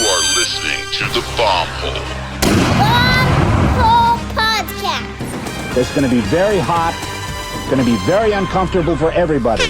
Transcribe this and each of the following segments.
are listening to the Bomb Hole. Bomb Hole Podcast. It's going to be very hot. It's going to be very uncomfortable for everybody.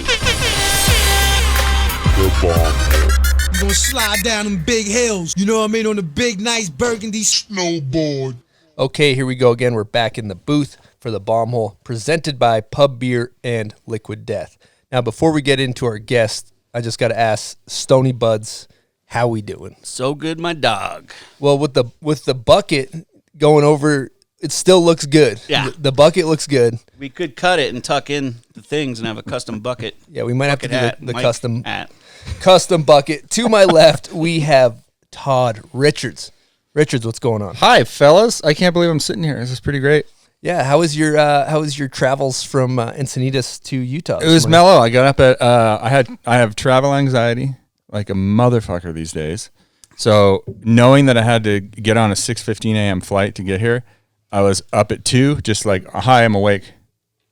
The Bomb Hole. We're gonna slide down them big hills, you know what I mean, on the big, nice burgundy snowboard. Okay, here we go again. We're back in the booth for the Bomb Hole, presented by Pub Beer and Liquid Death. Now, before we get into our guest, I just got to ask Stony Buds, how we doing? So good, my dog. Well, with the bucket going over, it still looks good. Yeah. The bucket looks good. We could cut it and tuck in the things and have a custom bucket. Yeah, we might have to do the custom hat. Custom bucket. To my left, we have Todd Richards. Richards, what's going on? Hi, fellas. I can't believe I'm sitting here. This is pretty great. Yeah, how was your travels from Encinitas to Utah? It was mellow. I got up at I have travel anxiety like a motherfucker these days. So knowing that I had to get on a 6:15 a.m. flight to get here, I was up at 2, just like, hi, I'm awake.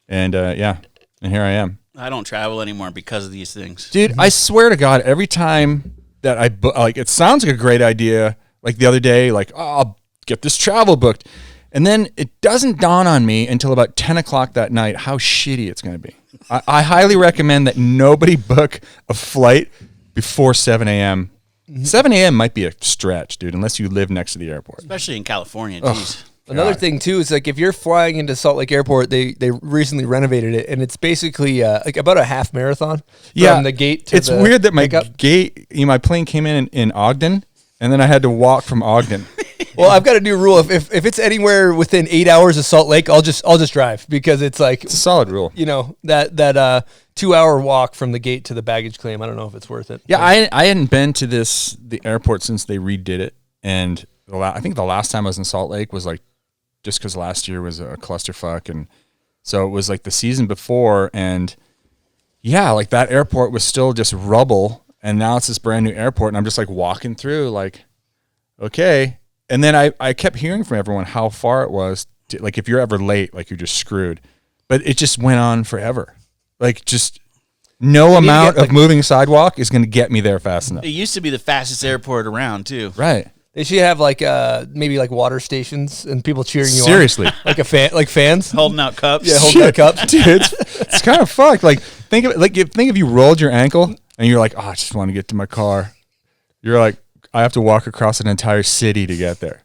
And and here I am. I don't travel anymore because of these things. Dude, I swear to God, every time that I book, like, it sounds like a great idea. Like the other day, like, oh, I'll get this travel booked. And then it doesn't dawn on me until about 10 o'clock that night how shitty it's going to be. I highly recommend that nobody book a flight before 7 a.m. 7 a.m. might be a stretch, dude, unless you live next to the airport. Especially in California, geez. Another thing, too, is like if you're flying into Salt Lake Airport, they recently renovated it, and it's basically like about a half marathon from the gate to it's the weird that my pickup. my plane came in Ogden, and then I had to walk from Ogden. Well, I've got a new rule. If it's anywhere within 8 hours of Salt Lake, I'll just drive because it's like It's a solid rule. you know that 2-hour walk from the gate to the baggage claim. I don't know if it's worth it. Yeah, I hadn't been to the airport since they redid it, and I think the last time I was in Salt Lake was like just because last year was a clusterfuck, and so it was like the season before, and yeah, like that airport was still just rubble, and now it's this brand new airport, and I'm just like walking through, like, okay, and then I kept hearing from everyone how far it was, like if you're ever late, like you're just screwed, but it just went on forever, like just. No amount of moving sidewalk is going to get me there fast enough. It used to be the fastest airport around, too. Right. They should have like maybe like water stations and people cheering you Seriously. on. Like like fans. Holding out cups. Yeah, holding out cups. Dude, it's kind of fucked. Like think if you rolled your ankle and you're like, oh, I just want to get to my car. You're like, I have to walk across an entire city to get there.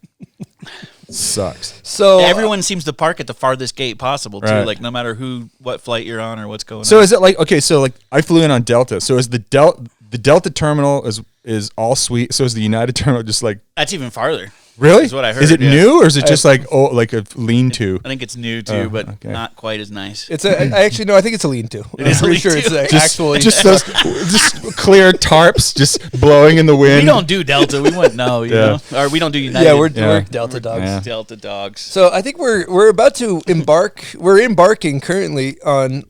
Sucks. So Everyone seems to park at the farthest gate possible, too. Right. Like, no matter what flight you're on or what's going on. So is it like, okay, so like I flew in on Delta. So is the Delta terminal is all suite. So is the United terminal just like That's even farther. really? Is what I heard, Is it yeah. new or is it just like like a lean-to? I think it's new, too, but okay. not quite as nice. it's I actually no, I think it's a lean-to. It is a pretty sure lean-to. it's actually Just those just clear tarps just blowing in the wind. We don't do Delta. We wouldn't know, you know? Or we don't do United. yeah, we're Delta dogs. Yeah. Delta dogs. So I think we're about to embark. We're embarking currently on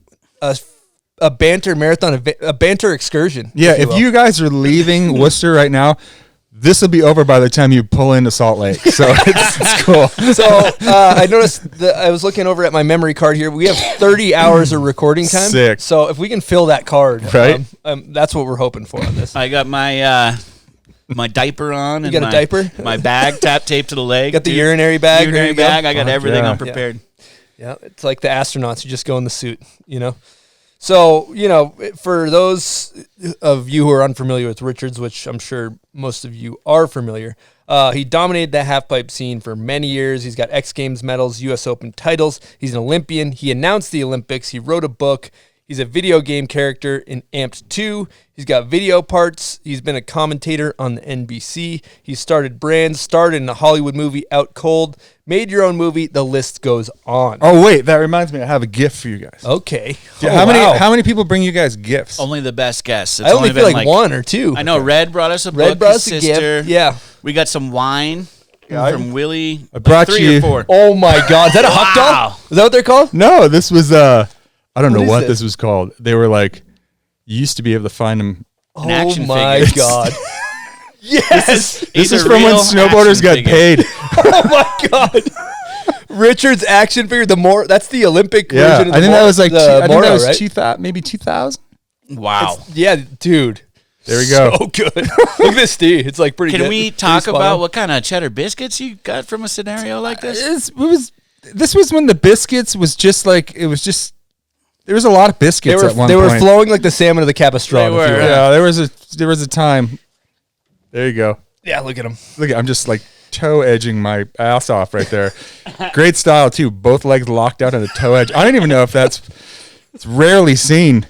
a banter marathon, a banter excursion. Yeah, will. if you guys are leaving Worcester right now, this will be over by the time you pull into Salt Lake. So it's cool. So I noticed that I was looking over at my memory card here. We have 30 hours of recording time. Sick. So if we can fill that card, Right. that's what we're hoping for on this. I got my my diaper on. You and got a my, diaper? My bag tap taped to the leg. Got the urinary bag. Urinary ready to go? bag. I got everything yeah. unprepared. Yeah, it's like the astronauts. You just go in the suit, you know. So, you know, for those of you who are unfamiliar with Richards, which I'm sure most of you are familiar, he dominated the halfpipe scene for many years. He's got X Games medals, U.S. Open titles. He's an Olympian. He announced the Olympics. He wrote a book. He's a video game character in Amped 2. He's got video parts. He's been a commentator on the NBC. He started brands, starred in a Hollywood movie, Out Cold, made your own movie. The list goes on. Oh wait, that reminds me. I have a gift for you guys. Okay. Yeah, Oh, how many people bring you guys gifts? Only the best guests. It's I only feel been like one or two. I know Red brought us a Red book. brought His us a sister. gift. Yeah. We got some wine from Willie. I brought 3 you- or 4. Oh my God. Is that a hot Wow. dog? Is that what they're called? No, this was I don't What know is what this? this was called. They were like, you used to be able to find them. Oh action my figures. God. Yes. This These is are from when real snowboarders action got figures. paid. Oh my God. Richard's action figure. That's the Olympic Yeah, version of the I think that was like the I think Moro, that was right? 2000, maybe 2000. Wow. Yeah, dude. There we go. So good. Look at this tea. It's like pretty good. Can we Pretty talk spot about on. what kind of cheddar biscuits you got from a scenario like this? This was when the biscuits was just like there was a lot of biscuits at one They point. were flowing like the salmon of the Capistrano. They were. Yeah, there was a time. There you go. Yeah, look at them. Look, I'm just like toe edging my ass off right there. Great style too. Both legs locked out on a toe edge. I don't even know if it's rarely seen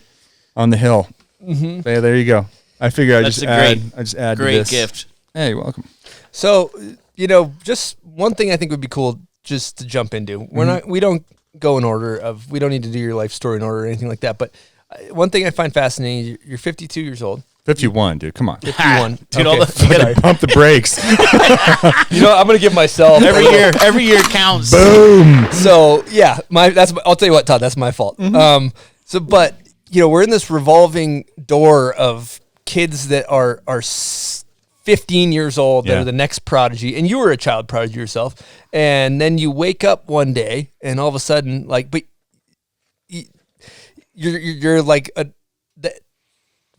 on the hill. Mm-hmm. So, yeah, there you go. I figure I just add to Great this. gift. Hey, you're welcome. So, just one thing I think would be cool just to jump into. We don't go in order of, we don't need to do your life story in order or anything like that. But one thing I find fascinating, you're 52 years old. 51, dude. Come on. 51. Dude, Okay. you gotta, Pump the brakes. I'm going to give myself every year counts. Boom. So yeah, I'll tell you what, Todd, that's my fault. But we're in this revolving door of kids that are 15 years old that Yeah. are the next prodigy, and you were a child prodigy yourself, and then you wake up one day, and all of a sudden, you're like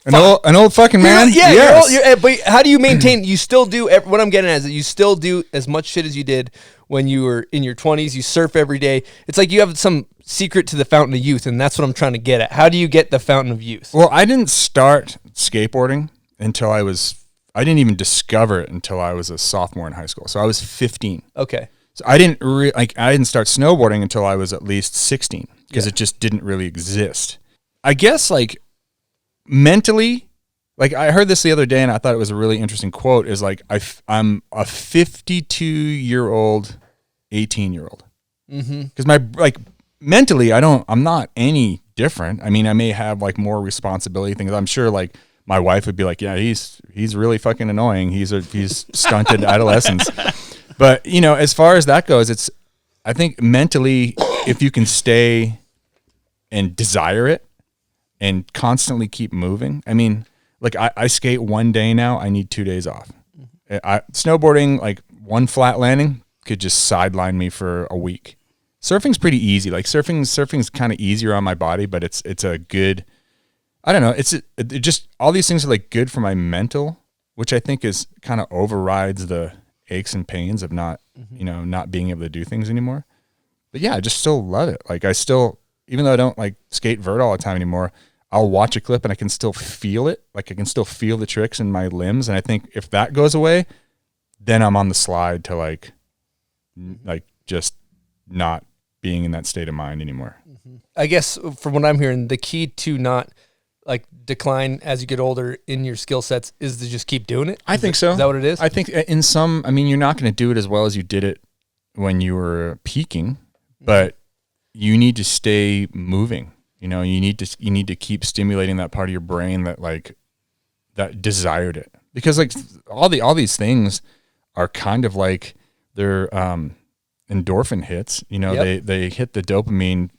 An old fucking man. Yeah, Yes. you're old, but how do you maintain? You still do. What I'm getting at is that you still do as much shit as you did when you were in your 20s. You surf every day. It's like you have some secret to the fountain of youth, and that's what I'm trying to get at. How do you get the fountain of youth? Well, I didn't start skateboarding until I didn't even discover it until I was a sophomore in high school. So I was 15. Okay. So I didn't start snowboarding until I was at least 16 because it just didn't really exist. I guess mentally, I heard this the other day and I thought it was a really interesting quote, is I'm a 52-year-old 18-year-old. Because mentally I'm not any different. I mean, I may have more responsibility things. I'm sure my wife would be like, yeah, he's really fucking annoying. He's stunted adolescence. But as far as that goes, I think mentally, if you can stay and desire it and constantly keep moving. I mean, I skate one day now, I need 2 days off. Snowboarding, one flat landing could just sideline me for a week. Surfing's pretty easy. Surfing's kind of easier on my body, but it's a good, I don't know. It just, all these things are good for my mental, which I think is kind of overrides the aches and pains of not, not being able to do things anymore. But yeah, I just still love it. I still, even though I don't skate vert all the time anymore, I'll watch a clip and I can still feel it. I can still feel the tricks in my limbs. And I think if that goes away, then I'm on the slide to just not being in that state of mind anymore. I guess from what I'm hearing, the key to not decline as you get older in your skill sets is to just keep doing it. I think so. Is that what it is? I think you're not going to do it as well as you did it when you were peaking, but you need to stay moving. You need to keep stimulating that part of your brain that that desired it, because all these things are kind of they're endorphin hits. Yep. They hit the dopamine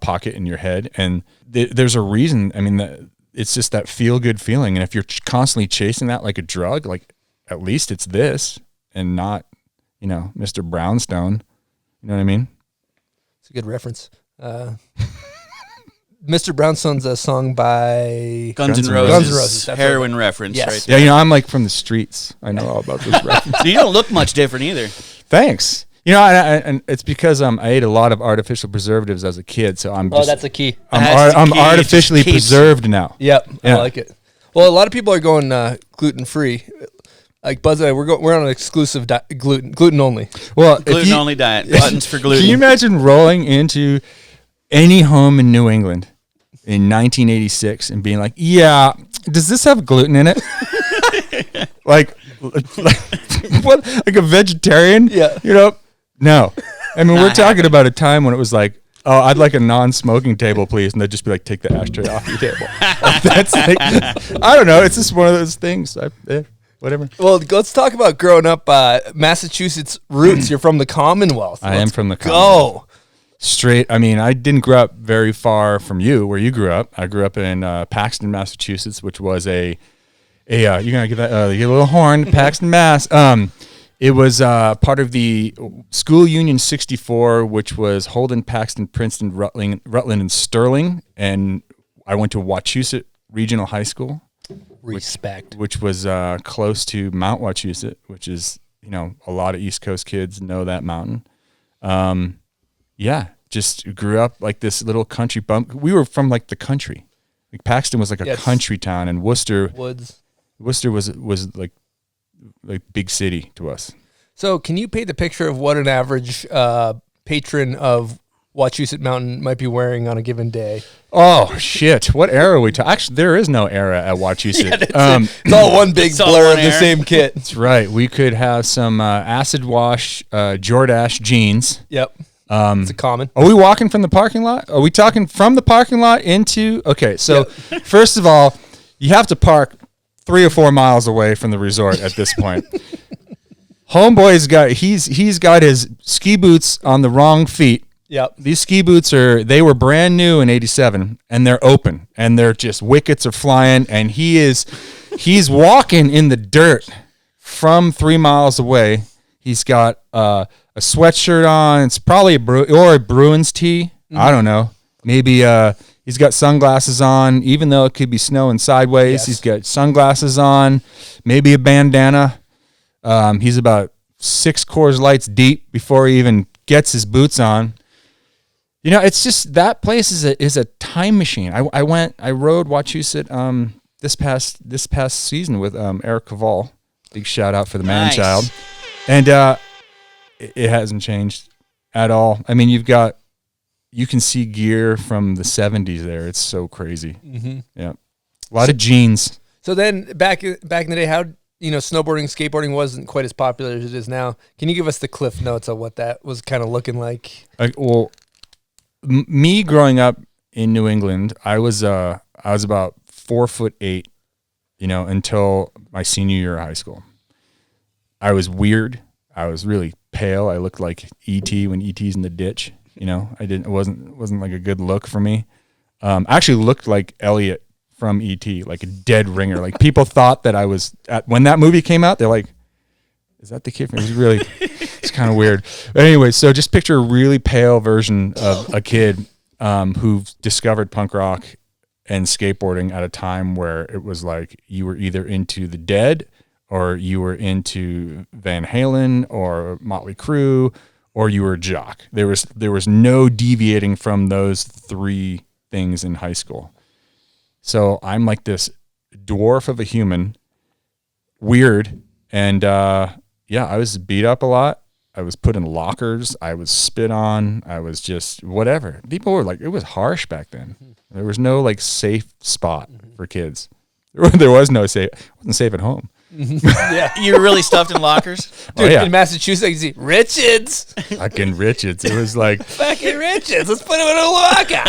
pocket in your head, and there's a reason. I mean, it's just that feel good feeling, and if you're constantly chasing that like a drug, at least it's this and not Mr. Brownstone. You know what I mean? It's a good reference. Mr. Brownstone's a song by Guns N' Guns N' Roses. Roses, that's Heroin reference, Yes. right? Yeah, I'm from the streets. I know all about this reference. So you don't look much different either. Thanks. And it's because I ate a lot of artificial preservatives as a kid, so I'm. that's a key. I'm key. artificially It just keeps- preserved now. Yep, Yeah. I like it. Well, a lot of people are going gluten free. Like Buzz and I, we're on an exclusive gluten only. Well, Gluten only diet. Buttons for gluten. Can you imagine rolling into any home in New England in 1986 and being like, "Yeah, does this have gluten in it?" like what? Like a vegetarian? Yeah. No. I mean, we're talking about a time when it was like, "Oh, I'd like a non-smoking table, please," and they'd just be like, "Take the ashtray off your table." That's I don't know. It's just one of those things. Whatever. Well, let's talk about growing up Massachusetts roots. You're from the Commonwealth. I am from the Go. Commonwealth. Straight. I mean, I didn't grow up very far from where you grew up. I grew up in Paxton, Massachusetts, which was you're gonna give that your little horn, Paxton, Mass. It was part of the School Union 64, which was Holden, Paxton, Princeton, Rutland, and Sterling. And I went to Wachusett Regional High School. Respect. which was close to Mount Wachusett, which is, a lot of East Coast kids know that mountain. Just grew up like this little country bump. We were from like the country. Like Paxton was like a country town, and Worcester was like big city to us. So can you paint the picture of what an average patron of Wachusett Mountain might be wearing on a given day? Oh shit! What era are we talking? Actually, there is no era at Wachusett. It's all one big blur of the same kit. That's right. We could have some acid wash Jordache jeans. Yep. It's a common. Are we walking from the parking lot? Are we talking from the parking lot into? Okay, so first of all, you have to park 3 or 4 miles away from the resort at this point. Homeboy's he's got his ski boots on the wrong feet. Yep. These ski boots they were brand new in '87, and they're open, and they're just wickets are flying, and he's walking in the dirt from 3 miles away. He's got a sweatshirt on. It's probably a Bruins tee. I don't know. Maybe he's got sunglasses on, even though it could be snowing sideways. Yes. He's got sunglasses on, maybe a bandana. He's about 6 Coors Lights deep before he even gets his boots on. It's just that place is a time machine. I rode Wachusett this past season with Eric Caval. Big shout out for the man child. And it hasn't changed at all. I mean, you can see gear from the 70s there. It's so crazy. Mm-hmm. Yeah. A lot of jeans. So then back in the day, how, snowboarding, skateboarding wasn't quite as popular as it is now. Can you give us the cliff notes of what that was kind of looking like? Me growing up in New England, I was about 4'8", until my senior year of high school. I was weird. I was really pale. I looked like E.T. when E.T.'s in the ditch. It wasn't like a good look for me. I actually looked like Elliot from E.T., like a dead ringer. Like people thought that I was when that movie came out. They're like, "Is that the kid?" It was really, it's kind of weird. But anyway, so just picture a really pale version of a kid who discovered punk rock and skateboarding at a time where it was like you were either into the Dead, or you were into Van Halen or Motley Crue, or you were a jock. There was no deviating from those 3 things in high school. So I'm like this dwarf of a human, weird, and I was beat up a lot. I was put in lockers. I was spit on. I was just whatever. People were like, it was harsh back then. There was no like safe spot for kids. There was no safe. I wasn't safe at home. Yeah, you were really stuffed in lockers. Dude, in Massachusetts, you see Richards. Fucking Richards. It was like fucking Richards. Let's put him in a locker.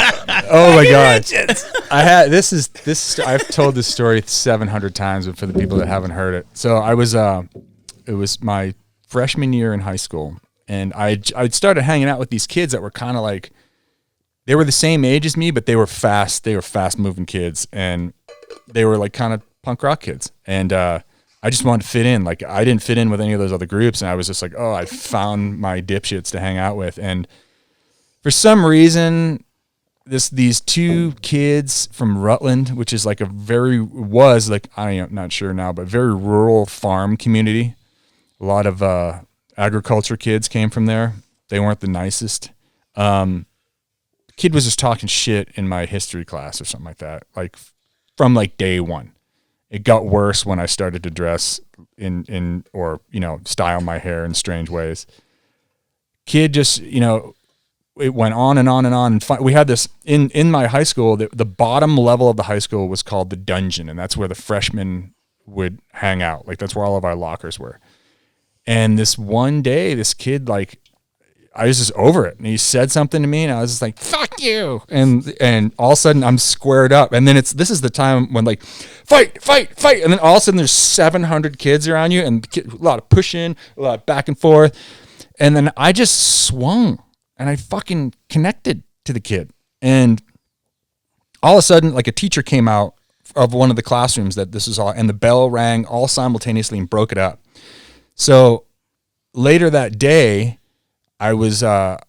Oh my God. Richards. I've told this story 700 times, but for the people that haven't heard it. So I was it was my freshman year in high school, and I'd started hanging out with these kids that were kind of like, they were the same age as me, but they were fast moving kids, and they were like kind of punk rock kids. And I just wanted to fit in. Like I didn't fit in with any of those other groups, and I was just like, oh, I found my dipshits to hang out with. And for some reason, these 2 kids from Rutland, which is like I'm not sure now, but very rural farm community. A lot of agriculture kids came from there. They weren't the nicest. Kid was just talking shit in my history class or something like that. Like from like day one. It got worse when I started to dress in or style my hair in strange ways. Kid just, it went on and on and on. And we had this in my high school. The bottom level of the high school was called the dungeon, and that's where the freshmen would hang out. Like that's where all of our lockers were. And this one day, this kid, like, I was just over it, and he said something to me, and I was just like, "Fuck you!" And all of a sudden, I'm squared up, and then this is the time when like, fight, and then all of a sudden, there's 700 kids around you, and a lot of pushing, a lot of back and forth, and then I just swung, and I fucking connected to the kid, and all of a sudden, like a teacher came out of one of the classrooms that this was all, and the bell rang all simultaneously and broke it up. So later that day, I was, I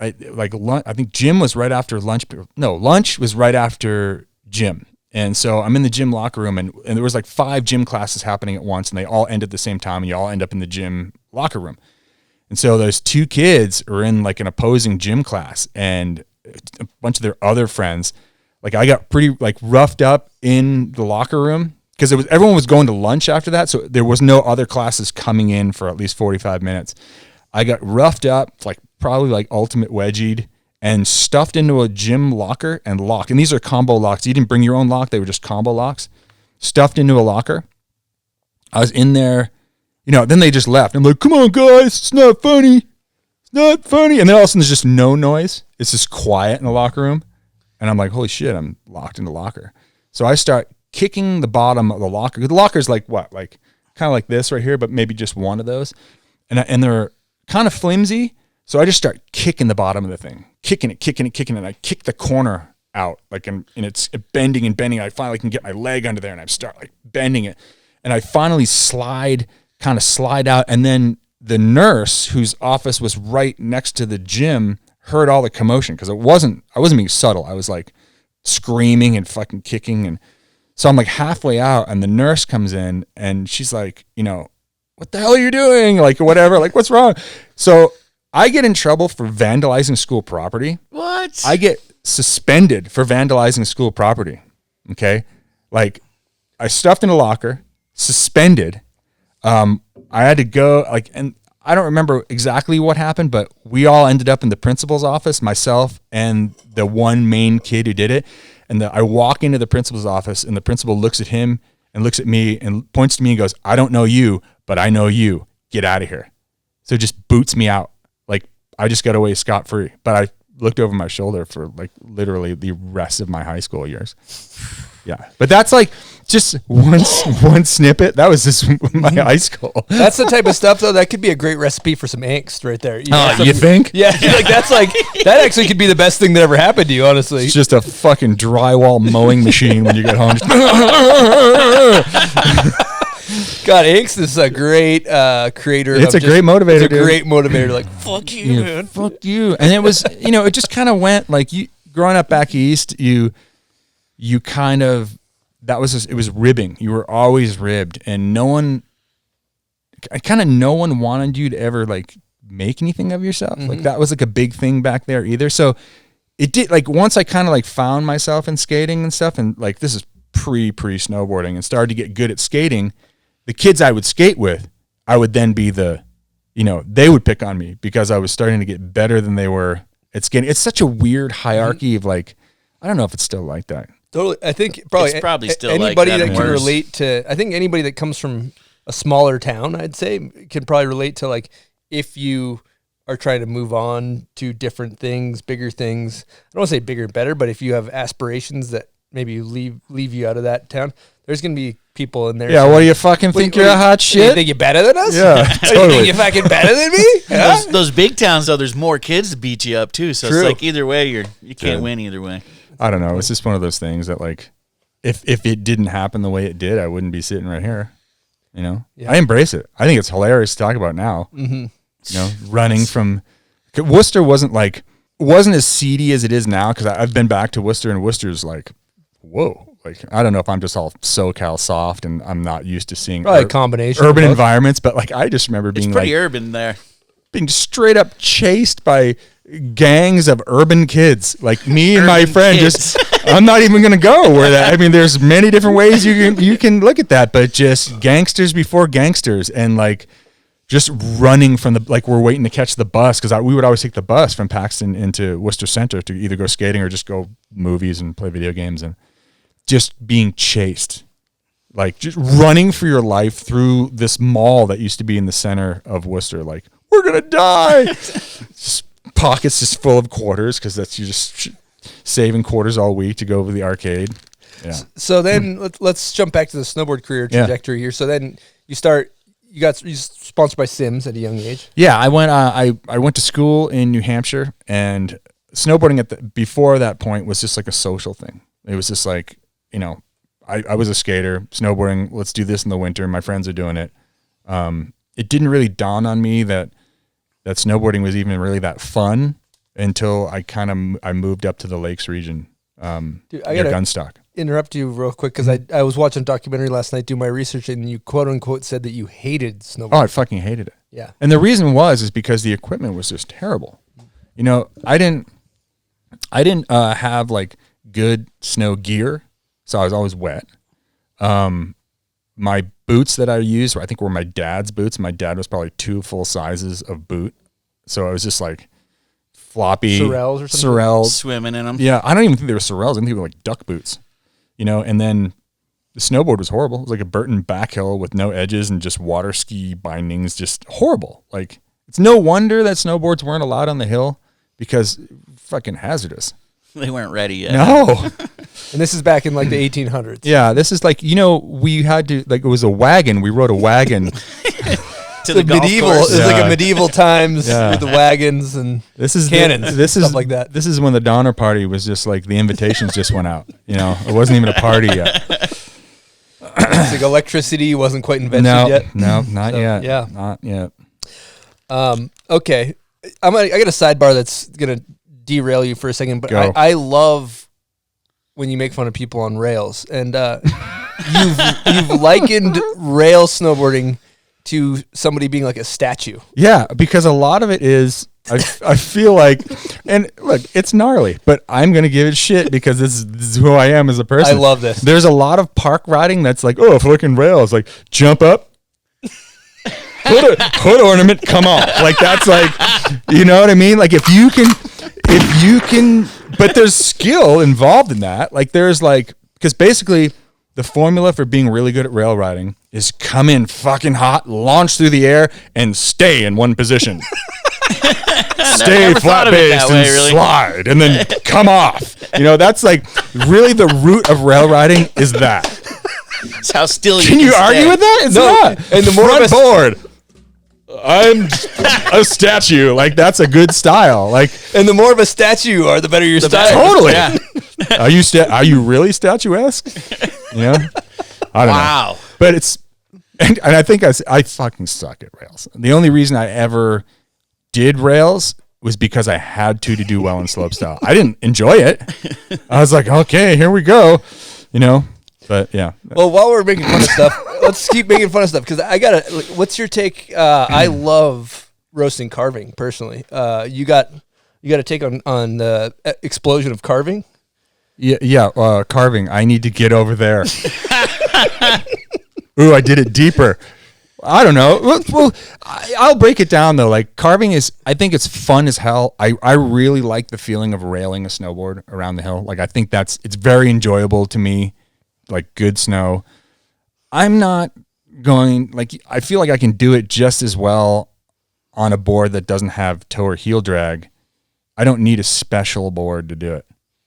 think gym was right after lunch. No, lunch was right after gym. And so I'm in the gym locker room, and there was like 5 gym classes happening at once, and they all end at the same time, and you all end up in the gym locker room. And so those 2 kids are in like an opposing gym class, and a bunch of their other friends. Like I got pretty like roughed up in the locker room because everyone was going to lunch after that, so there was no other classes coming in for at least 45 minutes. I got roughed up, like probably like ultimate wedgied, and stuffed into a gym locker and locked. And these are combo locks. You didn't bring your own lock; they were just combo locks. Stuffed into a locker. I was in there, then they just left. I'm like, come on, guys, it's not funny. It's not funny. And then all of a sudden there's just no noise. It's just quiet in the locker room. And I'm like, holy shit, I'm locked in the locker. So I start kicking the bottom of the locker. The locker's like what? Like kind of like this right here, but maybe just one of those. And they're kind of flimsy. So I just start kicking the bottom of the thing. Kicking it. And I kick the corner out. Like, and it's bending and bending. I finally can get my leg under there and I start like bending it. And I finally kind of slide out. And then the nurse, whose office was right next to the gym, heard all the commotion because I wasn't being subtle. I was like screaming and fucking kicking. And so I'm like halfway out and the nurse comes in and she's like, what the hell are you doing? Like whatever, like what's wrong? So I get in trouble for vandalizing school property. What? I get suspended for vandalizing school property. Okay. Like I stuffed in a locker, suspended. I had to go and I don't remember exactly what happened, but we all ended up in the principal's office, myself and the one main kid who did it. And I walk into the principal's office and the principal looks at him and looks at me and points to me and goes, I don't know you, but I know you. Get out of here. So just boots me out. Like I just got away scot-free, but I looked over my shoulder for like literally the rest of my high school years. Yeah. But that's like just one snippet. That was just my high school. That's the type of stuff though that could be a great recipe for some angst right there. You think? Yeah, like that actually could be the best thing that ever happened to you, honestly. It's just a fucking drywall mowing machine when you get home. God, angst is a great creator. It's a great motivator. It's a great motivator. Like fuck you, man. Fuck you. And it was, it just kind of went like you growing up back east. You kind of, it was ribbing. You were always ribbed, and no one wanted you to ever like make anything of yourself. Mm-hmm. Like that was like a big thing back there either. So it did like once I kind of like found myself in skating and stuff, and like this is pre snowboarding, and started to get good at skating. The kids I would skate with, I would then be they would pick on me because I was starting to get better than they were at skating. It's such a weird hierarchy of like, I don't know if it's still like that. Totally. I think it's probably still anybody like that that can relate to. I think anybody that comes from a smaller town, I'd say, can probably relate to like if you are trying to move on to different things, bigger things. I don't want to say bigger and better, but if you have aspirations that maybe leave you out of that town, there's going to be people in there. Yeah, what do you fucking think you're a hot shit? You think you're better than us? Yeah, totally. You think you're fucking better than me? Yeah? Those big towns though, there's more kids to beat you up too. So True. It's like either way, you can't win either way. I don't know. It's just one of those things that like, if it didn't happen the way it did, I wouldn't be sitting right here. Yeah. I embrace it. I think it's hilarious to talk about now. Mm-hmm. Running from Worcester wasn't as seedy as it is now because I've been back to Worcester, and Worcester's like, whoa. Like I don't know if I'm just all SoCal soft and I'm not used to seeing probably a combination urban environments, but like I just remember being pretty urban there, being straight up chased by gangs of urban kids, like me and my friend. Kids. I'm not even gonna go where that. I mean, there's many different ways you can look at that, but just gangsters before gangsters, and like just running from we're waiting to catch the bus because we would always take the bus from Paxton into Worcester Center to either go skating or just go movies and play video games, and just being chased, like just running for your life through this mall that used to be in the center of Worcester. Like we're gonna die. Just pockets just full of quarters because that's you just saving quarters all week to go over the arcade. Yeah. So then let's jump back to the snowboard career trajectory here. So then you got sponsored by Sims at a young age. Yeah, I went. I went to school in New Hampshire, and snowboarding before that point was just like a social thing. It was just like I was a skater, snowboarding. Let's do this in the winter. My friends are doing it. It didn't really dawn on me that snowboarding was even really that fun until I moved up to the Lakes region. Near Gunstock. interrupt you real quick because I was watching a documentary last night, do my research, and you quote unquote said that you hated snowboarding. Oh, I fucking hated it. Yeah. And the reason is because the equipment was just terrible. You know, I didn't have like good snow gear, so I was always wet. My boots that I used, I think were my dad's boots. My dad was probably 2 full sizes of boot. So I was just like floppy. Sorels or something? Sorels. Swimming in them. Yeah, I don't even think they were Sorels. I think they were like duck boots. You know, and then the snowboard was horrible. It was like a Burton backhill with no edges and just water ski bindings, just horrible. Like, it's no wonder that snowboards weren't allowed on the hill because fucking hazardous. They weren't ready yet. No. And this is back in like the 1800s. Yeah, this is like, you know, we had to, like, it was a wagon. We rode a wagon. To the golf medieval. course. It's like a medieval times Yeah. with the wagons and This is cannons. This stuff is like that. This is when the Donner Party was just like the invitations just went out. You know, it wasn't even a party yet. It's like electricity wasn't quite invented yet. No, not yet. yeah. Not yet. Okay, I got a sidebar that's gonna derail you for a second, but Go. I love when you make fun of people on rails, and you've likened rail snowboarding to somebody being like a statue. Yeah, because a lot of it is, I feel like, and look, it's gnarly, but I'm going to give it shit because this is who I am as a person. I love this. There's a lot of park riding that's like, oh, fucking rails, like jump up, hood ornament, come off. Like that's like, you know what I mean? Like if you can, but there's skill involved in that. Like there's like, because basically the formula for being really good at rail riding is come in fucking hot, launch through the air, and stay in one position. Stay flat based and slide, and then come off. You know, that's like really the root of rail riding is that. It's how still Can you argue with that? It's not. And the more front of a- board, I'm a statue. Like that's a good style. Like, And the more of a statue you are, the better your style. totally. Yeah. Are you really statuesque? You know, I don't know. Wow. But it's, and I think I fucking suck at rails. The only reason I ever did rails was because I had to do well in slopestyle. I didn't enjoy it. I was like, okay, here we go. You know, but yeah. Well, while we're making fun of stuff, let's keep making fun of stuff because I gotta. What's your take? I love roasting carving personally. You got a take on the explosion of carving? Yeah, carving. I need to get over there. Ooh, I did it deeper. I don't know. Well, I'll break it down though. Like carving is, I think it's fun as hell. I really like the feeling of railing a snowboard around the hill. Like I think it's very enjoyable to me. Like good snow. I'm not going, like I feel like I can do it just as well on a board that doesn't have toe or heel drag. I don't need a special board to do it.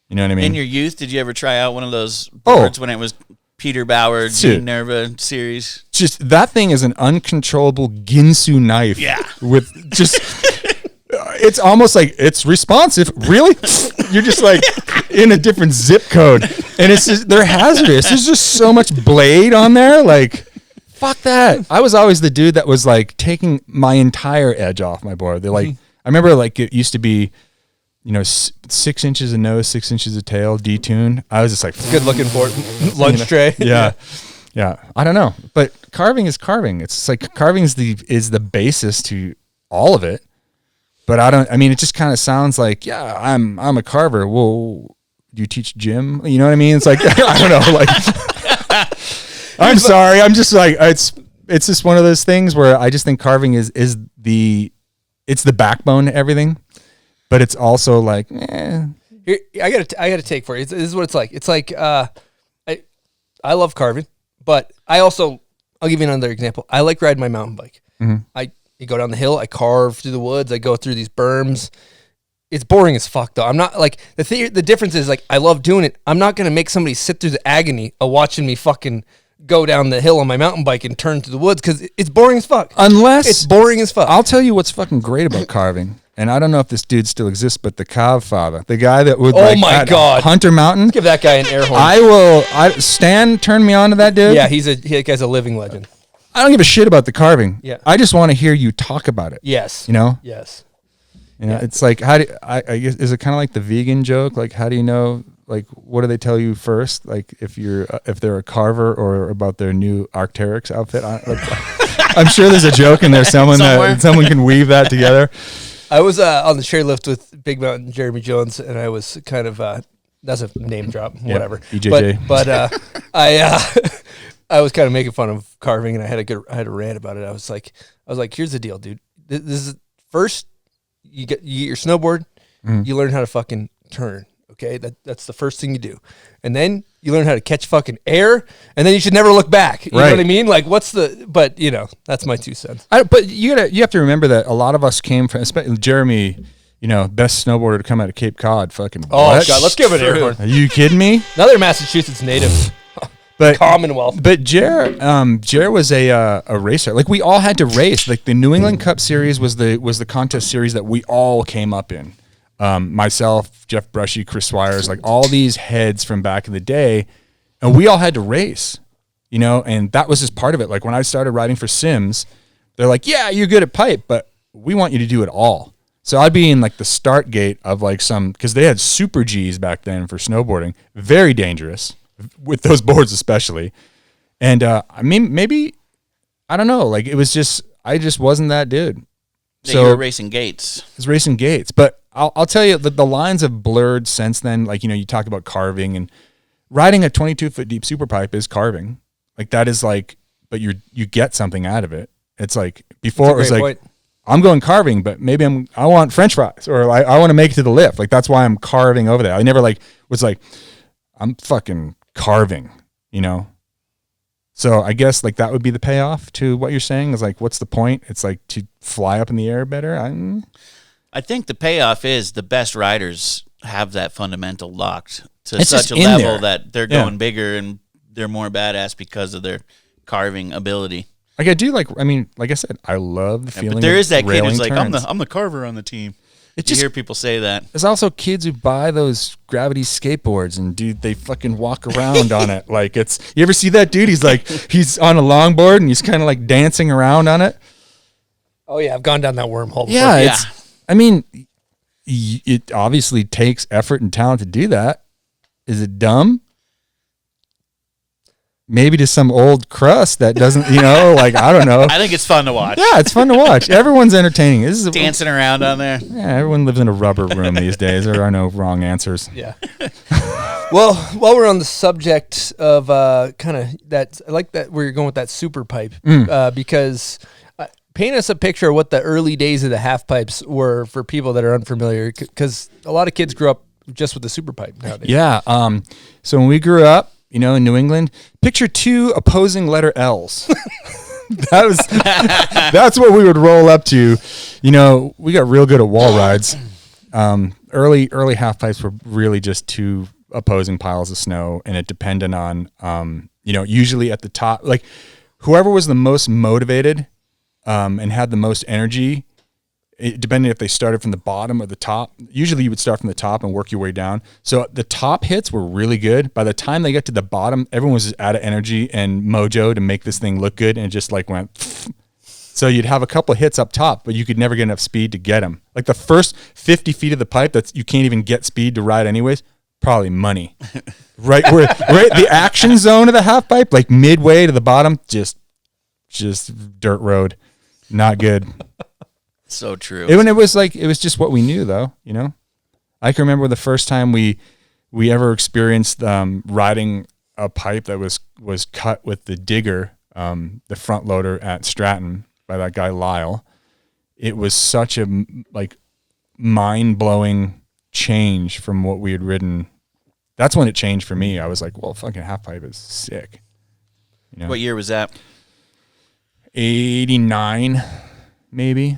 You know what I mean? In your youth, did you ever try out one of those boards when it was Peter Bauer, Gene Nerva series? Just that thing is an uncontrollable Ginsu knife. Yeah. With just, it's almost like it's responsive. Really? You're just like in a different zip code. And it's just, they're hazardous. There's just so much blade on there. Like, fuck that. I was always the dude that was like taking my entire edge off my board. They're like, I remember like it used to be, you know, 6 inches of nose, 6 inches of tail, detune. I was just like, Good looking for it. Lunch tray. yeah. Yeah. I don't know. But carving is carving. It's like carving is the basis to all of it. But I mean, it just kind of sounds like, yeah, I'm a carver. Well, do you teach gym? You know what I mean? It's like, I don't know. Like, I'm sorry. I'm just like, it's just one of those things where I just think carving is the backbone to everything. But it's also like, Here, I got a take for you. This is what it's like. It's like I love carving, but I'll give you another example. I like riding my mountain bike. Mm-hmm. You go down the hill, I carve through the woods, I go through these berms. It's boring as fuck though. I'm not like the difference is like I love doing it. I'm not gonna make somebody sit through the agony of watching me fucking go down the hill on my mountain bike and turn through the woods because it's boring as fuck. unless It's boring as fuck. I'll tell you what's fucking great about carving. And I don't know if this dude still exists, but the Cav father, the guy that would my at God. Hunter Mountain. Give that guy an air horn. Stan turned me on to that dude. Yeah, that guy's a living legend. I don't give a shit about the carving. Yeah. I just want to hear you talk about it. Yes. You know? Yes. You know, it's like, I guess, is it kind of like the vegan joke? Like, how do you know like, what do they tell you first? Like, if they're a carver or about their new Arc'teryx outfit. I'm sure there's a joke in there. Someone can weave that together. I was on the chairlift with Big Mountain Jeremy Jones, and I was kind of that's a name drop, whatever. EJJ. But I was kind of making fun of carving, and I had a rant about it. I was like, here's the deal, dude. This is first you get your snowboard, you learn how to fucking turn. Okay, that's the first thing you do, and then you learn how to catch fucking air, and then you should never look back. You know what I mean? Like, but that's my 2 cents. But you have to remember that a lot of us came from, especially Jeremy, best snowboarder to come out of Cape Cod. Fucking what? God, let's give it an air horn. Are you kidding me? Another Massachusetts native. But Commonwealth. But Jer was a racer. Like, we all had to race. Like, the New England Cup series was the contest series that we all came up in. Myself, Jeff Brushy, Chris Swires, like all these heads from back in the day, and we all had to race, and that was just part of it. Like, when I started riding for Sims, they're like, yeah, you're good at pipe, but we want you to do it all. So I'd be in like the start gate of like because they had super Gs back then for snowboarding, very dangerous with those boards especially. And I mean, maybe, I don't know, like I just wasn't that dude. So you were racing gates. I was racing gates, but I'll tell you that the lines have blurred since then. Like, you talk about carving, and riding a 22-foot deep super pipe is carving. Like, that is like, but you get something out of it. It's like, before it was like, point. I'm going carving, but maybe I want French fries, or I want to make it to the lift. Like, that's why I'm carving over there. I never was like, I'm fucking carving, So I guess like that would be the payoff to what you're saying, is like, what's the point? It's like to fly up in the air better. I think the payoff is the best riders have that fundamental locked to such a level that they're going bigger and they're more badass because of their carving ability. Like, I do like I said, I love the feeling. But there is that kid who's like, turns. I'm the carver on the team. You hear people say that. There's also kids who buy those gravity skateboards and they fucking walk around on it. Like, you ever see that dude? He's on a longboard and he's kind of like dancing around on it. Oh yeah, I've gone down that wormhole before. Yeah. I mean, it obviously takes effort and talent to do that. Is it dumb? Maybe to some old crust that doesn't, like, I don't know. I think it's fun to watch. Yeah, it's fun to watch. Everyone's entertaining. This is dancing around on there. Yeah, everyone lives in a rubber room these days. There are no wrong answers. Yeah. Well, while we're on the subject of kind of that, I like that where you're going with that super pipe, because paint us a picture of what the early days of the half pipes were for people that are unfamiliar, because a lot of kids grew up just with the super pipe nowadays. Yeah. So when we grew up, in New England, picture 2 opposing letter L's. That's what we would roll up to. We got real good at wall rides. Early half pipes were really just 2 opposing piles of snow, and it depended on, usually at the top, like whoever was the most motivated and had the most energy, depending if they started from the bottom or the top. Usually you would start from the top and work your way down. So the top hits were really good. By the time they got to the bottom, everyone was just out of energy and mojo to make this thing look good, and it just like went. So you'd have a couple of hits up top, but you could never get enough speed to get them. Like the first 50 feet of the pipe that you can't even get speed to ride anyways, probably money. right the action zone of the half pipe, like midway to the bottom, just dirt road. Not good. So true. It was just what we knew, though. I can remember the first time we ever experienced riding a pipe that was cut with the digger, the front loader at Stratton by that guy Lyle. It was such a mind blowing change from what we had ridden. That's when it changed for me. I was like, well, fucking half pipe is sick. What year was that? 89, maybe.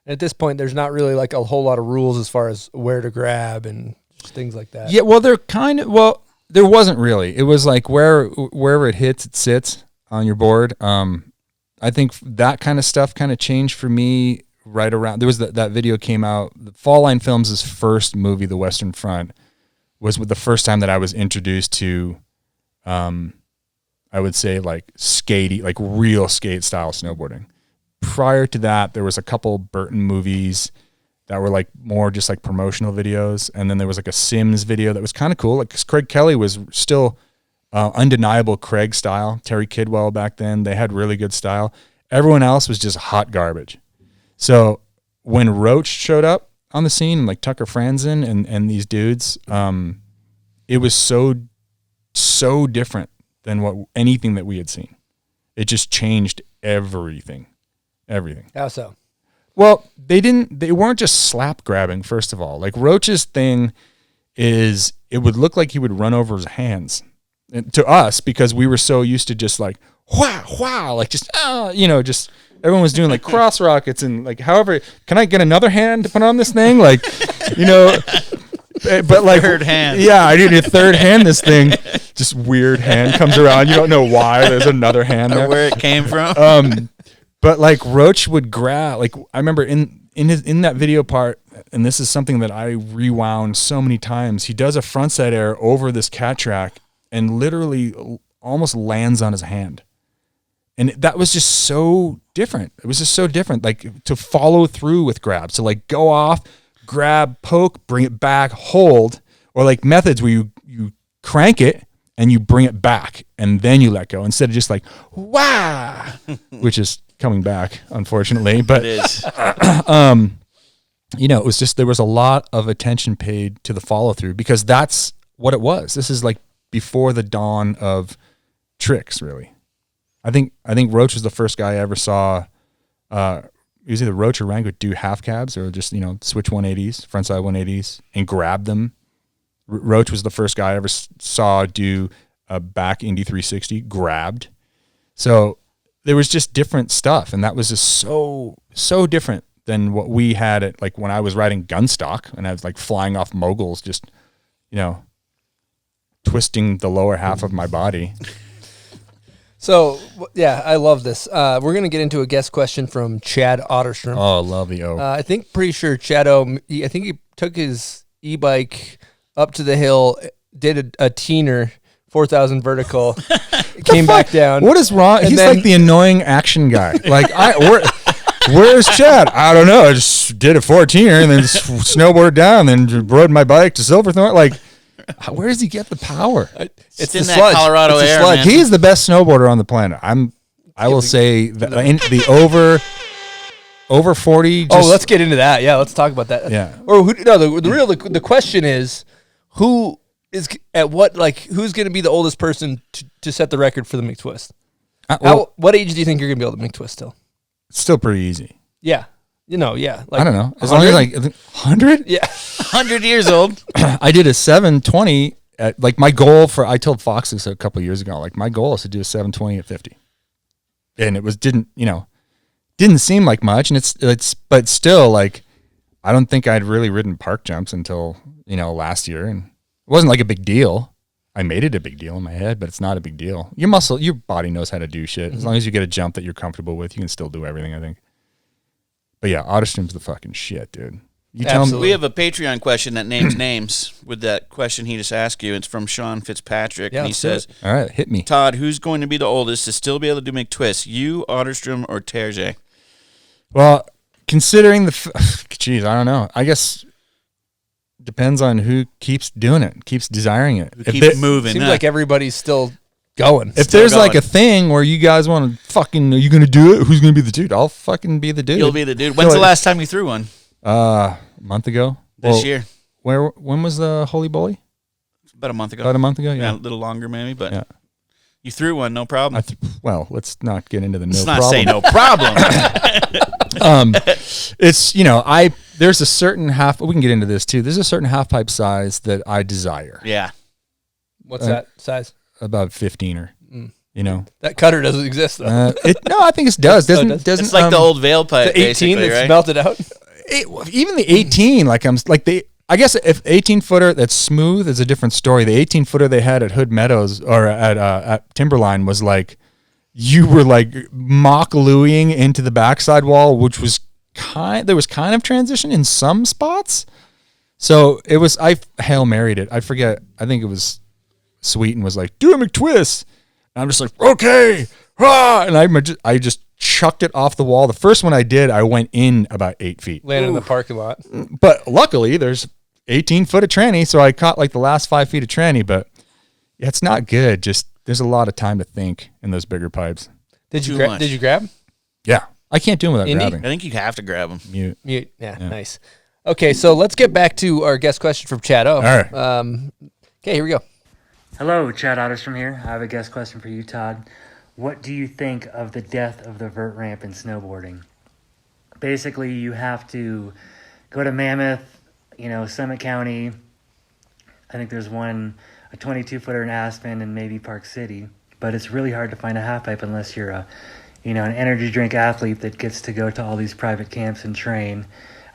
At this point, there's not really like a whole lot of rules as far as where to grab and just things like that. Yeah, well, there wasn't really. It was like wherever it hits, it sits on your board. I think that kind of stuff kind of changed for me right around. There was that video came out. Fall Line Films' first movie, The Western Front, was the first time that I was introduced to, I would say like skatey, like real skate style snowboarding. Prior to that, there was a couple Burton movies that were like more just like promotional videos. And then there was like a Sims video that was kind of cool. Like 'cause Craig Kelly was still undeniable Craig style. Terry Kidwell back then, they had really good style. Everyone else was just hot garbage. So when Roach showed up on the scene, like Tucker Franzen and these dudes, it was so different than anything that we had seen. It just changed everything. How so? Well, they weren't just slap grabbing, first of all. Like Roach's thing is it would look like he would run over his hands. And to us, because we were so used to just like, wow, like just, just everyone was doing like cross rockets and like, however, can I get another hand to put on this thing? Like, but like, third hand. Yeah, I need a third hand, this thing. Just weird hand comes around. You don't know why there's another hand there. Or where it came from. But like Roach would grab, like I remember in that video part, and this is something that I rewound so many times. He does a frontside air over this cat track and literally almost lands on his hand. And that was just so different. It was just so different, like to follow through with grabs. So like go off, grab, poke, bring it back, hold, or like methods where you crank it and you bring it back and then you let go instead of just like, wow, which is coming back, unfortunately. But it is. It was just, there was a lot of attention paid to the follow through because that's what it was. This is like before the dawn of tricks, really. I think Roach was the first guy I ever saw. It was either Roach or Rank would do half cabs or just, switch 180s, frontside 180s and grab them. Roach was the first guy I ever saw do a back Indy 360 grabbed. So there was just different stuff. And that was just so different than what we had at like when I was riding gunstock and I was like flying off moguls, just, twisting the lower half of my body. So, yeah, I love this. We're going to get into a guest question from Chad Otterstrom. Oh, love the O. Pretty sure Chad I think he took his e-bike up to the hill, did a teener, 4,000 vertical, came back down. What is wrong? He's like the annoying action guy. Like, where's Chad? I don't know. I just did a 14er and then snowboarded down, then rode my bike to Silverthorne. Like, where does he get the power? It's in that sludge. Colorado air, man. He's the best snowboarder on the planet. I will say that the over 40. Let's get into that. Yeah, let's talk about that. Yeah. Or the question is, who is at what, like, who's going to be the oldest person to set the record for the McTwist? What age do you think you're going to be able to McTwist still? It's still pretty easy. Yeah. Yeah. Like, I don't know. As long as like 100? Yeah. 100 years old. I did a 720 at like my goal I told Fox this a couple of years ago. Like my goal is to do a 720 at 50. And it didn't seem like much. And but still like, I don't think I'd really ridden park jumps until, last year. And it wasn't like a big deal. I made it a big deal in my head, but it's not a big deal. Your body knows how to do shit. As long as you get a jump that you're comfortable with, you can still do everything, I think. But yeah, Otterstrom's the fucking shit, dude. Tell me. We have a Patreon question that names names with that question he just asked you. It's from Sean Fitzpatrick, and he says, all right, hit me. Todd, who's going to be the oldest to still be able to do McTwist? You, Otterstrom, or Terje? Well, considering geez, I don't know. I guess depends on who keeps doing it, keeps desiring it. Keep moving. Seems like everybody's still going. If there's like a thing where you guys want to fucking, are you going to do it? Who's going to be the dude? I'll fucking be the dude. You'll be the dude. When's the last time you threw one? A month ago. This year. When was the Holy Bully? About a month ago. About a month ago, yeah. A little longer maybe, but yeah. You threw one, no problem. Well, let's not get into the no problem. Let's not say no problem. It's, there's a certain we can get into this too. There's a certain half pipe size that I desire. Yeah. What's that size? About 15er. That cutter doesn't exist though. No, I think it does. Doesn't it's like the old veil pipe, the 18 that's right? melted out. Even the 18, I guess if 18-footer that's smooth is a different story. The 18-footer they had at Hood Meadows or at Timberline was like, you were like mock Louieing into the backside wall, which was there was kind of transition in some spots. So it was, I Hail Married it. I forget. I think it was Sweeten was like, do a McTwist. And I'm just like, okay, "Rah!" and I just chucked it off the wall. The first one I did, I went in about 8 feet. Landed in the parking lot. But luckily, there's 18 foot of tranny, so I caught like the last 5 feet of tranny. But yeah, it's not good. Just there's a lot of time to think in those bigger pipes. Did you grab? Yeah, I can't do them without grabbing. I think you have to grab them. Mute. Yeah, nice. Okay, so let's get back to our guest question from Chad O. All right. Okay, here we go. Hello, Chad Otterstrom here. I have a guest question for you, Todd. What do you think of the death of the vert ramp in snowboarding? Basically, you have to go to Mammoth, Summit County. I think there's one, a 22-footer in Aspen and maybe Park City. But it's really hard to find a half pipe unless you're an energy drink athlete that gets to go to all these private camps and train.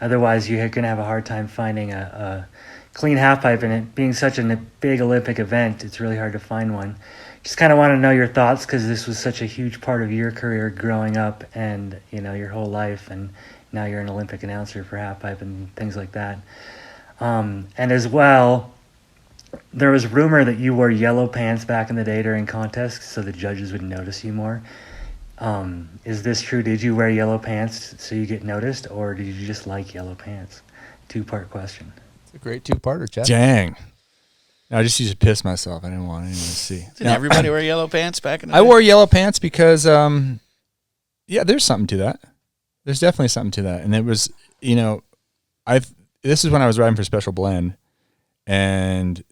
Otherwise, you're going to have a hard time finding a clean half pipe, and it being such a big Olympic event, it's really hard to find one. Just kind of want to know your thoughts, because this was such a huge part of your career growing up and, your whole life, and now you're an Olympic announcer for half pipe and things like that. And as well, there was rumor that you wore yellow pants back in the day during contests so the judges would notice you more. Is this true? Did you wear yellow pants so you get noticed, or did you just like yellow pants? 2-part question. It's a great 2-parter, Chad. Dang. I just used to piss myself. I didn't want anyone to see. Didn't everybody wear yellow pants back in the day? I wore yellow pants because, there's something to that. There's definitely something to that. And it was, this is when I was riding for Special Blend. And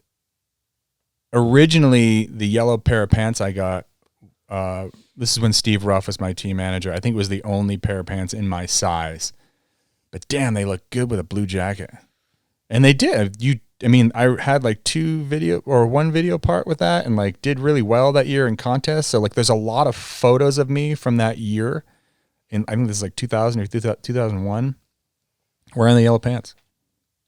originally, the yellow pair of pants I got, this is when Steve Ruff was my team manager. I think it was the only pair of pants in my size. But damn, they look good with a blue jacket. And they did. I had like one video part with that and like did really well that year in contests. So like there's a lot of photos of me from that year. And I think this is like 2000 or 2001 wearing the yellow pants.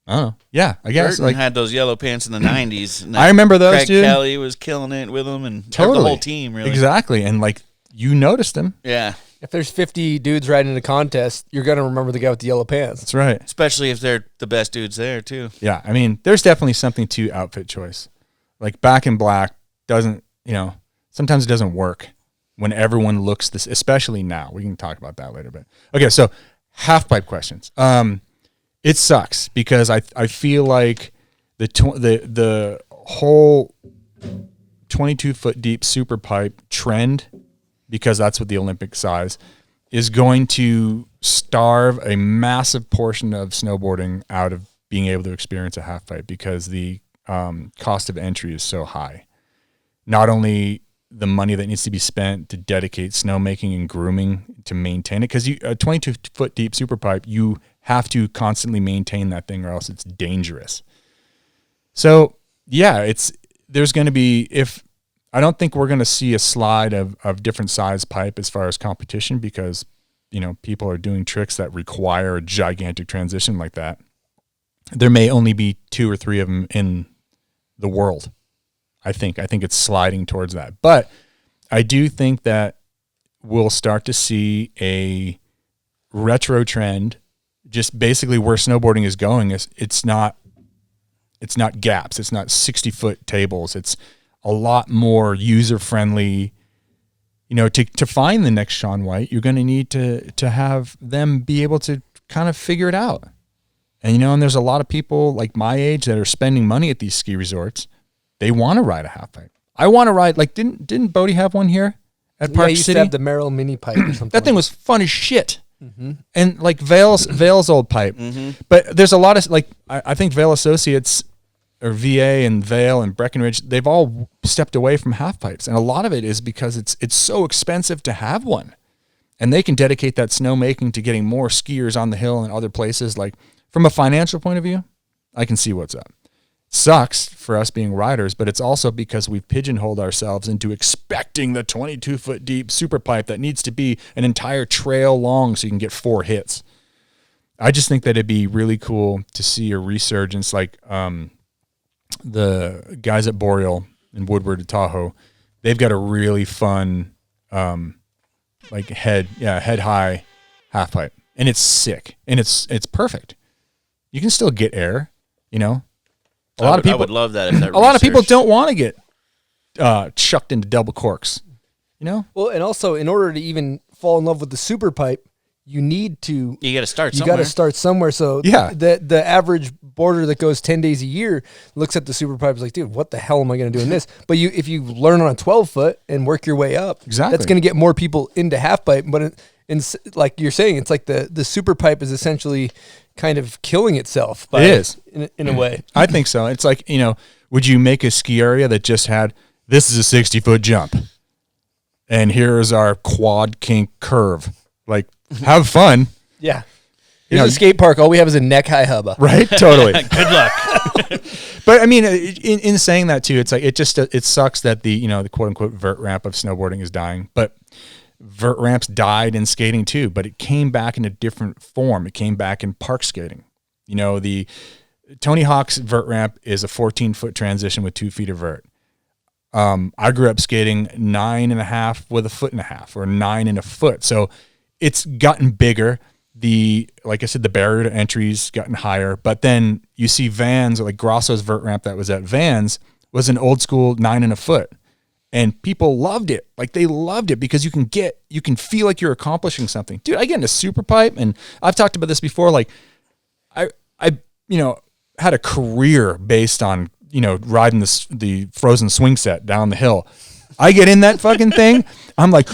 I don't know. Yeah, I guess. Burton had those yellow pants in the 90s. I remember those, Craig dude. Kelly was killing it with them and totally. The whole team, really. Exactly. And like you noticed him. Yeah. If there's 50 dudes riding in a contest, you're going to remember the guy with the yellow pants. That's right. Especially if they're the best dudes there, too. Yeah, there's definitely something to outfit choice. Like back in black doesn't, sometimes it doesn't work when everyone looks this, especially now. We can talk about that later. But okay, so half pipe questions. It sucks because I feel like the whole 22-foot deep super pipe trend, because that's what the Olympic size is, going to starve a massive portion of snowboarding out of being able to experience a half pipe because the cost of entry is so high. Not only the money that needs to be spent to dedicate snowmaking and grooming to maintain it, because a 22-foot deep super pipe, you have to constantly maintain that thing or else it's dangerous. So yeah, there's going to be, I don't think we're going to see a slide of different size pipe as far as competition because, people are doing tricks that require a gigantic transition like that. There may only be 2 or 3 of them in the world. I think it's sliding towards that. But I do think that we'll start to see a retro trend, just basically where snowboarding is going. It's not gaps. It's not 60-foot tables. It's a lot more user-friendly. To find the next Shaun White, you're going to need to have them be able to kind of figure it out. And, and there's a lot of people like my age that are spending money at these ski resorts. They want to ride a half pipe. I want to ride, like, didn't Bodie have one here at Park City? City? Have the Merrill mini pipe or something. That thing was fun as shit. Mm-hmm. And like Vail's old pipe. Mm-hmm. But there's a lot of, like, I think Vail Associates, or VA and Vail and Breckenridge, they've all stepped away from half pipes. And a lot of it is because it's so expensive to have one. And they can dedicate that snowmaking to getting more skiers on the hill and other places. Like, from a financial point of view, I can see what's up. Sucks for us being riders, but it's also because we've pigeonholed ourselves into expecting the 22-foot deep super pipe that needs to be an entire trail long so you can get 4 hits. I just think that it'd be really cool to see a resurgence, like the guys at Boreal and Woodward at Tahoe. They've got a really fun, like head high half pipe, and it's sick and it's perfect. You can still get air, A lot of people I would love that if that. A lot of people don't want to get chucked into double corks. you know? Well, and also in order to even fall in love with the super pipe, you got to start somewhere. You got to start somewhere. So the average boarder that goes 10 days a year looks at the super pipe and is like, dude, what the hell am I going to do in this? But if you learn on a 12-foot and work your way up, that's going to get more people into half pipe. But like you're saying, it's like the super pipe is essentially kind of killing itself. It is. In a way. I think so. It's like, would you make a ski area that just had, this is a 60-foot jump, and here's our quad kink curve? Like, have fun. Yeah. Here's a skate park. All we have is a neck-high hubba. Right? Totally. Good luck. But I mean, in saying that too, it's like it sucks that the quote-unquote vert ramp of snowboarding is dying. But vert ramps died in skating too, but it came back in a different form. It came back in park skating. The Tony Hawk's vert ramp is a 14-foot transition with 2 feet of vert. I grew up skating 9.5 with a 1.5 or 9 and a foot. So it's gotten bigger. Like I said, the barrier to entry's gotten higher, but then you see Vans, like Grosso's vert ramp that was at Vans was an old school 9 and a foot, and people loved it. Like they loved it because you can feel like you're accomplishing something. Dude, I get into super pipe, and I've talked about this before. Like I had a career based on, riding the frozen swing set down the hill. I get in that fucking thing. I'm like,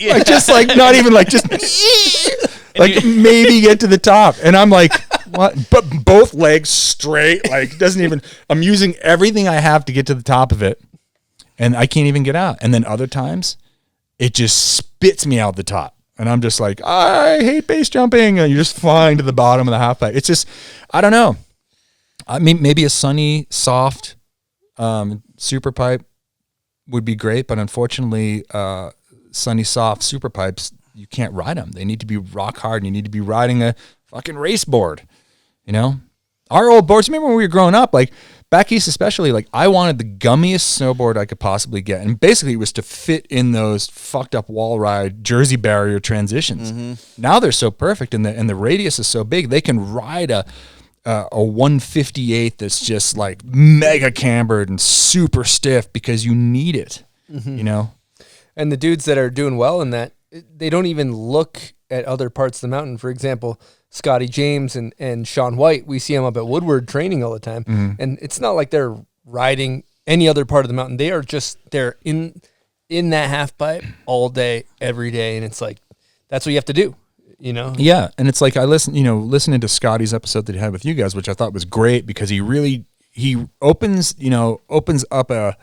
like just like not even like just like maybe get to the top, and I'm like, what? But both legs straight, like doesn't even. I'm using everything I have to get to the top of it, and I can't even get out. And then other times, it just spits me out the top, and I'm just like, I hate base jumping, and you're just flying to the bottom of the half pipe. It's just, I don't know. I mean, maybe a sunny, soft, super pipe would be great, but unfortunately, sunny, soft super pipes, you can't ride them. They need to be rock hard, and you need to be riding a fucking race board. Our old boards, remember when we were growing up, like back east especially, like I wanted the gummiest snowboard I could possibly get, and basically it was to fit in those fucked up wall ride Jersey barrier transitions. Mm-hmm. Now they're so perfect, and the radius is so big, they can ride a 158 that's just like mega cambered and super stiff because you need it. Mm-hmm. And the dudes that are doing well in that, they don't even look at other parts of the mountain. For example, Scotty James and Sean White, we see them up at Woodward training all the time. Mm-hmm. And it's not like they're riding any other part of the mountain. They're in that half pipe all day, every day. And it's like, that's what you have to do, Yeah. And it's like, I listening to Scotty's episode that he had with you guys, which I thought was great because he opens up a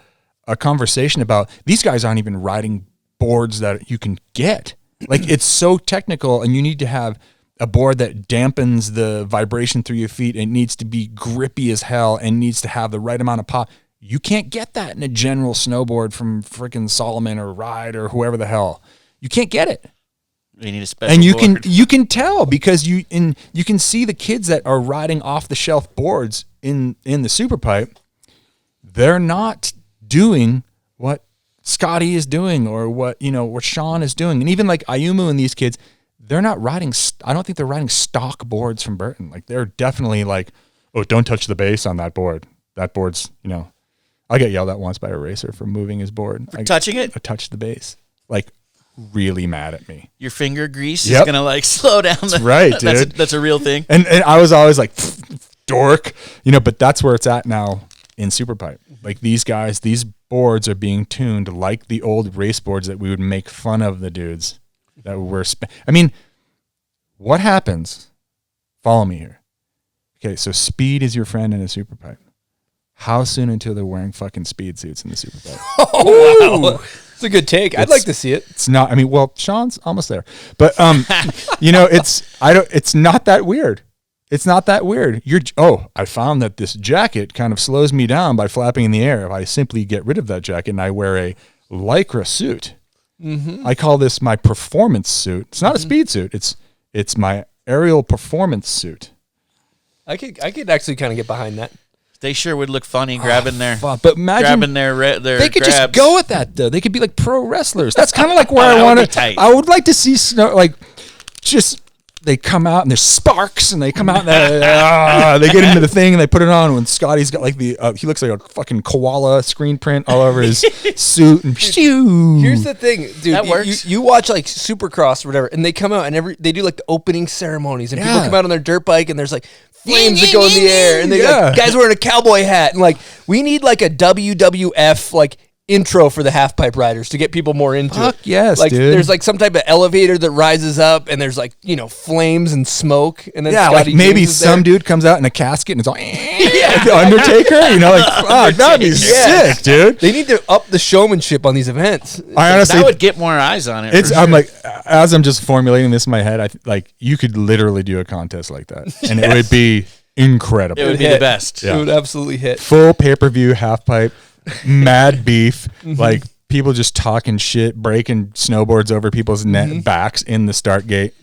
conversation about these guys aren't even riding boards that you can get. Like it's so technical, and you need to have a board that dampens the vibration through your feet, and it needs to be grippy as hell and needs to have the right amount of pop. You can't get that in a general snowboard from freaking Solomon or Ride or whoever the hell. You can't get it. You need a special and board. You can tell because you can see the kids that are riding off the shelf boards in the super pipe. They're not doing what Scotty is doing or what Sean is doing. And even like Ayumu and these kids, they're not riding. I don't think they're riding stock boards from Burton. Like they're definitely like, oh, don't touch the base on that board. That board's, I got yelled at once by a racer for moving his board. For touching it? I touched the base. Like really mad at me. Your finger grease is going to like slow down. That's right, dude. That's a real thing. And I was always like, dork, but that's where it's at now in Superpipe. Like these guys, these boards are being tuned like the old race boards that we would make fun of the dudes that were. I mean, what happens? Follow me here. Okay, so speed is your friend in a Superpipe. How soon until they're wearing fucking speed suits in the Superpipe? Oh, wow. It's a good take. I'd like to see it. It's not. I mean, well, Sean's almost there, but it's not that weird. It's not that weird. I found that this jacket kind of slows me down by flapping in the air. If I simply get rid of that jacket and I wear a Lycra suit, I call this my performance suit. It's not a speed suit. It's my aerial performance suit. I could actually kind of get behind that. They sure would look funny grabbing their, but imagine their they could grabs. just go with that though. They could be like pro wrestlers. That's kind of like where I want to. I would like to see they come out and there's sparks and they come out and they get into the thing and they put it on when Scotty's got like he looks like a fucking koala screen print all over his suit and Here's the thing, dude. That works. You watch like Supercross or whatever, and they come out and they do like the opening ceremonies, and people come out on their dirt bike, and there's like flames that go in the air, and they like guys wearing a cowboy hat, and like we need like a WWF like intro for the half pipe riders to get people more into it. Yes, like dude. there's like some type of elevator that rises up, and there's like flames and smoke, and then like maybe some dude comes out in a casket and it's all the Undertaker, that'd be sick, dude. They need to up the showmanship on these events. I honestly that would get more eyes on it. I'm like, as I'm just formulating this in my head, you could literally do a contest like that, and it would be incredible. It would be the best. It would absolutely hit. Full pay-per-view half pipe, mad beef, like people just talking shit, breaking snowboards over people's backs in the start gate.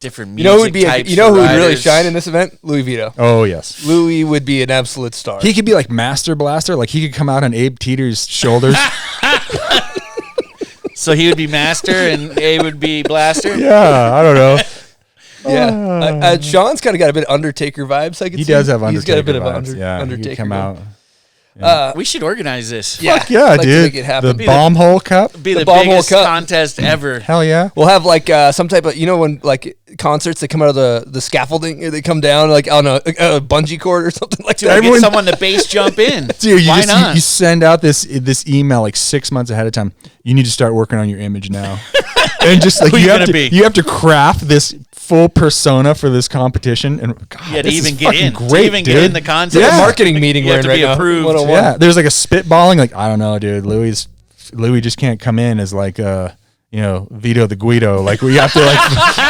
Different You know music types. who would really riders. shine in this event? Louis Vito. Oh yes, Louis would be an absolute star. he could be like Master Blaster, like he could come out on Abe Teeter's shoulders. So he would be Master and A would be Blaster. Yeah, I don't know. Yeah, Sean's kind of got a bit of Undertaker vibes. I can He see. does have Undertaker He's got a bit vibes. of Yeah, Undertaker. he'd come out. We should organize this. Yeah, I'd like to dude. make it happen. The bomb hole cup. Be the Bomb Hole biggest Cup. contest ever. Hell yeah. We'll have like some type of when like concerts they come out of the scaffolding, they come down like on a bungee cord or something like that. Get someone to base jump in. Dude, Why not? You send out this email like 6 months ahead of time. You need to start working on your image now, and just like Who you you have gonna to be? you have to craft this full persona for this competition. And God, Yeah, to this even is get fucking in, great, to even dude. get in the contest. It's like a marketing meeting You we're have in to right be now. approved. 101. Yeah, there's like a spitballing. Like I don't know, dude. Louis just can't come in as like Vito the Guido. Like we have to like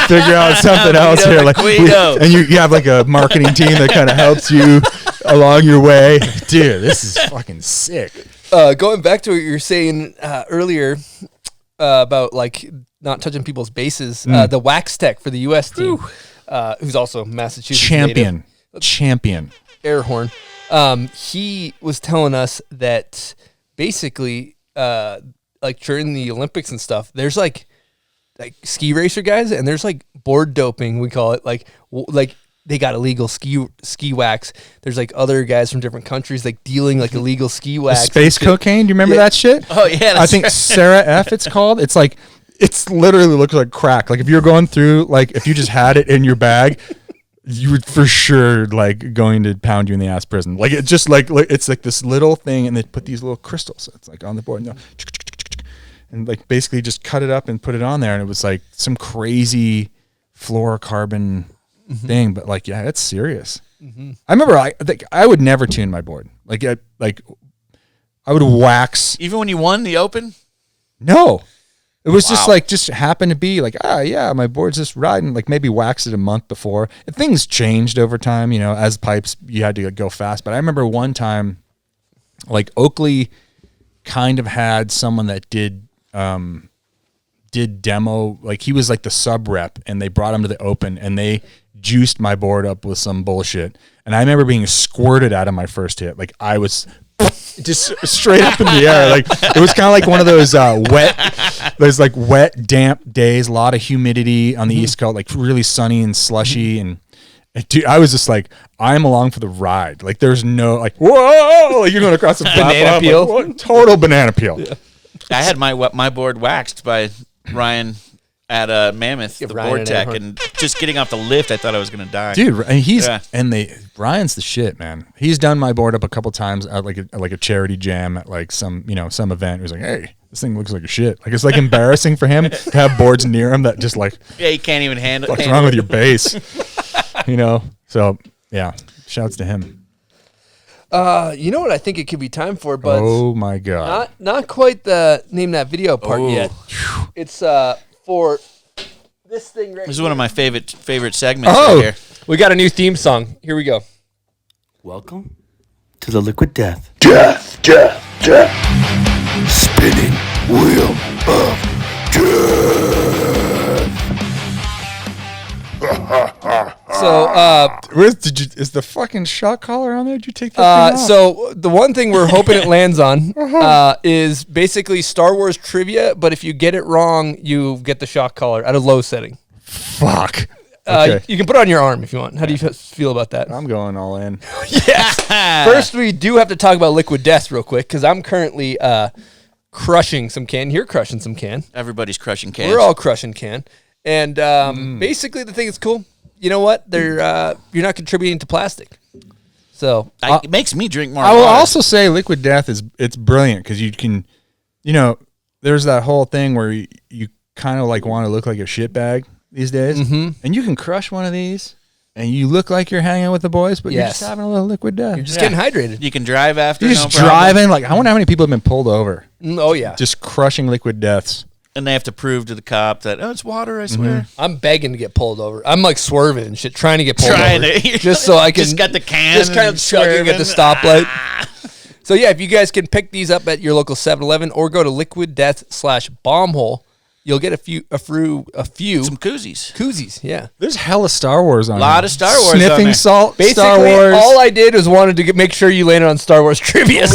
figure out something else Vito here. the Like Guido. and you have like a marketing team that kind of helps you along your way. Dude, this is fucking sick. Going back to what you were saying earlier about like not touching people's bases, the wax tech for the U.S. team, who's also Massachusetts champion air horn. He was telling us that basically, like during the Olympics and stuff, there's like ski racer guys, and there's like board doping, we call it, like they got illegal ski wax. There's like other guys from different countries like dealing like illegal ski wax. Space cocaine. Do you remember that shit? Oh yeah, I think Sarah F. It's called. It's like it's literally looks like crack. Like if you're going through, like if you just had it in your bag, you would for sure like going to pound you in the ass prison. Like it just like it's like this little thing, and they put these little crystals. It's like on the board, and like basically just cut it up and put it on there, and it was like some crazy fluorocarbon thing. But like, yeah, it's serious. I remember I would never tune my board. Like I would wax. Even when you won the Open. No. It was just happened to be like, my board's just riding, like maybe waxed it a month before. And things changed over time, as pipes, you had to go fast. But I remember one time, like Oakley kind of had someone that did demo, like he was like the sub rep, and they brought him to the Open, and they juiced my board up with some bullshit. And I remember being squirted out of my first hit. Like I was just straight up in the air. Like it was kind of like one of those wet, damp days, a lot of humidity on the East Coast, like really sunny and slushy. And dude, I was just like, I'm along for the ride. Like there's no like, whoa, like you're going across the banana peel. Like, total banana peel. Yeah. I had my board waxed by Ryan at Mammoth, the Ryan board tech, and just getting off the lift, I thought I was gonna die. Dude, and Ryan's the shit, man. He's done my board up a couple times at like a charity jam at like some event. He was like, hey, this thing looks like a shit. Like it's like embarrassing for him to have boards near him that just like, yeah, you can't even handle. What's wrong with your base? So yeah, shouts to him. You know what I think it could be time for, but oh my god, not quite the name that video part yet. It's for this thing right here. This is one of my favorite segments right here. We got a new theme song. Here we go. Welcome to the Liquid Death. Death, death, death. Spinning wheel of death. So, is the fucking shot collar on there? Did you take that thing off? So the one thing we're hoping it lands on is basically Star Wars trivia, but if you get it wrong, you get the shock collar at a low setting. Fuck. Okay. You can put it on your arm if you want. How do you feel about that? I'm going all in. Yes. First, we do have to talk about liquid death real quick because I'm currently crushing some can. You're crushing some can. Everybody's crushing cans. We're all crushing can. And basically, the thing is cool. You know what? They're you're not contributing to plastic. So it makes me drink more I will water. also say liquid death it's brilliant because you can, there's that whole thing where you kind of like want to look like a shitbag these days, and you can crush one of these, and you look like you're hanging with the boys, but you're just having a little liquid death. You're just getting hydrated. You can drive after. You're just driving. Like, I wonder how many people have been pulled over. Oh yeah, just crushing liquid deaths. And they have to prove to the cop that, it's water, I swear. I'm begging to get pulled over. I'm like swerving and shit, trying to get pulled over. Just so I can. Just got the can. Just kind of chugging at the stoplight. So yeah, if you guys can pick these up at your local 7-Eleven or go to Liquid Death /Bombhole, you'll get a few Some koozies. Yeah, There's hella Star Wars on. A lot of Star Wars. Sniffing on there. salt. basically Star Wars. all I did was wanted to make sure you landed on Star Wars trivia.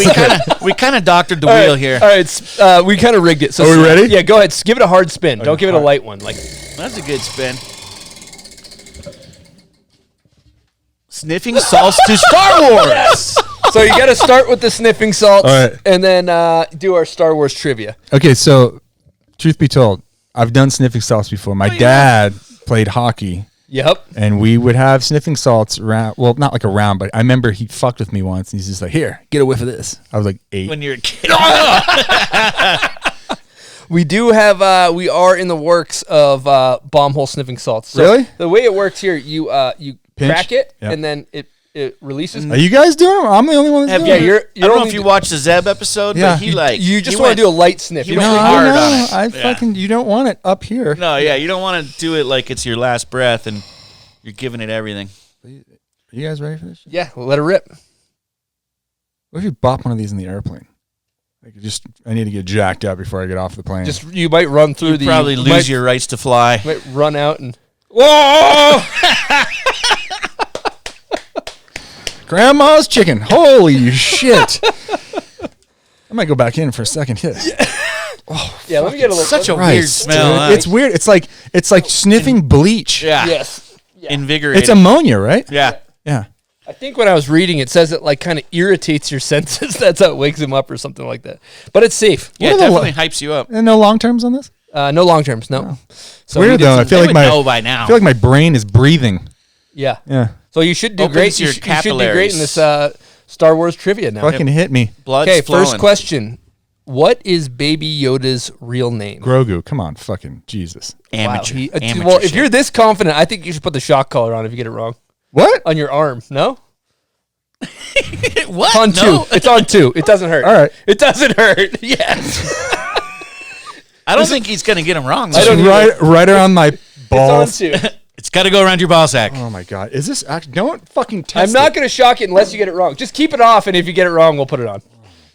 We kind of doctored the wheel here. All right, we kind of rigged it. So Are we ready? Yeah, go ahead. Give it a hard spin. Don't give it a light one. Like That's a good spin. Sniffing salts to Star Wars. so, you got to start with the sniffing salts, All right. and then do our Star Wars trivia. Okay, so truth be told, I've done sniffing salts before. My dad played hockey. Yep. And we would have sniffing salts around. Well, not like around, but I remember he fucked with me once. And he's just like, "Here, get a whiff of this." I was like 8. When you're a kid. We do have. We are in the works of bombhole sniffing salts. So Really? The way it works here, you Pinch? crack it, Yeah. and then it releases. Are you guys doing it? I'm the only one that's doing Yeah, it. you're I don't know only if you watched the Zeb episode, Yeah. but You just he want went- to do a light sniff. he You went don't- hard no, on it. I Yeah. fucking. You don't want it up here. No, yeah, you don't want to do it like it's your last breath and you're giving it everything. Are you guys ready for this shit? Yeah, let it rip. What if you bop one of these in the airplane? I need to get jacked up before I get off the plane. Just you might run through You probably lose your rights to fly. Might run out and whoa! Grandma's chicken. Holy shit! I might go back in for a second hit. yeah. Let me get a little. Such a Christ, weird smell. dude. Huh? It's weird. It's like sniffing bleach. Yeah. Yes. Invigorating. It's ammonia, right? Yeah. Yeah. I think when I was reading, it says it like kind of irritates your senses. That's how it wakes him up or something like that. But it's safe. Yeah, What it are the definitely hypes you up. And no long terms on this. No long terms. No. So Weird though. I feel They like would know by now. I feel like my brain is breathing. Yeah. Yeah. So you should do Opens great. You your should do great in capillaries. this Star Wars trivia now. Fucking hit me. Blood's Okay, flowing. first question. What is Baby Yoda's real name? Grogu. Come on. Fucking Jesus. Amateur. Wow, Amateur well, if shit. you're this confident, I think you should put the shock collar on if you get it wrong. What? On your arm. No? What? It's on No. 2. It's on 2. It doesn't hurt. All right. It doesn't hurt. Yes. I don't think he's going to get him wrong. I don't right around my balls. It's on 2. It's got to go around your ball sack. Oh my god. Is this actually? Don't fucking test I'm not it. going to shock it unless you get it wrong. Just keep it off, and if you get it wrong, we'll put it on.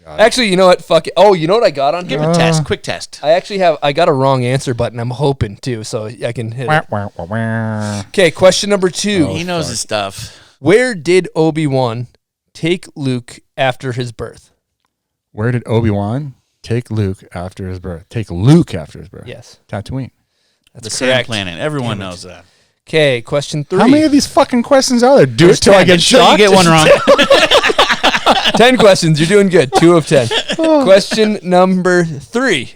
Actually, you know what? Fuck it. Oh, you know what I got on here? Give a test. Quick test. I actually I got a wrong answer button. I'm hoping too, so I can hit it. Wah, wah, wah. Okay, question number 2. He knows his stuff. Where did Obi-Wan take Luke after his birth? Where did Obi-Wan take Luke after his birth? Take Luke after his birth? Yes. Tatooine. The That's sand correct. planet. Everyone knows that. Okay, question 3. How many of these fucking questions are there? Do it till I get Until shocked. you get one wrong. 10 questions. You're doing good. 2 of 10. Question number 3.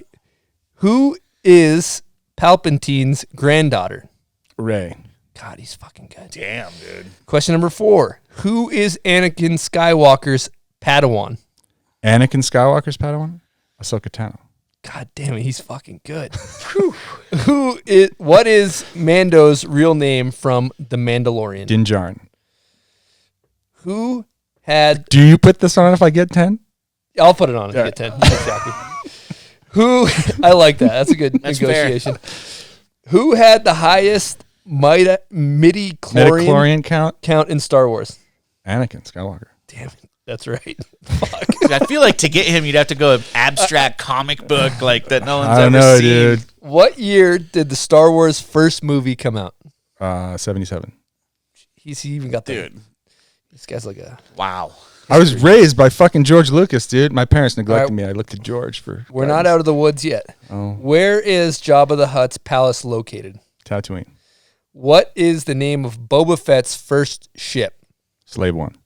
Who is Palpatine's granddaughter? Ray. God, he's fucking good. Damn, dude. Question number 4. Who is Anakin Skywalker's Padawan? Anakin Skywalker's Padawan? Ahsoka Tano. God damn it, he's fucking good. What is Mando's real name from The Mandalorian? Din Djarin. Who had... Do you put this on if I get 10? I'll put it on if you get 10. Exactly. Who... I like that. That's a good That's negotiation. Who had the highest midi-chlorian count in Star Wars? Anakin Skywalker. Damn it. That's right. I feel like to get him, you'd have to go abstract comic book like that no one's I don't ever know, seen. dude. What year did the Star Wars first movie come out? 77. He even got the... Dude. This guy's like a... Wow. I was raised by fucking George Lucas, dude. My parents neglected All me. I looked to George for... We're not out of the woods yet. Oh. Where is Jabba the Hutt's palace located? Tatooine. What is the name of Boba Fett's first ship? Slave One.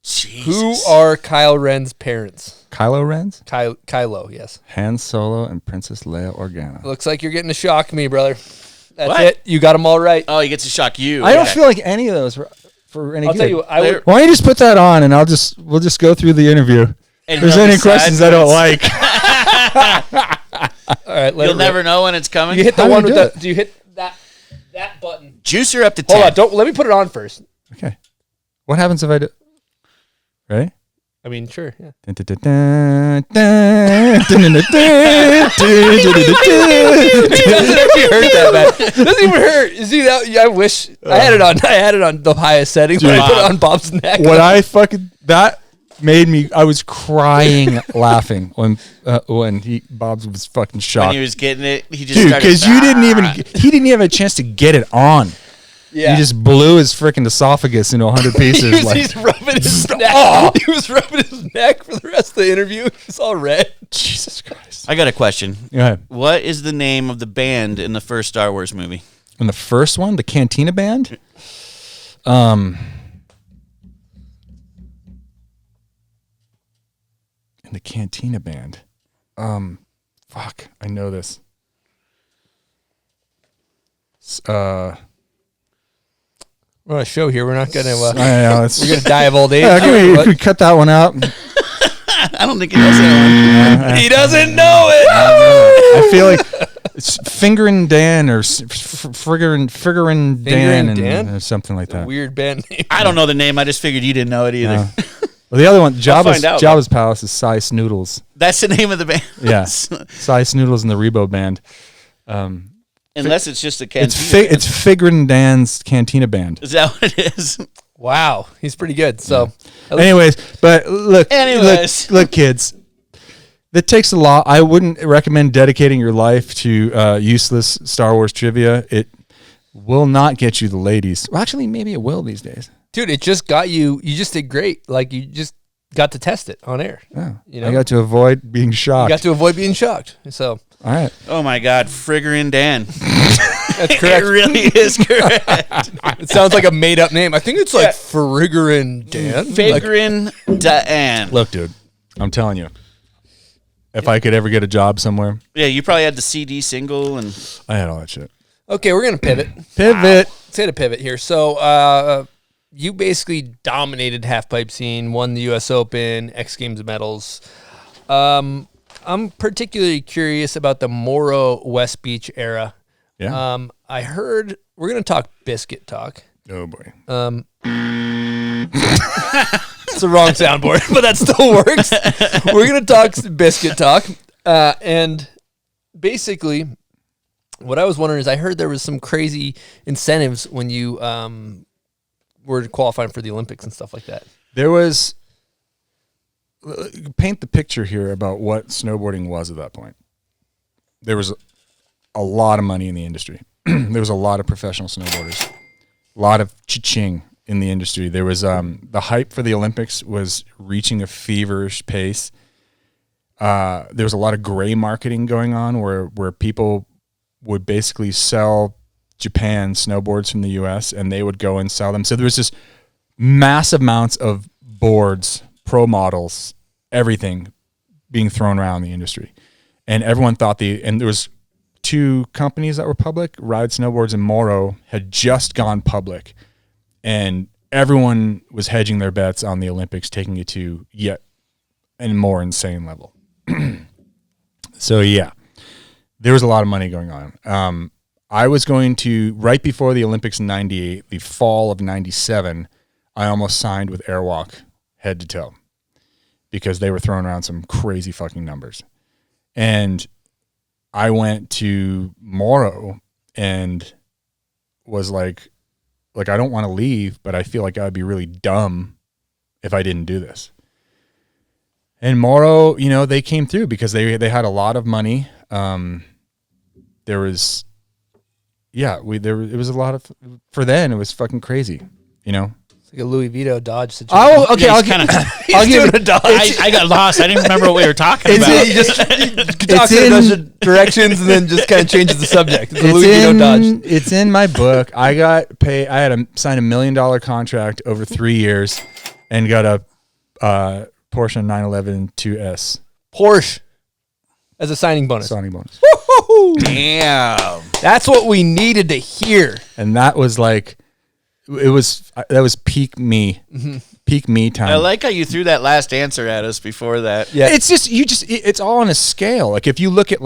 Jesus. Who are Kylo Ren's parents? Kylo Ren's? Kylo, yes. Han Solo and Princess Leia Organa. Looks like you're getting to shock me, brother. That's What? it. You got them all right. Oh, he gets to shock you. I don't feel like any of those for any I'll good. tell you what, Why don't you just put that on and we'll just go through the interview. And If there's he'll any decide questions I don't like. All right, let You'll it never rip. know when it's coming. You hit the How do one you with do the. it? Do you hit that button? Juicer up to 10. Hold on, don't let me put it on first. Okay. What happens if I do? Ready? I mean, sure. Yeah. It doesn't actually hurt that bad. It doesn't even hurt. You see that? I wish I had it on. I had it on the highest setting, but I put it on Bob's neck. That made me. I was crying laughing when Bob's was fucking shocked. When he was getting it, he just Dude, started. because he didn't even have a chance to get it on. Yeah. He just blew his freaking esophagus into 100 pieces. He's rubbing his neck. He was rubbing his neck for the rest of the interview. It's all red. Jesus Christ. I got a question. Go ahead. What is the name of the band in the first Star Wars movie? In the first one, the Cantina Band. In the Cantina Band. Fuck, I know this. We're on a show here. We're not gonna. I know, it's, We're gonna die of old age. can we cut that one out? I don't think he knows that one. He doesn't know it. I feel like it's Fingerin' Dan or Figgerin' Dan, Dan? or something like that. Weird band name. I don't know the name. I just figured you didn't know it either. Well, the other one, find out. Jabba's Palace is Cy Snoodles. That's the name of the band. Yeah, Cy Snoodles and the Rebo Band. Unless it's just a cantina. It's Figgerin' Dan's Cantina Band. Is that what it is? Wow, he's pretty good. So, Anyways, but look, kids, it takes a lot. I wouldn't recommend dedicating your life to useless Star Wars trivia. It will not get you the ladies. Well, actually, maybe it will these days. dude, it just got you. You just did great. Like you just got to test it on air. Yeah. You know? I got to avoid being You shocked. got to avoid being shocked. So, all right. Oh my God, Friggerin' Dan. that's It correct. really is correct. It sounds like a made up name. I think it's like Friggerin' Dan. Like, Friggerin' Dan. Look, dude, I'm telling you, if I could ever get a job somewhere, Yeah, you probably had the CD single and I had all that shit. okay, we're gonna pivot. Pivot. Let's hit a pivot here. So, you basically dominated halfpipe scene, won the U.S. Open, X Games medals. I'm particularly curious about the Morrow West Beach era. Yeah. I heard we're gonna talk biscuit talk. Oh boy. It's the wrong soundboard, but that still works. We're gonna talk biscuit talk, and basically, what I was wondering is, I heard there was some crazy incentives when you were qualifying for the Olympics and stuff like that. There was paint the picture here about what snowboarding was at that point. There was a lot of money in the industry. There was a lot of professional snowboarders, a lot of cha-ching in the industry. There was the hype for the Olympics was reaching a feverish pace. There was a lot of gray marketing going on where people would basically sell Japan snowboards from the US and they would go and sell them. So there was just massive amounts of boards, pro models, everything being thrown around the industry. And everyone thought and there was two companies that were public, Ride Snowboards and Morrow, had just gone public. And everyone was hedging their bets on the Olympics, taking it to yet a more insane level. So yeah, there was a lot of money going on. I was going to, right before the Olympics in 98, the fall of 97, I almost signed with Airwalk head to toe because they were throwing around some crazy fucking numbers. And I went to Morrow and was like I don't want to leave, but I feel like I'd be really dumb if I didn't do this. And Morrow, they came through because they had a lot of money. There was, it was a lot of, for then it was fucking crazy, Like a Louis Vito Dodge situation. Oh, okay. Yeah, I'll he's give it a Dodge. I got lost. I didn't remember what we were talking about. He just talks in a bunch of directions and then just kind of changes the subject. It's a Louis Vito Dodge. It's in my book. I got paid. I had to sign $1 million contract over 3 years, and got a Porsche 911 2S Porsche as a signing bonus. Woo-hoo! Damn. That's what we needed to hear. And that was like, that was peak me. Peak me time. I like how you threw that last answer at us before that. Yeah. It's just it's all on a scale. Like if you look at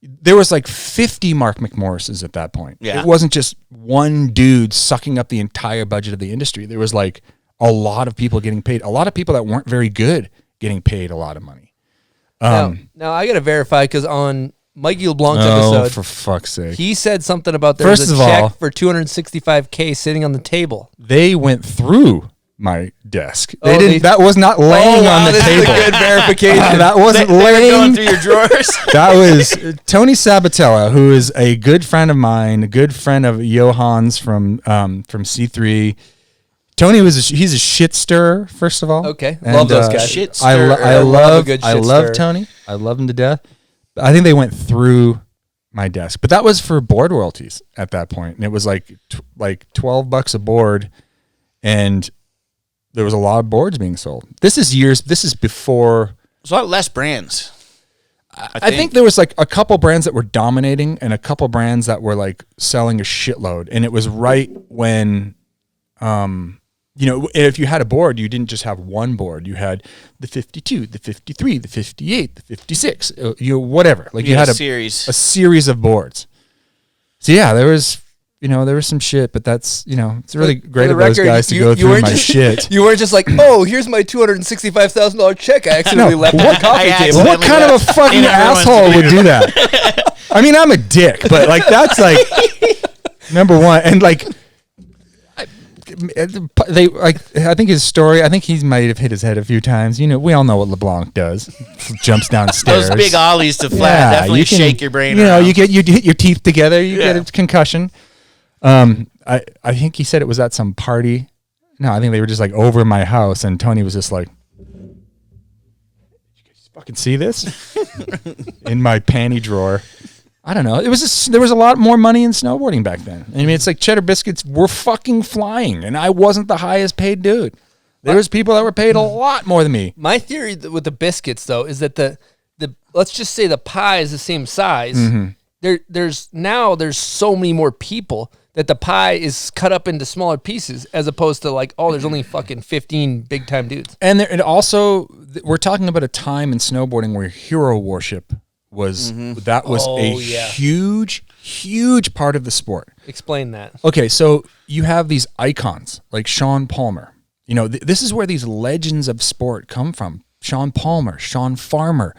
there was 50 Mark McMorrises at that point. Yeah. It wasn't just one dude sucking up the entire budget of the industry. There was a lot of people getting paid. A lot of people that weren't very good getting paid a lot of money. Now I got to verify because on Mikey LeBlanc's episode, for fuck's sake, he said something about there was First a of check all, for $265K sitting on the table. they went through my desk. Oh, That was not laying on the this table. is a good verification. That wasn't They were laying going through your drawers. That was Tony Sabatella, who is a good friend of mine, a good friend of Johann's from C3. Tony he's a shit stirrer, first of all. Okay. Love those guys. Shit I stirrer. love a good I shit love stirrer. Tony. I love him to death. I think they went through my desk, but that was for board royalties at that point, and it was like $12 a board, and there was a lot of boards being sold. This is before. There's a lot less brands. I think there was a couple brands that were dominating and a couple brands that were selling a shitload. And it was right when, if you had a board, you didn't just have one board. You had the 52, the 53, the 58, the 56, whatever. You had a series of boards. So yeah, there was some shit, but that's, it's really great of those guys to go through my shit. You weren't just here's my $265,000 check I accidentally left on the coffee table. What kind of a fucking asshole would do that? I mean, I'm a dick, but that's number one. And I think his story, I think he might have hit his head a few times. We all know what LeBlanc does. Jumps downstairs. Those big ollies to flat definitely shake your brain around. You hit your teeth together, you get a concussion. I think he said it was at some party. No, I think they were just over my house, and Tony was just like, "You guys fucking see this?" In my panty drawer. I don't know. There was a lot more money in snowboarding back then. I mean, it's Cheddar Biscuits were fucking flying, and I wasn't the highest paid dude. There was people that were paid a lot more than me. My theory with the Biscuits, though, is that the let's just say the pie is the same size. Mm-hmm. There's so many more people that the pie is cut up into smaller pieces, as opposed to there's only fucking 15 big time dudes. And also we're talking about a time in snowboarding where hero worship was huge part of the sport. Explain that. Okay, so you have these icons like Sean Palmer. This is where these legends of sport come from. Sean Palmer, Sean Farmer.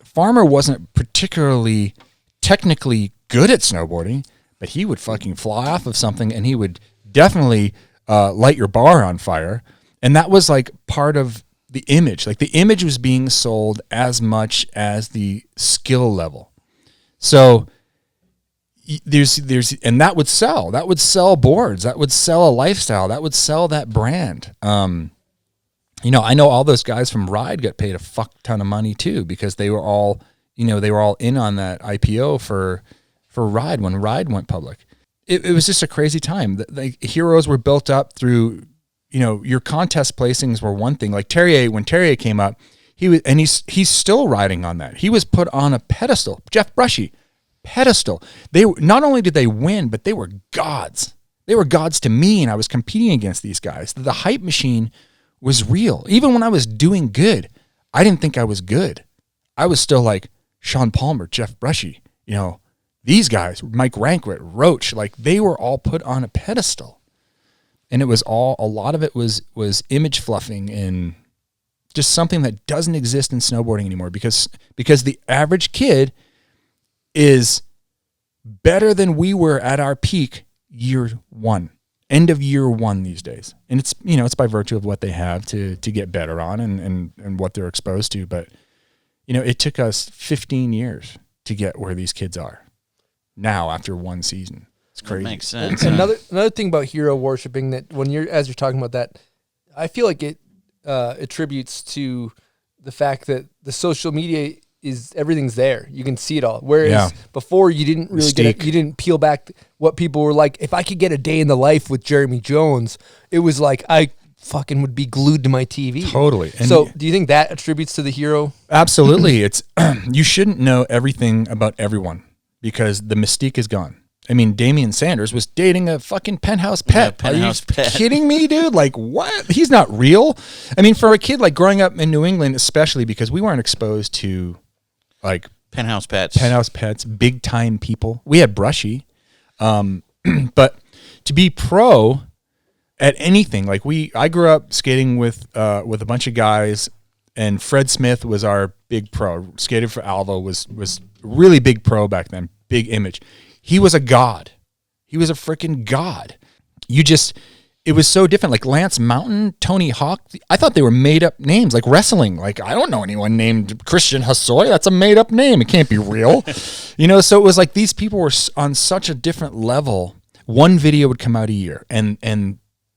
Farmer wasn't particularly technically good at snowboarding, but he would fucking fly off of something, and he would definitely light your bar on fire. And that was part of the image. The image was being sold as much as the skill level. So there's and that would sell boards, that would sell a lifestyle, that would sell that brand. I know all those guys from Ride got paid a fuck ton of money too, because they were all in on that IPO for Ride when Ride went public. It was just a crazy time. The heroes were built up through, your contest placings were one thing. When Terrier came up, he's still riding on that. He was put on a pedestal. Jeff Brushy, pedestal. Not only did they win, but they were gods. They were gods to me, and I was competing against these guys. The hype machine was real. Even when I was doing good, I didn't think I was good. I was still Sean Palmer, Jeff Brushy, these guys, Mike Rankwit, Roach, they were all put on a pedestal. And it was a lot of it was image fluffing and just something that doesn't exist in snowboarding anymore, because the average kid is better than we were at our peak end of year one these days. And it's, it's by virtue of what they have to get better on and what they're exposed to. But, it took us 15 years to get where these kids are now after one season. crazy. That makes sense. Another thing about hero worshiping that as you're talking about that, I feel like it attributes to the fact that the social media everything's there. You can see it all. Whereas before you didn't really you didn't peel back what people were like. If I could get a day in the life with Jeremy Jones, it was like I fucking would be glued to my TV. Totally. And so do you think that attributes to the hero? Absolutely. It's you shouldn't know everything about everyone because the mystique is gone. I mean, Damian Sanders was dating a fucking penthouse pet. Are you kidding me, dude? Like, what? He's not real. I mean, for a kid like growing up in New England, especially because we weren't exposed to like penthouse pets, big time people. We had Brushy, but to be pro at anything, like I grew up skating with a bunch of guys, and Fred Smith was our big pro. Skated for Alvo, was really big pro back then, big image. He was a god. He was a freaking god. It was so different. Like Lance Mountain, Tony Hawk. I thought they were made up names, like wrestling. Like I don't know anyone named Christian Hosoi. That's a made up name. It can't be real. So it was like these people were on such a different level. One video would come out a year, and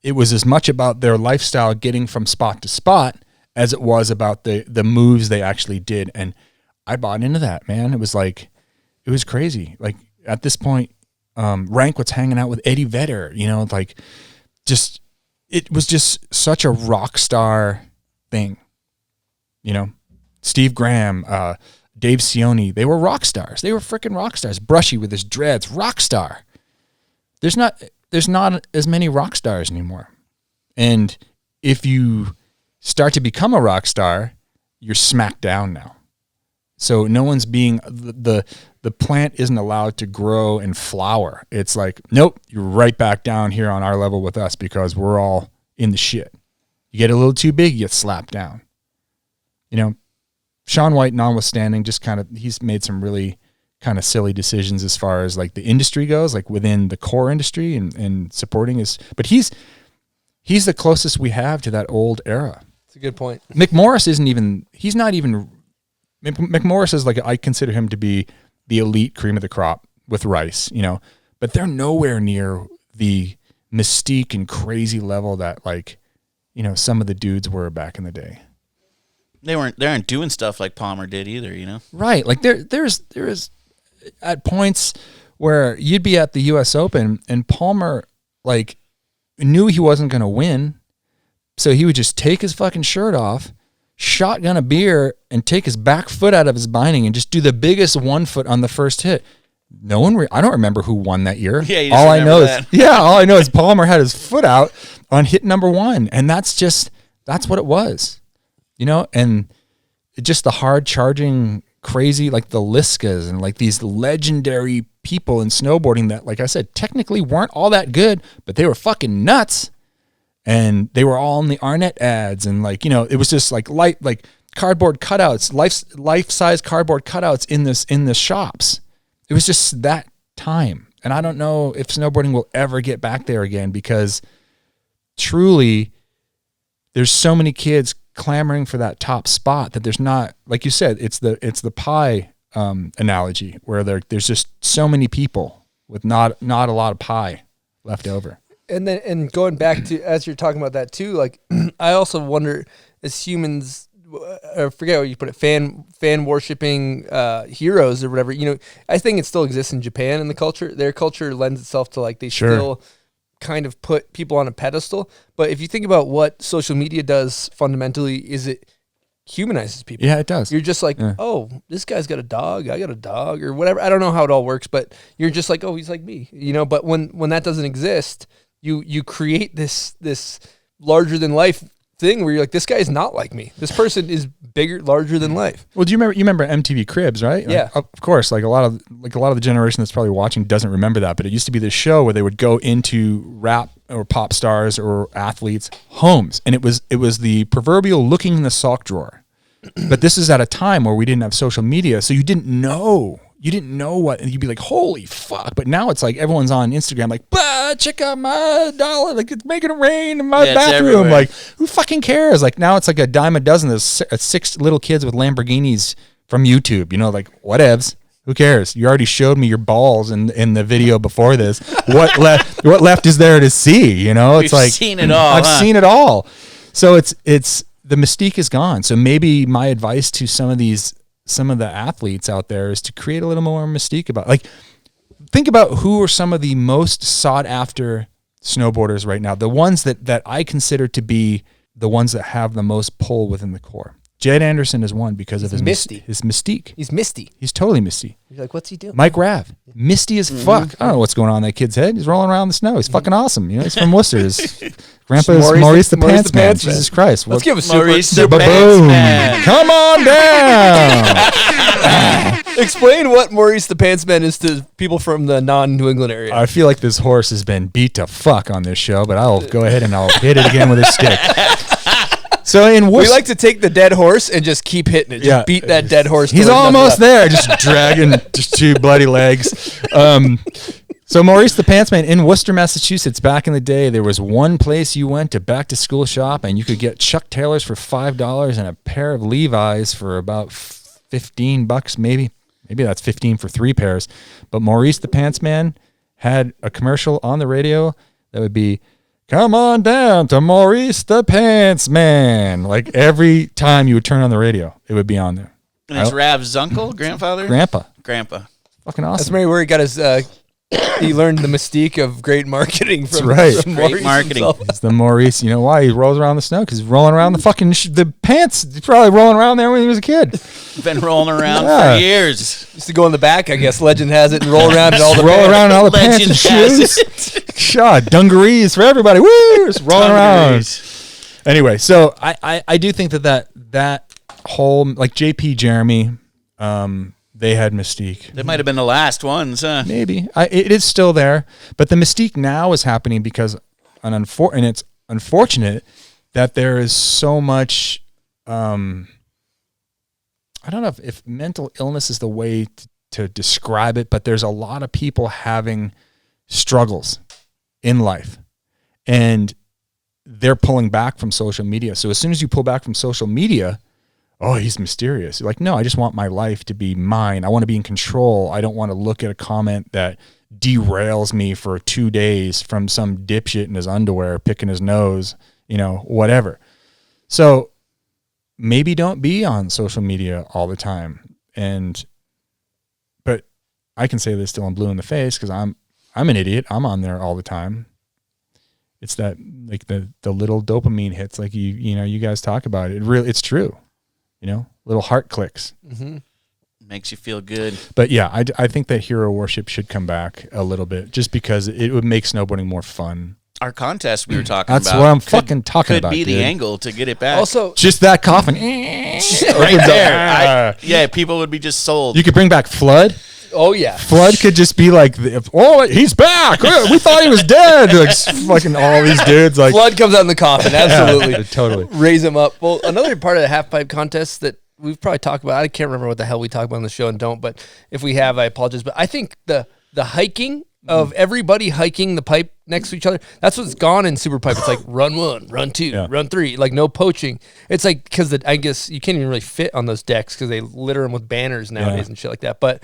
it was as much about their lifestyle getting from spot to spot as it was about the moves they actually did. And I bought into that, man. It was crazy. Like at this point, Rank was hanging out with Eddie Vedder, it was just such a rock star thing, Steve Graham, Dave Sione, they were rock stars. They were freaking rock stars. Brushy with his dreads, rock star. There's not as many rock stars anymore. And if you start to become a rock star, you're smacked down now. So no one's being the plant isn't allowed to grow and flower. It's like, nope, you're right back down here on our level with us because we're all in the shit. You get a little too big, you get slapped down. Shaun White notwithstanding, he's made some really kind of silly decisions as far as like the industry goes, like within the core industry and supporting but he's the closest we have to that old era. That's a good point. McMorris McMorris is like, I consider him to be the elite cream of the crop with Rice, but they're nowhere near the mystique and crazy level that some of the dudes were back in the day. They aren't doing stuff like Palmer did either, Right. Like there's at points where you'd be at the US Open and Palmer knew he wasn't going to win. So he would just take his fucking shirt off, shotgun a beer, and take his back foot out of his binding and just do the biggest 1 foot on the first hit. I don't remember who won that year. Yeah, all I know is Palmer had his foot out on hit number 1, and that's what it was, and just the hard charging, crazy, like the Liskas and like these legendary people in snowboarding that, like I said, technically weren't all that good, but they were fucking nuts. And they were all in the Arnett ads, and it was just like cardboard cutouts, life-size cardboard cutouts in the shops. It was just that time, and I don't know if snowboarding will ever get back there again because truly, there's so many kids clamoring for that top spot that there's not, like you said, it's the pie analogy where there's just so many people with not a lot of pie left over. And going back to, as you're talking about that too, like I also wonder as humans, I forget what you put it, fan worshiping heroes or whatever, I think it still exists in Japan in the culture. Their culture lends itself to they still kind of put people on a pedestal. But if you think about what social media does fundamentally, is it humanizes people. Yeah, it does. You're just like, oh, this guy's got a dog, I got a dog, or whatever. I don't know how it all works, but you're just like, oh, he's like me, But when that doesn't exist, you create this larger than life thing where you're like, this guy is not like me. This person is bigger, larger than life. Well, do you remember MTV Cribs, right? Yeah. Of course, a lot of the generation that's probably watching doesn't remember that, but it used to be this show where they would go into rap or pop stars or athletes' homes, and it was the proverbial looking in the sock drawer. But this is at a time where we didn't have social media, so you didn't know what, and you'd be like, holy fuck. But now it's like everyone's on Instagram like, bah, check out my dollar, like it's making it rain in my bathroom. Like, who fucking cares? Like now it's like a dime a dozen. There's 6 little kids with Lamborghinis from YouTube, like whatevs. Who cares? You already showed me your balls in the video before this. What left is there to see? You know, it's like seen it all. I've seen it all. So it's the mystique is gone. So maybe my advice to some of the athletes out there is to create a little more mystique about, like, think about who are some of the most sought after snowboarders right now. The ones that I consider to be the ones that have the most pull within the core. Jed Anderson is one because of his mystique. He's misty. He's totally misty. You're like, what's he doing? Mike Rav, misty as fuck. I don't know what's going on in that kid's head. He's rolling around in the snow. He's fucking awesome. You know, he's from Worcester. His grandpa's Maurice the Pants Man. Jesus Christ. Let's give a Maurice super the Pants Man. Come on down. Explain what Maurice the Pants Man is to people from the non-New England area. I feel like this horse has been beat to fuck on this show, but I'll go ahead and I'll hit it again with a stick. So in Worcester, we like to take the dead horse and just keep hitting it. Just beat that dead horse. He's almost there. Just dragging just two bloody legs. So Maurice the Pants Man in Worcester, Massachusetts, back in the day, there was one place you went to back to school shop and you could get Chuck Taylors for $5 and a pair of Levi's for about $15 maybe. Maybe that's 15 for 3 pairs. But Maurice the Pants Man had a commercial on the radio that would be, "Come on down to Maurice the Pants Man." Like every time you would turn on the radio, it would be on there. And it's Rav's uncle, grandfather? Grandpa. Fucking awesome. That's maybe where he got his, he learned the mystique of great marketing from, right. from Great Maurice marketing. himself. It's the Maurice. You know why? He rolls around the snow because he's rolling around the fucking, the pants. He's probably rolling around there when he was a kid. Been rolling around Yeah. for years. Used to go in the back, I guess. Legend has it, and roll around in all the Roll pants. around in all the pants Legend and has shoes. God, dungarees for everybody. Woo! Just rolling around. Anyway, so I do think that whole, like JP Jeremy, they had mystique. They might have been the last ones, huh? Maybe. It is still there. But the mystique now is happening because, and it's unfortunate that there is so much, I don't know if mental illness is the way to describe it, but there's a lot of people having struggles in life. And they're pulling back from social media. So as soon as you pull back from social media, oh, he's mysterious. You're like, no, I just want my life to be mine. I want to be in control. I don't want to look at a comment that derails me for 2 days from some dipshit in his underwear picking his nose, you know, whatever. So maybe don't be on social media all the time. But I can say this till I'm blue in the face because I'm an idiot. I'm on there all the time. It's that, like, the little dopamine hits, like you know, you guys talk about it. It's true. You know, little heart clicks. Mm-hmm. Makes you feel good. But yeah, I think that hero worship should come back a little bit, just because it would make snowboarding more fun. Our contest we were talking That's about. what I'm fucking talking about. Could be dude. the angle to get it back. Also, just that coffin. right there. Yeah, people would be just sold. You could bring back Flood. oh yeah, Flood could just be like, oh, he's back. We thought he was dead. Like fucking all these dudes. Like Flood comes out in the coffin. Absolutely, yeah, totally. Raise him up. Well, another part of the half pipe contest that we've probably talked about. I can't remember what the hell we talk about on the show and don't. But if we have, I apologize. But I think the hiking of everybody hiking the pipe next to each other, that's what's gone in super pipe. It's like run 1, run 2, run 3, like no poaching. It's like, because I guess you can't even really fit on those decks because they litter them with banners nowadays and shit like that. But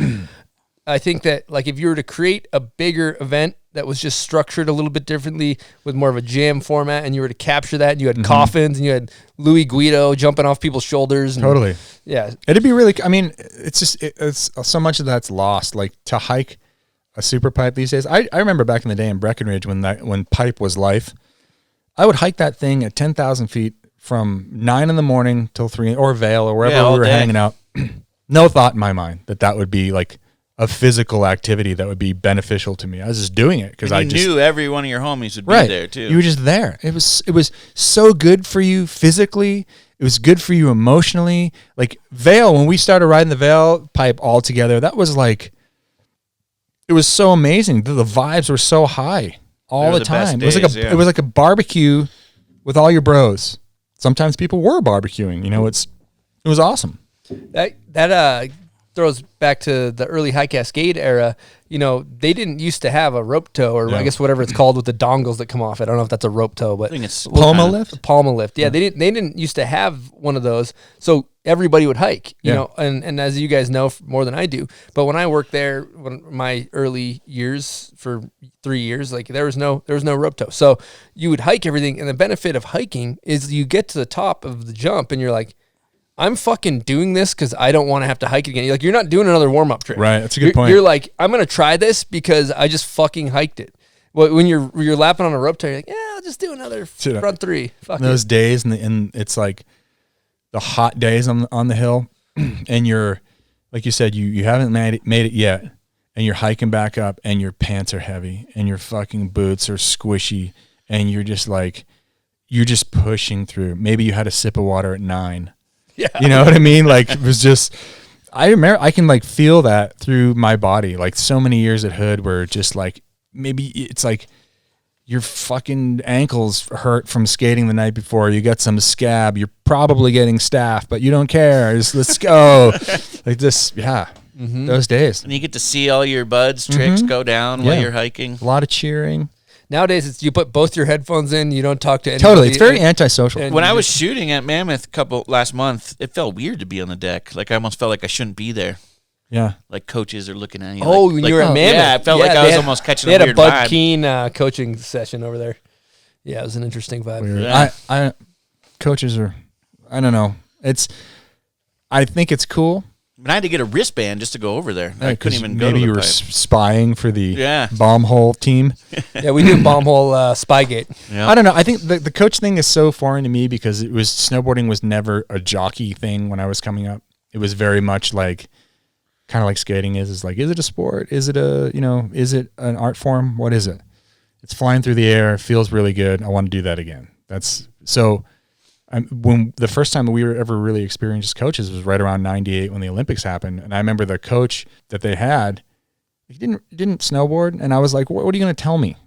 I think that, like, if you were to create a bigger event that was just structured a little bit differently with more of a jam format, and you were to capture that, and you had coffins, and you had Louis Guido jumping off people's shoulders. And, Totally. Yeah. It'd be really, I mean, it's just, it's so much of that's lost. Like, to hike a super pipe these days. I remember back in the day in Breckenridge when pipe was life, I would hike that thing at 10,000 feet from 9 in the morning till 3, or Vail, or wherever we were hanging out. No thought in my mind that would be like a physical activity that would be beneficial to me. I was just doing it because I just knew every one of your homies would be there too. You were just there. It was so good for you physically. It was good for you emotionally. Like Vail, when we started riding the Vail pipe all together, that was like, it was so amazing. The vibes were so high all the time. It was like it was like a barbecue with all your bros. Sometimes people were barbecuing. You know, it was awesome. That throws back to the early High Cascade era. You know, they didn't used to have a rope toe, or I guess whatever it's called with the dongles that come off. I don't know if that's a rope toe, but I think it's Palma-lift. Yeah, they didn't used to have one of those, so everybody would hike. You know, and as you guys know more than I do, but when I worked there, when my early years for 3 years, like there was no rope toe, so you would hike everything. And the benefit of hiking is you get to the top of the jump, and you're like, I'm fucking doing this because I don't want to have to hike again. You're not doing another warm-up trick. Right, that's a good point. You're like, I'm going to try this because I just fucking hiked it. Well, when you're lapping on a rope toe, you're like, yeah, I'll just do another front three. Fuck those days, and it's like the hot days on the hill, and you're, like you said, you haven't made it yet, and you're hiking back up, and your pants are heavy, and your fucking boots are squishy, and you're just pushing through. Maybe you had a sip of water at 9. Yeah. You know what I mean? Like, it was just, I remember, I can like feel that through my body. Like so many years at Hood where just like, maybe it's like your fucking ankles hurt from skating the night before. You got some scab. You're probably getting staph, but you don't care. Just let's go. Like this. Yeah. Mm-hmm. Those days. And you get to see all your buds tricks go down while you're hiking. A lot of cheering. Nowadays, it's you put both your headphones in. You don't talk to anybody. Totally, it's very antisocial. When I was shooting at Mammoth last month, it felt weird to be on the deck. Like I almost felt like I shouldn't be there. Yeah, like coaches are looking at you. Oh, when you were at Mammoth, yeah, I felt like I was almost catching a weird vibe. They had a Bud Keen coaching session over there. Yeah, it was an interesting vibe. Yeah. I coaches are, I don't know. I think it's cool. I had to get a wristband just to go over there. I couldn't even go. Maybe you were spying for the bomb hole team. Yeah, we did bomb hole Spygate. Yeah. I don't know. I think the coach thing is so foreign to me because snowboarding was never a jockey thing when I was coming up. It was very much like, kind of like skating is like, is it a sport? Is it is it an art form? What is it? It's flying through the air. It feels really good. I want to do that again. That's so. When the first time we were ever really experienced as coaches was right around 98 when the Olympics happened. And I remember the coach that they had, he didn't snowboard. And I was like, what are you going to tell me?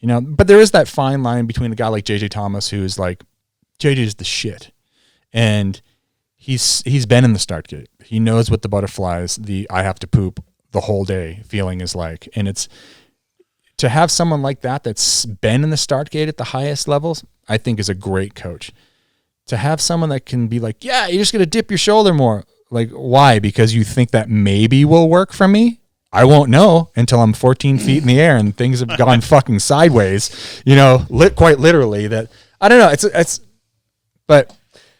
You know, but there is that fine line between a guy like JJ Thomas, who's like, JJ's the shit. And he's been in the start gate. He knows what the butterflies, I have to poop the whole day feeling is like. And it's to have someone like that that's been in the start gate at the highest levels, I think is a great coach. To have someone that can be like, yeah, you're just going to dip your shoulder more. Like, why? Because you think that maybe will work for me? I won't know until I'm 14 feet in the air and things have gone fucking sideways, quite literally. That I don't know. But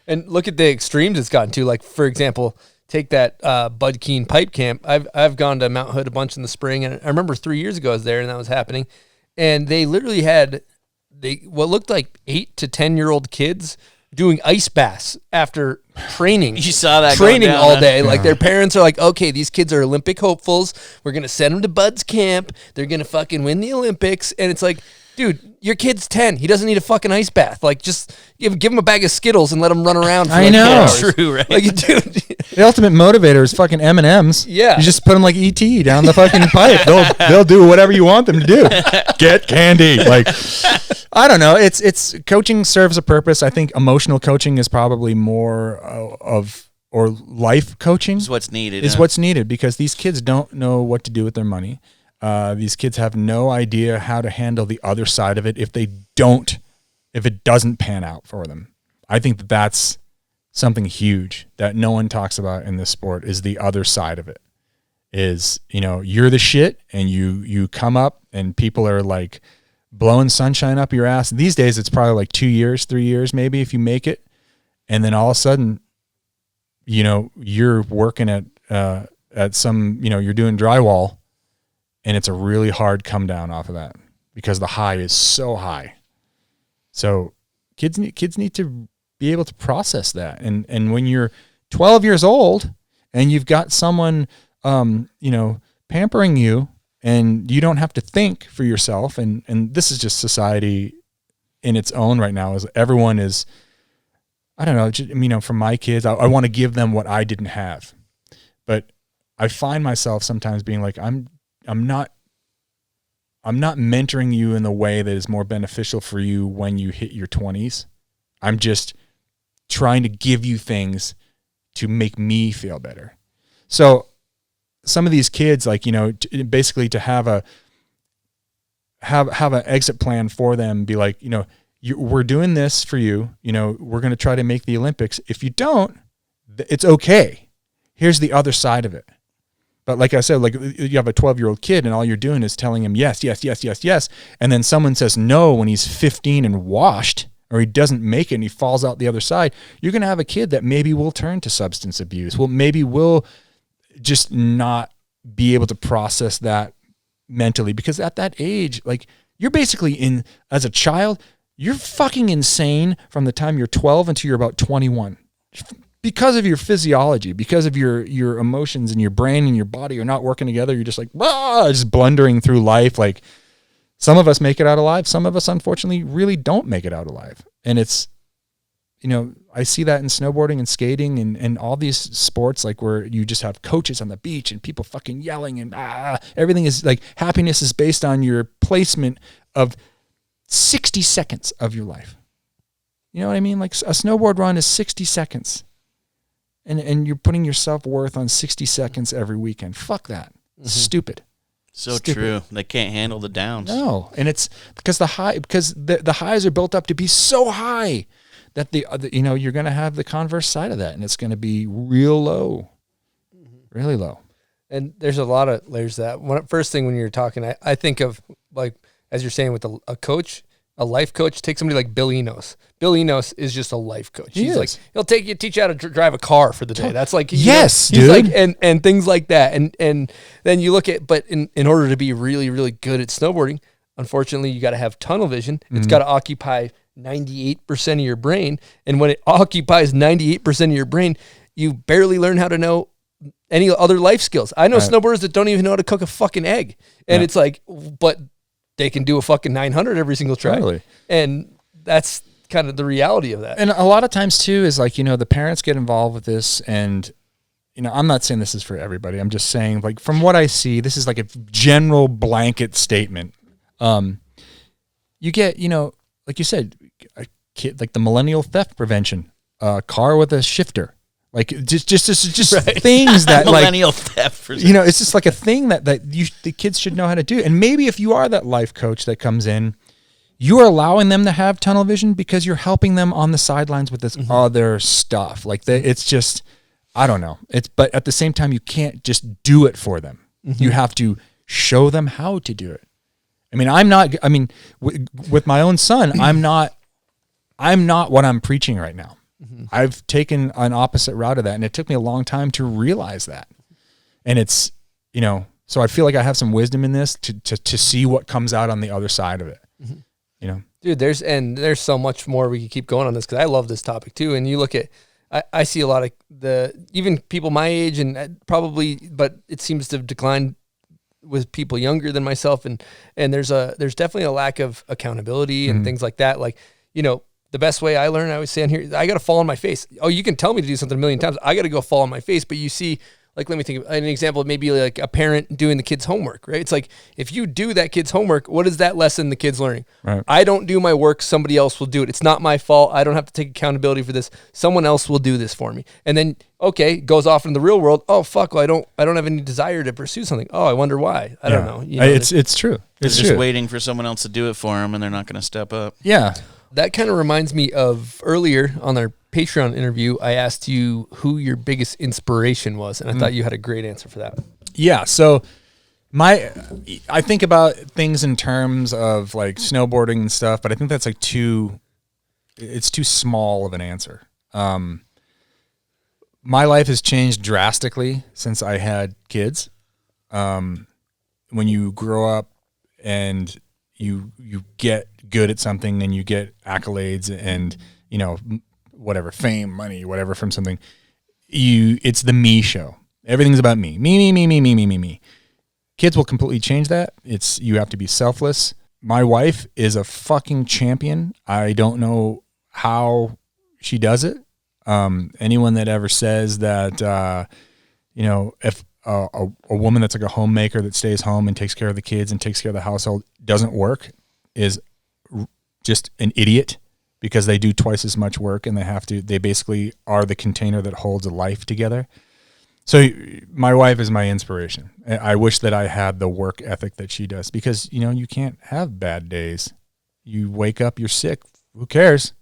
and look at the extremes it's gotten to. Like, for example, take that Bud Keen pipe camp. I've gone to Mount Hood a bunch in the spring, and I remember 3 years ago I was there and that was happening. And they literally had what looked like 8 to 10-year-old kids doing ice baths after training. You saw that training down, all day. Like their parents are like, okay, these kids are Olympic hopefuls. We're gonna send them to Bud's camp. They're gonna fucking win the Olympics. And it's like, dude, your kid's 10. He doesn't need a fucking ice bath. Like, just give him a bag of Skittles and let him run around. For I know. That's true, right? Like, dude, the ultimate motivator is fucking M&Ms. Yeah, you just put them like ET down the fucking pipe. They'll do whatever you want them to do. Get candy. Like, I don't know. It's coaching serves a purpose. I think emotional coaching is probably more or life coaching is what's needed. What's needed because these kids don't know what to do with their money. These kids have no idea how to handle the other side of it if it doesn't pan out for them. I think that's something huge that no one talks about in this sport is the other side of it. Is, you're the shit and you come up and people are like blowing sunshine up your ass. These days it's probably like 2 years, 3 years maybe if you make it. And then all of a sudden, you're working at some, you're doing drywall. And it's a really hard come down off of that because the high is so high. So kids need to be able to process that. And when you're 12 years old and you've got someone, pampering you and you don't have to think for yourself. And this is just society in its own right now is everyone is, I don't know, for my kids, I want to give them what I didn't have. But I find myself sometimes being like, I'm not mentoring you in the way that is more beneficial for you when you hit your 20s. I'm just trying to give you things to make me feel better. So some of these kids, like, you know, basically to have an exit plan for them, be like, you know, we're doing this for you. You know, we're going to try to make the Olympics. If you don't, it's okay. Here's the other side of it. But like I said, like you have a 12-year-old kid and all you're doing is telling him yes, yes, yes, yes, yes. And then someone says no when he's 15 and washed, or he doesn't make it and he falls out the other side. You're going to have a kid that maybe will turn to substance abuse. Well, maybe will just not be able to process that mentally, because at that age, like you're basically as a child, you're fucking insane from the time you're 12 until you're about 21. Because of your physiology, because of your emotions and your brain and your body are not working together. You're just like, just blundering through life. Like some of us make it out alive. Some of us, unfortunately, really don't make it out alive. And it's, you know, I see that in snowboarding and skating and all these sports, like where you just have coaches on the beach and people fucking yelling and everything is like, happiness is based on your placement of 60 seconds of your life. You know what I mean? Like a snowboard run is 60 seconds. And you're putting your self-worth on 60 seconds every weekend. Fuck that. Stupid. So stupid. True. They can't handle the downs. No. And it's because the highs are built up to be so high that you know, you're going to have the converse side of that, and it's going to be real low. Really low. And there's a lot of layers to that. First thing when you're talking, I think of, like, as you're saying, with a coach, a life coach. Take somebody like Bill Enos. Bill Enos is just a life coach. He's like, he'll teach you how to drive a car for the day. That's like, yes, he's dude. Like, and things like that. And then you look at, but in order to be really, really good at snowboarding, unfortunately, you got to have tunnel vision. It's got to occupy 98% of your brain. And when it occupies 98% of your brain, you barely learn how to know any other life skills. I know snowboarders that don't even know how to cook a fucking egg. And it's like, but they can do a fucking 900 every single try. Totally. And that's kind of the reality of that. And a lot of times too is like, you know, the parents get involved with this, and, you know, I'm not saying this is for everybody. I'm just saying, like, from what I see, this is like a general blanket statement. You get, you know, like you said, a kid, like the millennial theft prevention, car with a shifter. Like just right. Things that millennial theft. You know, it's just like a thing that the kids should know how to do. And maybe if you are that life coach that comes in, you are allowing them to have tunnel vision because you're helping them on the sidelines with this other stuff. Like it's just, I don't know. But at the same time, you can't just do it for them. You have to show them how to do it. With my own son, I'm not what I'm preaching right now. I've taken an opposite route of that, and it took me a long time to realize that. And it's, you know, so I feel like I have some wisdom in this to see what comes out on the other side of it. You know, dude, there's so much more we could keep going on this, because I love this topic too. And you look at, I see a lot of even people my age and probably, but it seems to have declined with people younger than myself. And there's definitely a lack of accountability and things like that. Like, you know, the best way I learn, I always say on here, I got to fall on my face. Oh, you can tell me to do something a million times. I got to go fall on my face. But you see, like, let me think of an example. Maybe like a parent doing the kid's homework, right? It's like, if you do that kid's homework, what is that lesson the kid's learning? Right. I don't do my work. Somebody else will do it. It's not my fault. I don't have to take accountability for this. Someone else will do this for me. And then, okay, goes off in the real world. Oh, fuck. Well, I don't have any desire to pursue something. Oh, I wonder why. I don't know. You know, it's true. They're It's just true. waiting for someone else to do it for them, and they're not going to step up. Yeah. That kind of reminds me of earlier on our Patreon interview, I asked you who your biggest inspiration was, and I thought you had a great answer for that. Yeah, so I think about things in terms of like snowboarding and stuff, but I think that's like too small of an answer. My life has changed drastically since I had kids. When you grow up and you get good at something and you get accolades and, you know, whatever, fame, money, whatever from something, it's the me show. Everything's about me. Me. Kids will completely change that. You have to be selfless. My wife is a fucking champion. I don't know how she does it. Anyone that ever says that, you know, if a woman that's like a homemaker that stays home and takes care of the kids and takes care of the household doesn't work is just an idiot, because they do twice as much work and they basically are the container that holds a life together. So my wife is my inspiration. I wish that I had the work ethic that she does, because, you know, you can't have bad days. You wake up, you're sick. Who cares?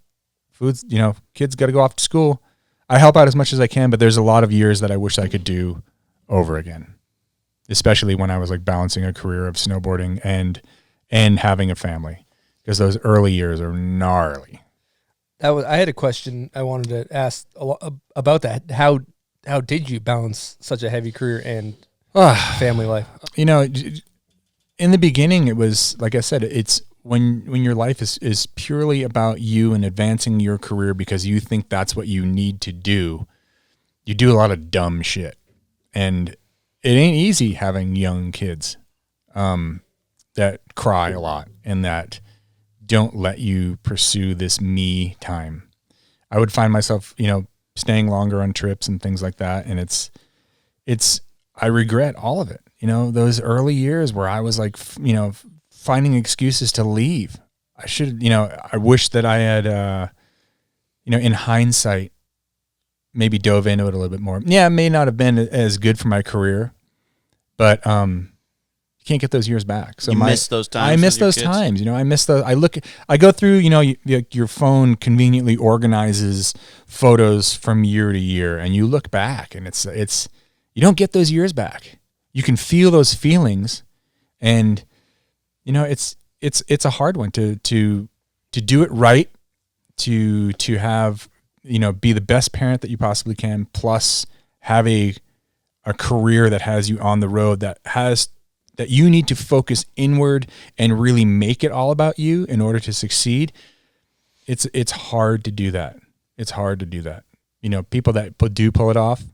Food's, you know, kids got to go off to school. I help out as much as I can, but there's a lot of years that I wish I could do over again, especially when I was like balancing a career of snowboarding and having a family, because those early years are gnarly. I had a question I wanted to ask about that. How did you balance such a heavy career and family life? You know, in the beginning, it was, like I said, it's when your life is purely about you and advancing your career because you think that's what you need to do. You do a lot of dumb shit, and it ain't easy having young kids that cry a lot and that don't let you pursue this me time. I would find myself, you know, staying longer on trips and things like that. And I regret all of it. You know, those early years where I was like, you know, finding excuses to leave. I should, you know, I wish that I had, you know, in hindsight, maybe dove into it a little bit more. Yeah, it may not have been as good for my career, but, you can't get those years back. So you miss those times. I miss those times. You know, I miss those. I go through, you know, your phone conveniently organizes photos from year to year, and you look back, and it's you don't get those years back. You can feel those feelings, and you know, it's a hard one to do it right, to have, you know, be the best parent that you possibly can, plus have a career that has you on the road, that you need to focus inward and really make it all about you in order to succeed. It's hard to do that. It's hard to do that. You know, people that do pull it off,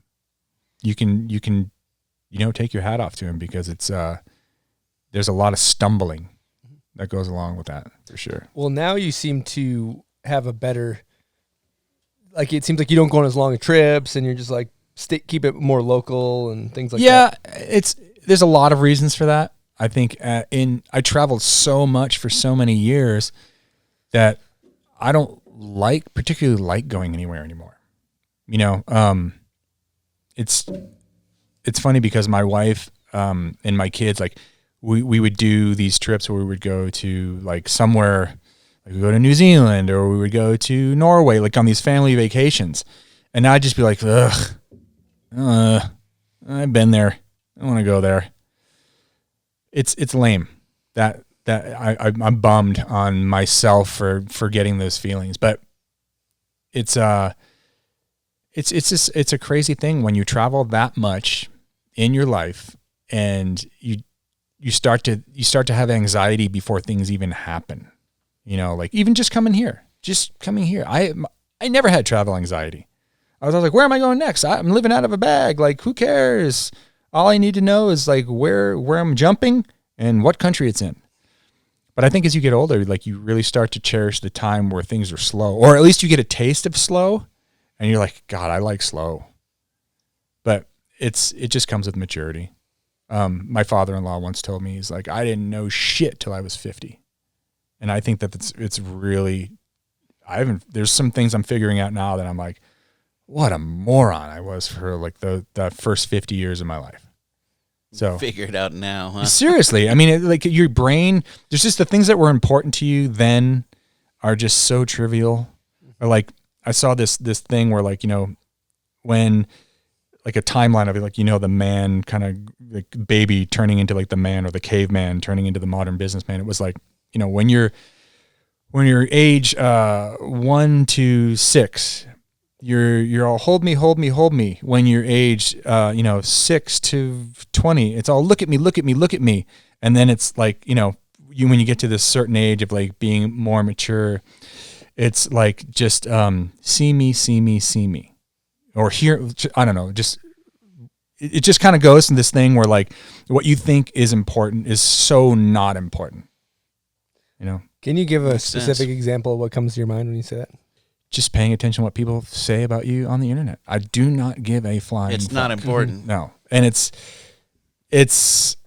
you can, you know, take your hat off to them, because it's, there's a lot of stumbling that goes along with that, for sure. Well, now you seem to have a better, like, it seems like you don't go on as long trips, and you're just like, keep it more local and things like that. Yeah, there's a lot of reasons for that. I think I traveled so much for so many years that I don't particularly like going anywhere anymore. You know, it's funny because my wife and my kids, like, we would do these trips where we would go to like somewhere, like we go to New Zealand, or we would go to Norway, like on these family vacations. And I'd just be like, ugh, I've been there. I want to go there. It's lame. I'm bummed on myself for getting those feelings, but it's a crazy thing when you travel that much in your life, and you start to have anxiety before things even happen. You know, like even just coming here. I never had travel anxiety. I was like, where am I going next? I'm living out of a bag. Like, who cares? All I need to know is like where I'm jumping and what country it's in. But I think as you get older, like you really start to cherish the time where things are slow, or at least you get a taste of slow, and you're like, God, I like slow. But it just comes with maturity. My father-in-law once told me, he's like, I didn't know shit till I was 50. And I think that it's really, there's some things I'm figuring out now that I'm like, what a moron I was for like the first 50 years of my life. So figure it out now, huh? Seriously. I mean, like your brain, there's just the things that were important to you then are just so trivial. Or like I saw this thing where, like, you know, when like a timeline of it, like, you know, the man kind of like baby turning into like the man, or the caveman turning into the modern businessman. It was like, you know, when you're age 1 to 6, you're all hold me. When you're age 6 to 20, it's all look at me. And then it's like, you know, when you get to this certain age of like being more mature, it's like just see me. Or hear, I don't know, just it just kind of goes in this thing where like what you think is important is so not important. You know? Can you give a specific example of what comes to your mind when you say that? Just paying attention to what people say about you on the internet. I do not give a flying It's not important. No. And it's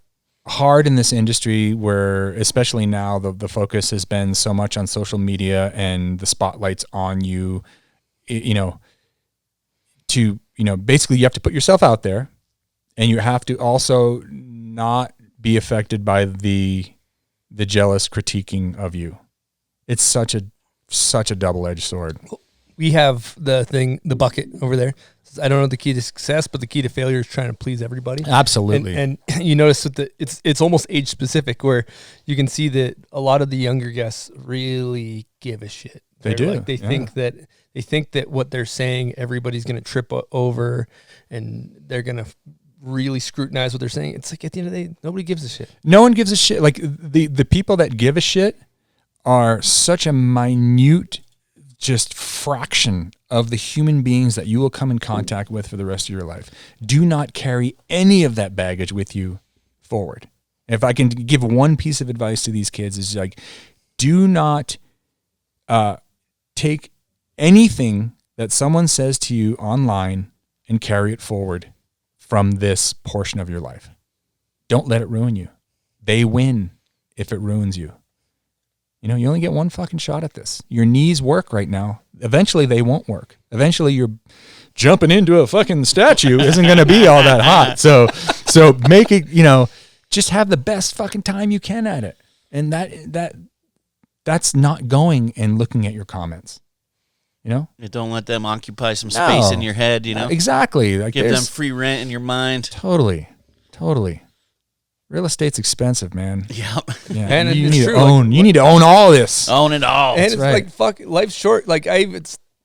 hard in this industry where, especially now, the focus has been so much on social media and the spotlight's on you, you know, to, you know, basically you have to put yourself out there and you have to also not be affected by the jealous critiquing of you. It's such a double-edged sword. We have the bucket over there. I don't know the key to success, but the key to failure is trying to please everybody. Absolutely. And you notice that it's almost age specific, where you can see that a lot of the younger guests really give a shit. They do. Like, they think that what they're saying, everybody's going to trip over, and they're going to really scrutinize what they're saying. It's like, at the end of the day, nobody gives a shit. No one gives a shit. Like the people that give a shit are such a minute, just fraction of the human beings that you will come in contact with for the rest of your life. Do not carry any of that baggage with you forward. If I can give one piece of advice to these kids, is like, do not take anything that someone says to you online and carry it forward from this portion of your life. Don't let it ruin you. They win if it ruins you. You know, you only get one fucking shot at this. Your knees work right now. Eventually they won't work. Eventually you're jumping into a fucking statue isn't going to be all that hot. So make it, you know, just have the best fucking time you can at it. And that's not going and looking at your comments. You know? You don't let them occupy some space in your head, you know? Exactly. Like, give them free rent in your mind. Totally. Real estate's expensive, man. Yep. Yeah. And you it's need true. to own. You need to own all this. Own it all. And That's it's right. like, fuck, life's short. Like,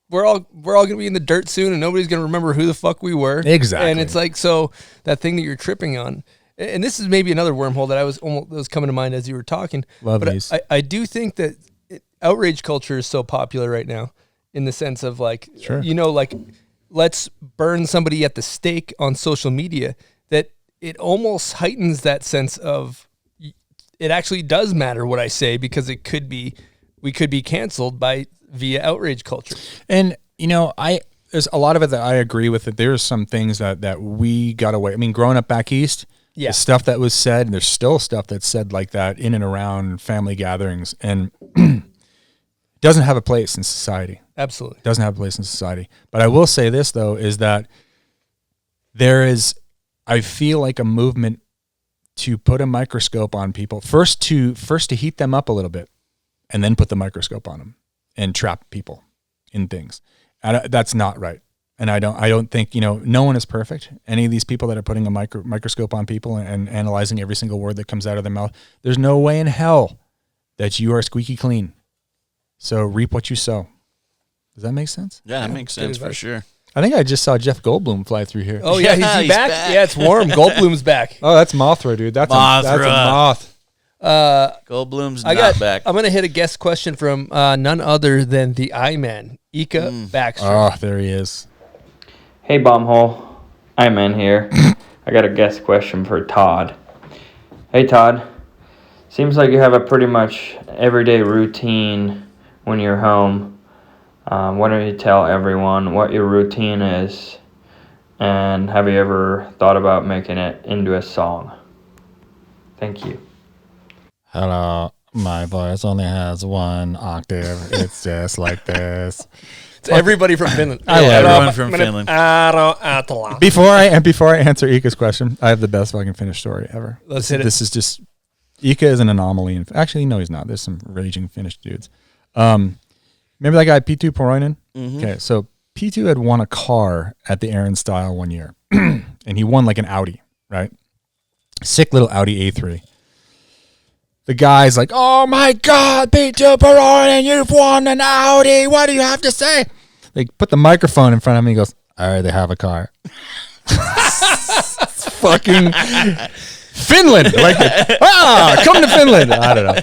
we're all gonna be in the dirt soon, and nobody's gonna remember who the fuck we were. Exactly. And it's like, so that thing that you're tripping on, and this is maybe another wormhole that was coming to mind as you were talking. Love but these. I do think that outrage culture is so popular right now, in the sense of, like, Sure. you know, like, let's burn somebody at the stake on social media, that it almost heightens that sense of, it actually does matter what I say, because we could be canceled via outrage culture. And, you know, there's a lot of it that I agree with. That there's some things that we got away. I mean, growing up back east, the stuff that was said, and there's still stuff that's said like that in and around family gatherings, and doesn't have a place in society. Absolutely. Doesn't have a place in society. But I will say this, though, is that I feel like a movement to put a microscope on people, first to heat them up a little bit, and then put the microscope on them and trap people in things. And that's not right. And I don't think, you know, no one is perfect. Any of these people that are putting a microscope on people and analyzing every single word that comes out of their mouth, there's no way in hell that you are squeaky clean. So reap what you sow. Does that make sense? Yeah, that makes sense for sure. I think I just saw Jeff Goldblum fly through here. Oh yeah, he's back? Yeah, it's warm. Goldblum's back. Oh, that's Mothra, dude. That's a moth. Goldblum's not back. I'm gonna hit a guest question from none other than the I-Man, Ika Baxter. Oh, there he is. Hey, Bombhole. I-Man here. I got a guest question for Todd. Hey, Todd. Seems like you have a pretty much everyday routine when you're home. Why don't you tell everyone what your routine is, and have you ever thought about making it into a song? Thank you. Hello, my voice only has one octave. It's just like this. It's everybody from Finland. I love everyone from Finland. Before I answer Ika's question, I have the best fucking Finnish story ever. Let's hit it. This is just, Ika is an anomaly. Actually, no, he's not. There's some raging Finnish dudes. Remember that guy, P2 Poroinen? Mm-hmm. Okay, so P2 had won a car at the Aaron Style one year, and he won like an Audi, right? Sick little Audi A3. The guy's like, "Oh my God, P2 Poroinen, you've won an Audi. What do you have to say?" They put the microphone in front of me. He goes, "I already have a car." Fucking Finland. Like, come to Finland. I don't know.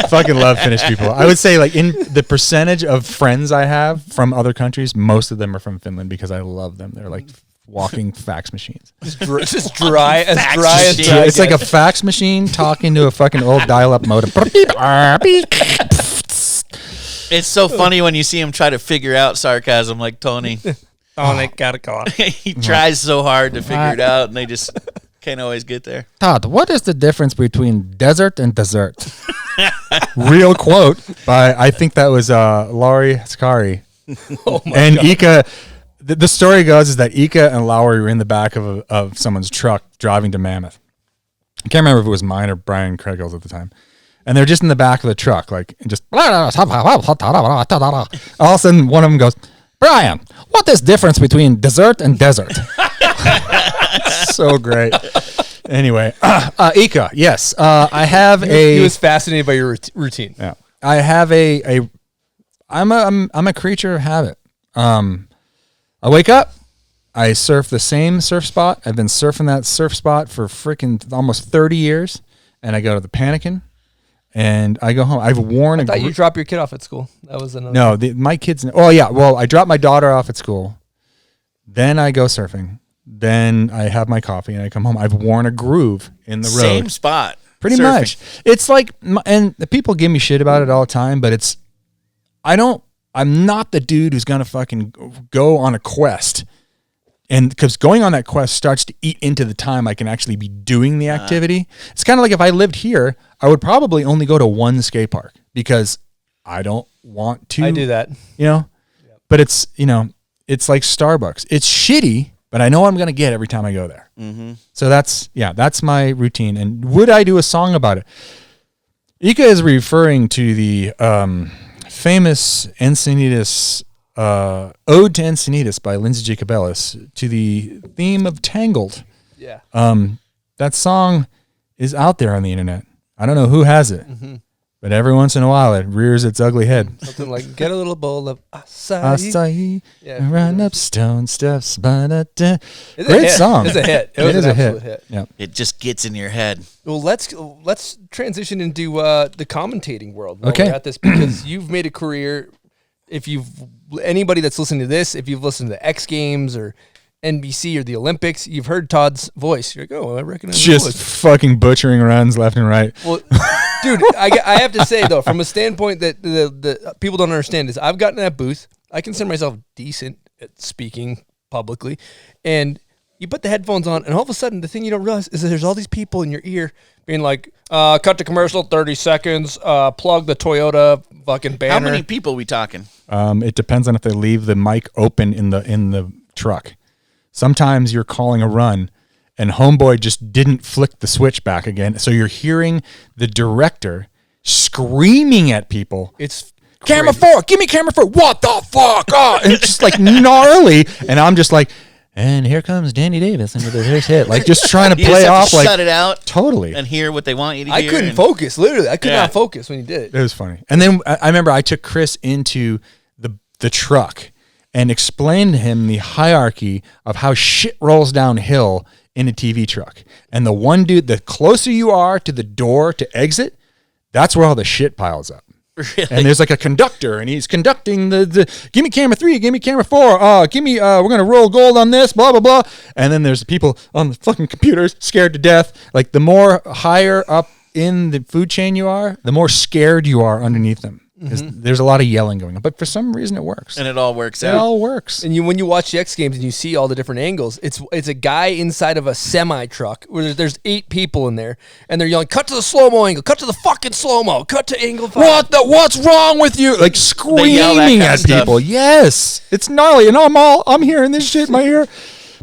Fucking love Finnish people. I would say, like, in the percentage of friends I have from other countries, most of them are from Finland because I love them. They're like walking fax machines. Just dry as It's like a fax machine talking to a fucking old dial-up modem. It's so funny when you see him try to figure out sarcasm, like Tony. Tony got a car. He tries so hard to figure it out, and they just can't always get there. Todd, what is the difference between desert and dessert? Real quote by, I think that was Laurie Skari. Oh my and God. Ika the story goes is that Ika and Lowry were in the back of someone's truck driving to Mammoth. I can't remember if it was mine or Brian Craigle's at the time. And they're just in the back of the truck, like, and just all of a sudden one of them goes, Brian, what is the difference between dessert and desert? So great. Anyway, Ika, yes. I have He was fascinated by your routine. Yeah. I have I'm a creature of habit. I wake up, I surf the same surf spot. I've been surfing that surf spot for freaking almost 30 years. And I go to the Panicking and I go home. I've worn I thought you drop your kid off at school. That was another. No, my kids. Oh yeah. Well, I drop my daughter off at school. Then I go surfing. Then I have my coffee and I come home. I've worn a groove in the road. Same spot. Pretty surfing. much. It's like, and the people give me shit about it all the time, but I'm not the dude who's going to fucking go on a quest. And because going on that quest starts to eat into the time I can actually be doing the activity. It's kind of like if I lived here, I would probably only go to one skate park because I don't want to. I do that. But it's, it's like Starbucks. It's shitty, but I know I'm going to get every time I go there. Mm-hmm. So that's my routine. And would I do a song about it? Ika is referring to the famous Encinitas, Ode to Encinitas by Lindsay Jacobellis, to the theme of Tangled. Yeah. That song is out there on the internet. I don't know who has it, but every once in a while it rears its ugly head. Something like, get a little bowl of acai. Acai, Yeah. run up stone steps. Great It's song. It's a hit. It was an absolute hit. Yeah. It just gets in your head. Well, let's transition into the commentating world. While Okay. we're at this, because you've made a career. Anybody that's listening to this, if you've listened to the X Games or NBC or the Olympics, you've heard Todd's voice. You're like, oh, I recognize the Just voice. fucking butchering runs left and right. Well, dude, I have to say though, from a standpoint that the people don't understand is, I've gotten in that booth. I consider myself decent at speaking publicly, and you put the headphones on, and all of a sudden, the thing you don't realize is that there's all these people in your ear being like, cut to commercial, 30 seconds, plug the Toyota fucking banner. How many people we talking? It depends on if they leave the mic open in the truck. Sometimes you're calling a run and homeboy just didn't flick the switch back again. So you're hearing the director screaming at people. It's camera crazy. 4, give me camera 4. What the fuck? Oh, and it's just like gnarly. And I'm just like, and here comes Danny Davis into the first hit. Like just trying to You play just have off to like shut it out totally. and hear what they want you to I hear. couldn't focus. Literally, I could not focus when you did it. It was funny. And then I remember I took Chris into the truck and explained to him the hierarchy of how shit rolls downhill in a TV truck. And the one dude, the closer you are to the door to exit, that's where all the shit piles up. Really? And there's like a conductor, and he's conducting the give me camera 3, give me camera 4, give me we're gonna roll gold on this, blah blah blah. And then there's people on the fucking computers scared to death. Like the more higher up in the food chain you are, the more scared you are underneath them. There's a lot of yelling going on, but for some reason it works. And it all works It out. all works. And when you watch the X Games and you see all the different angles, it's a guy inside of a semi truck where there's 8 people in there, and they're yelling, "Cut to the slow mo angle! Cut to the fucking slow mo! Cut to angle 5." What's wrong with you? Like screaming at people. Yes, it's gnarly, and I'm hearing this shit in my ear.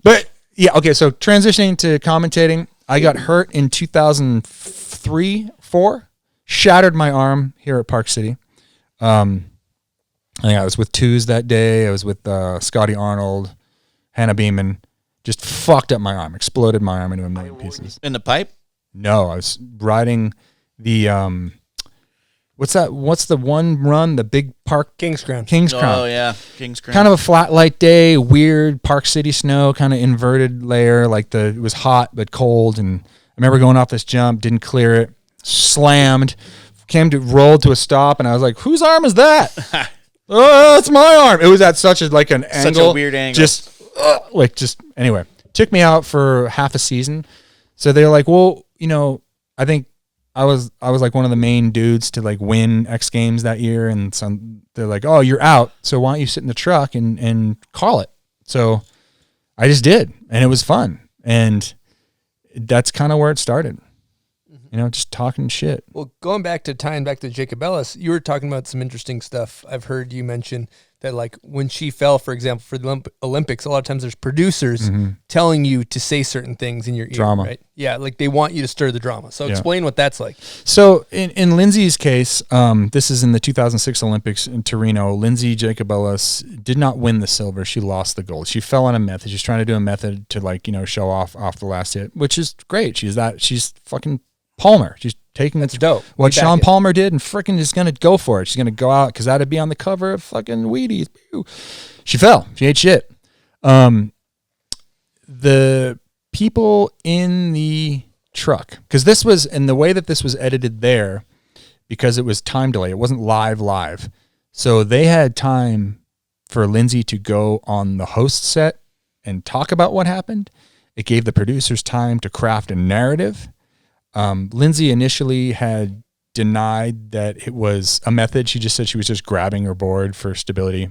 But yeah, okay. So transitioning to commentating, I got hurt in 2003-4, shattered my arm here at Park City. I think I was with Twos that day. I was with Scotty Arnold, Hannah Beeman. Just fucked up my arm, exploded my arm into a million pieces. In the pipe? No, I was riding the what's that? What's the one run? The big park King's Crown. King's Crown. Oh yeah, King's Crown. Kind of a flat light day, weird Park City snow, kind of inverted layer. Like it was hot but cold, and I remember going off this jump, didn't clear it, slammed. Rolled to a stop, and I was like, whose arm is that? Oh, it's my arm. It was at such a angle. Such a weird angle. Anyway, took me out for half a season. So they're like, well, I think I was like one of the main dudes to like win X Games that year. And they're like, oh, you're out. So why don't you sit in the truck and call it? So I just did. And it was fun. And that's kind of where it started. just talking shit. Well, tying back to Jacob Ellis, you were talking about some interesting stuff. I've heard you mention that, like, when she fell, for example, for the Olympics, a lot of times there's producers telling you to say certain things in your ear. Drama. Right? Yeah, like they want you to stir the drama. So explain what that's like. So in Lindsay's case, this is in the 2006 Olympics in Torino. Lindsay Jacob Ellis did not win the silver. She lost the gold. She fell on a method. She's trying to do a method to show off the last hit, which is great. She's fucking Palmer. She's taking That's dope. what Sean Palmer did and freaking is going to go for it. She's going to go out because that'd be on the cover of fucking Wheaties. She fell. She ate shit. The people in the truck, because this was, and the way that this was edited there, because it was time delay, it wasn't live. So they had time for Lindsay to go on the host set and talk about what happened. It gave the producers time to craft a narrative. Lindsay initially had denied that it was a method. She just said she was just grabbing her board for stability.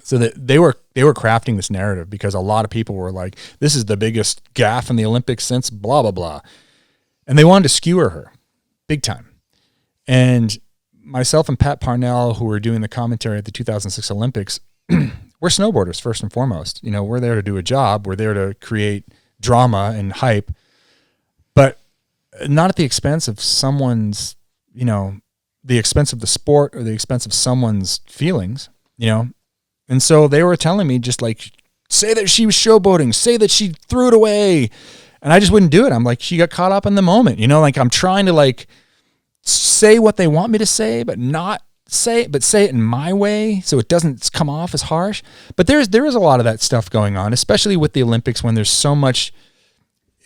So that they were crafting this narrative because a lot of people were like, this is the biggest gaffe in the Olympics since blah, blah, blah. And they wanted to skewer her big time. And myself and Pat Parnell, who were doing the commentary at the 2006 Olympics, we're snowboarders first and foremost. We're there to do a job. We're there to create drama and hype, but not at the expense of someone's, the expense of the sport or the expense of someone's feelings, And so they were telling me just like, say that she was showboating, say that she threw it away. And I just wouldn't do it. I'm like, she got caught up in the moment, like I'm trying to like say what they want me to say, but say it in my way so it doesn't come off as harsh. But there is a lot of that stuff going on, especially with the Olympics when there's so much,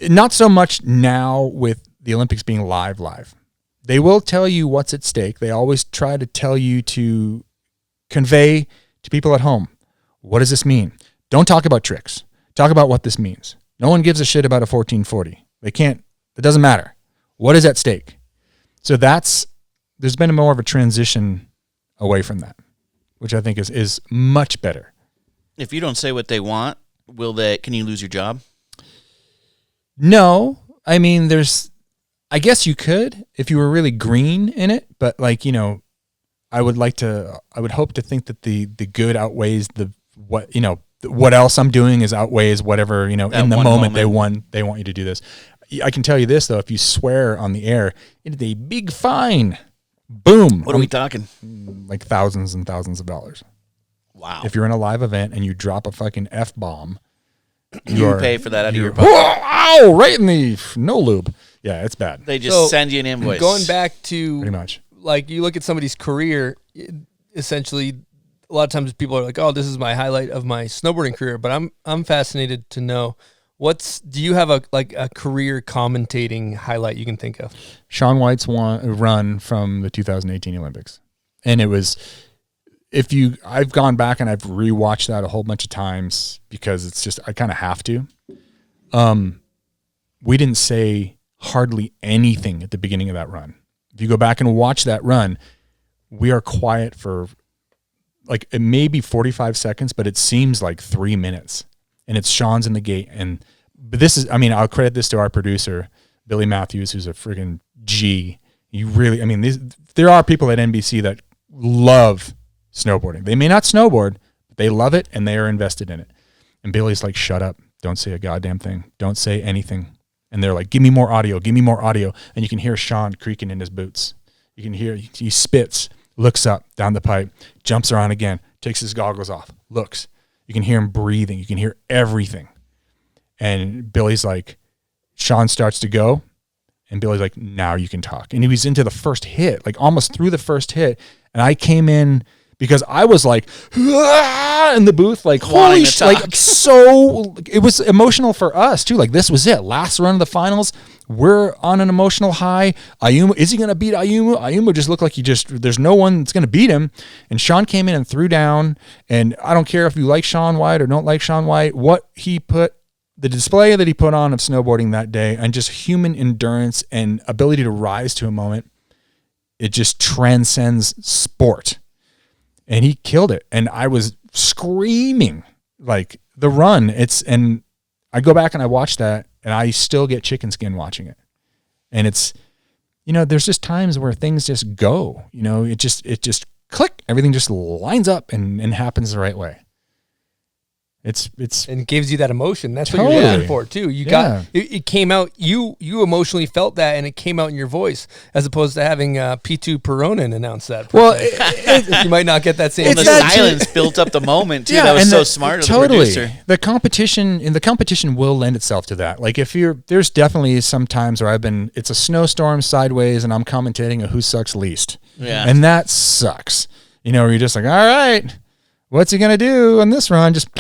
not so much now with the Olympics being live. They will tell you what's at stake. They always try to tell you to convey to people at home, what does this mean? Don't talk about tricks. Talk about what this means. No one gives a shit about a 1440. They can't, it doesn't matter. What is at stake? So there's been more of a transition away from that, which I think is much better. If you don't say what they want, can you lose your job? No. I mean, I guess you could if you were really green in it, but I would hope to think that the good outweighs what else I'm doing outweighs whatever, in the moment they want you to do this. I can tell you this though, if you swear on the air, it is a big fine. Boom. What are we talking? Like thousands and thousands of dollars. Wow. If you're in a live event and you drop a fucking F-bomb, you pay for that out of your pocket. Ow, right in the no lube. Yeah, it's bad. They just send you an invoice. Going back to pretty much, like you look at somebody's career, essentially, a lot of times people are like, "Oh, this is my highlight of my snowboarding career." But I'm fascinated to know do you have a career commentating highlight you can think of? Shaun White's run from the 2018 Olympics, and it was. I've gone back and I've rewatched that a whole bunch of times because it's just I kind of have to. We didn't say hardly anything at the beginning of that run. If you go back and watch that run, we are quiet for like it may be 45 seconds, but it seems like 3 minutes. And it's Sean's in the gate. But this is, I'll credit this to our producer, Billy Matthews, who's a friggin' G. There are people at NBC that love snowboarding. They may not snowboard, but they love it and they are invested in it. And Billy's like, shut up. Don't say a goddamn thing. Don't say anything. And they're like, give me more audio. Give me more audio. And you can hear Sean creaking in his boots. You can hear, he spits, looks up, down the pipe, jumps around again, takes his goggles off, looks. You can hear him breathing. You can hear everything. And Billy's like, Sean starts to go. And Billy's like, now you can talk. And he was into the first hit, like almost through the first hit. And I came in because I was like, in the booth, like, holy shit. Like, so it was emotional for us too. Like, this was it. Last run of the finals. We're on an emotional high. Ayumu, is he going to beat Ayumu? Ayumu just looked like there's no one that's going to beat him. And Sean came in and threw down. And I don't care if you like Shaun White or don't like Shaun White, the display that he put on of snowboarding that day and just human endurance and ability to rise to a moment, it just transcends sport. And he killed it. And I was screaming like the run. And I go back and I watch that and I still get chicken skin watching it. And it's, you know, there's just times where things just go, you know, it just click, everything just lines up and happens the right way. It's and gives you that emotion. That's totally what you're looking for too. You got it came out. You emotionally felt that, and it came out in your voice, as opposed to having P2 Peronin announce that. Well, you might not get that same. The silence built up the moment too. That was so smart of the producer. The competition will lend itself to that. Like there's definitely some times where it's a snowstorm sideways, and I'm commentating a who sucks least. Yeah, and that sucks. You know, where you're just like, all right, what's he gonna do on this run? Just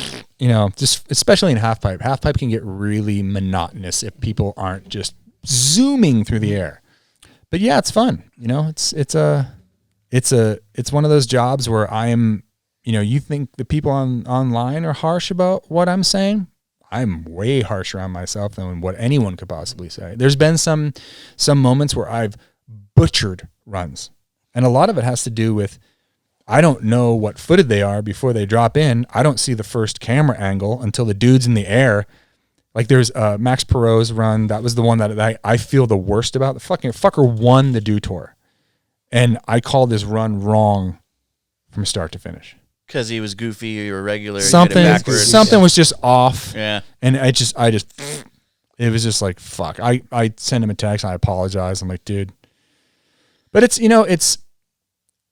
especially in halfpipe. Halfpipe can get really monotonous if people aren't just zooming through the air. But yeah, it's fun. You know, it's one of those jobs where I'm, you know, you think the people online are harsh about what I'm saying. I'm way harsher on myself than what anyone could possibly say. There's been some moments where I've butchered runs, and a lot of it has to do with I don't know what footed they are before they drop in. I don't see the first camera angle until the dude's in the air. Like there's Max Perot's run. That was the one that I feel the worst about. The fucker won the Dew Tour. And I called this run wrong from start to finish. Because he was goofy or irregular. Something was just off. Yeah. And it was just like, fuck. I sent him a text. I apologize. I'm like, dude. But it's, you know,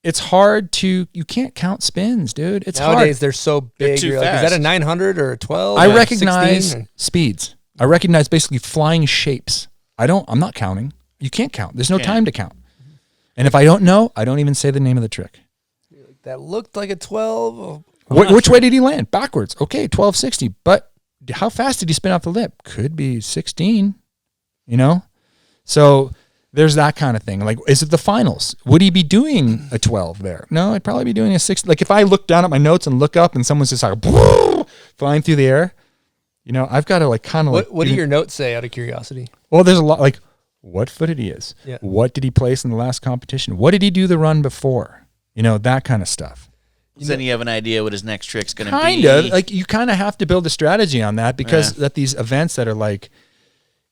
it's hard you can't count spins, dude. It's nowadays hard. They're so big. They're too like, fast. is that a 900 or a 12? I or recognize 16? speeds. I recognize basically flying shapes. I'm not counting. You can't count. There's no time to count. And if I don't know, I don't even say the name of the trick. That looked like a 12. Which way did he land? Backwards. Okay, 1260. But how fast did he spin off the lip? Could be 16. You know? So there's that kind of thing. Like, is it the finals? Would he be doing a 12 there? No, I'd probably be doing a 6. Like, if I look down at my notes and look up and someone's just like flying through the air, you know, I've got to like kind of like. What do your notes say out of curiosity? Well, there's a lot like what footed he is. Yeah. What did he place in the last competition? What did he do the run before? You know, that kind of stuff. So then you have an idea what his next trick's going to be. Kind of. Like, you kind of have to build a strategy on that because at these events that are like,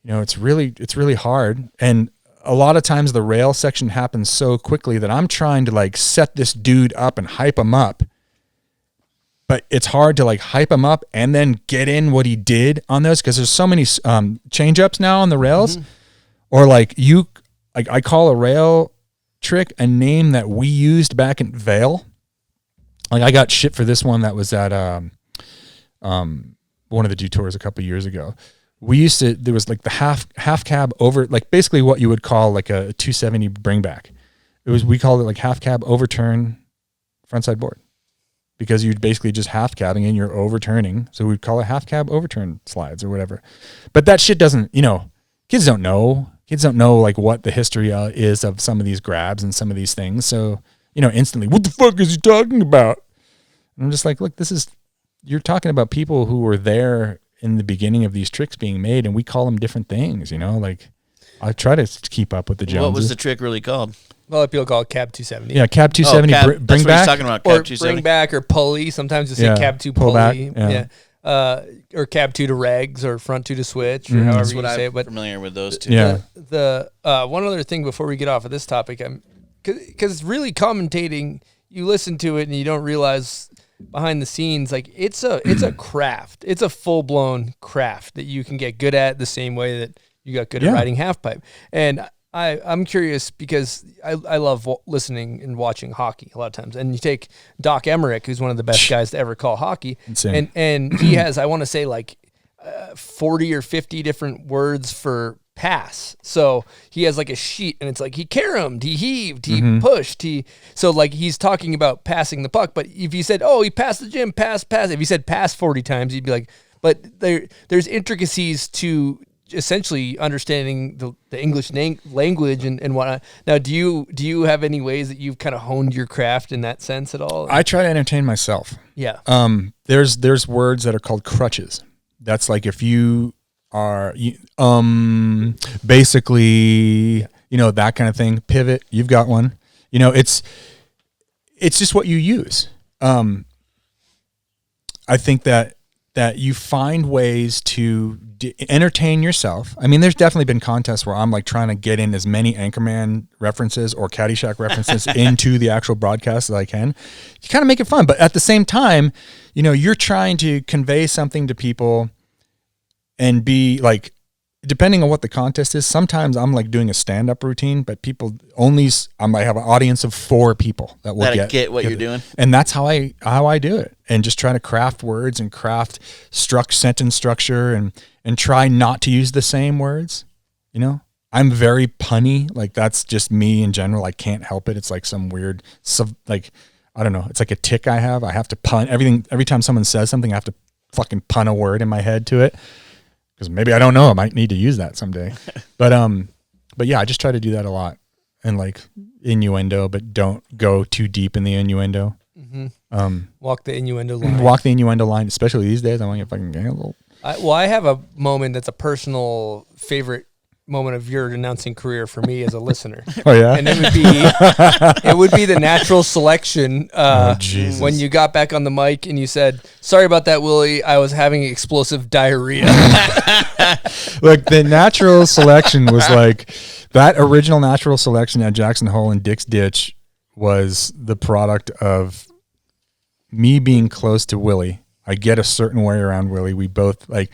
you know, it's really hard. And a lot of times the rail section happens so quickly that I'm trying to like set this dude up and hype him up. But it's hard to like hype him up and then get in what he did on those because there's so many change ups now on the rails. Mm-hmm. Or like I call a rail trick a name that we used back in Vail. Like I got shit for this one that was at one of the Dew Tours a couple of years ago. There was like the half cab over, like basically what you would call like a 270 bring back. We called it like half cab overturn frontside board because you'd basically just half cabbing and you're overturning. So we'd call it half cab overturn slides or whatever. But that shit doesn't, you know, kids don't know like what the history is of some of these grabs and some of these things. So, you know, instantly, what the fuck is he talking about? And I'm just like, look, you're talking about people who were there in the beginning of these tricks being made, and we call them different things, you know? Like, I try to keep up with the Joneses. What was the trick really called? Well, people call it cab 270. Yeah, cab 270 bring that's back. What he's talking about, or cab 270. bring back or pulley. Sometimes you say cab 2 pulley. Back, yeah. Or cab 2 to regs or front 2 to switch or however you say it. But familiar with those two. Yeah. The one other thing before we get off of this topic, because really commentating, you listen to it and you don't realize behind the scenes, like it's a craft. It's a full blown craft that you can get good at the same way that you got good at riding halfpipe. And I'm curious because I love listening and watching hockey a lot of times. And you take Doc Emmerich, who's one of the best guys to ever call hockey. Insane. And he has, I want to say, like 40 or 50 different words for pass. So he has like a sheet and it's like he caromed, he heaved, he pushed, so like he's talking about passing the puck. But if you said, oh, he passed the gym, pass, if you said pass 40 times, you'd be like, but there's intricacies to essentially understanding the English language and whatnot. Now, do you have any ways that you've kind of honed your craft in that sense at all? I try to entertain myself. Yeah. There's words that are called crutches. That's like if you are basically, you know, that kind of thing. Pivot, you've got one. You know, it's just what you use. I think that that you find ways to entertain yourself. I mean, there's definitely been contests where I'm like trying to get in as many Anchorman references or Caddyshack references into the actual broadcast as I can. You kind of make it fun, but at the same time, you know, you're trying to convey something to people and be like, depending on what the contest is, sometimes I'm like doing a stand-up routine, but people only, I might have an audience of 4 people that will get what you're doing. And that's how I do it. And just trying to craft words and craft sentence structure and try not to use the same words. You know, I'm very punny. Like that's just me in general. I can't help it. It's like some weird, like, I don't know. It's like a tick I have. I have to pun everything. Every time someone says something, I have to fucking pun a word in my head to it. Because maybe I don't know, I might need to use that someday. But yeah, I just try to do that a lot, and like innuendo, but don't go too deep in the innuendo. Mm-hmm. Walk the innuendo line. Walk the innuendo line, especially these days. I want to get fucking canceled. I have a moment that's a personal favorite moment of your announcing career for me as a listener. Oh yeah, and it would be the natural selection when you got back on the mic and you said, "Sorry about that, Willie. I was having explosive diarrhea." Look, the natural selection was like that original natural selection at Jackson Hole and Dick's Ditch was the product of me being close to Willie. I get a certain way around Willie. We both like.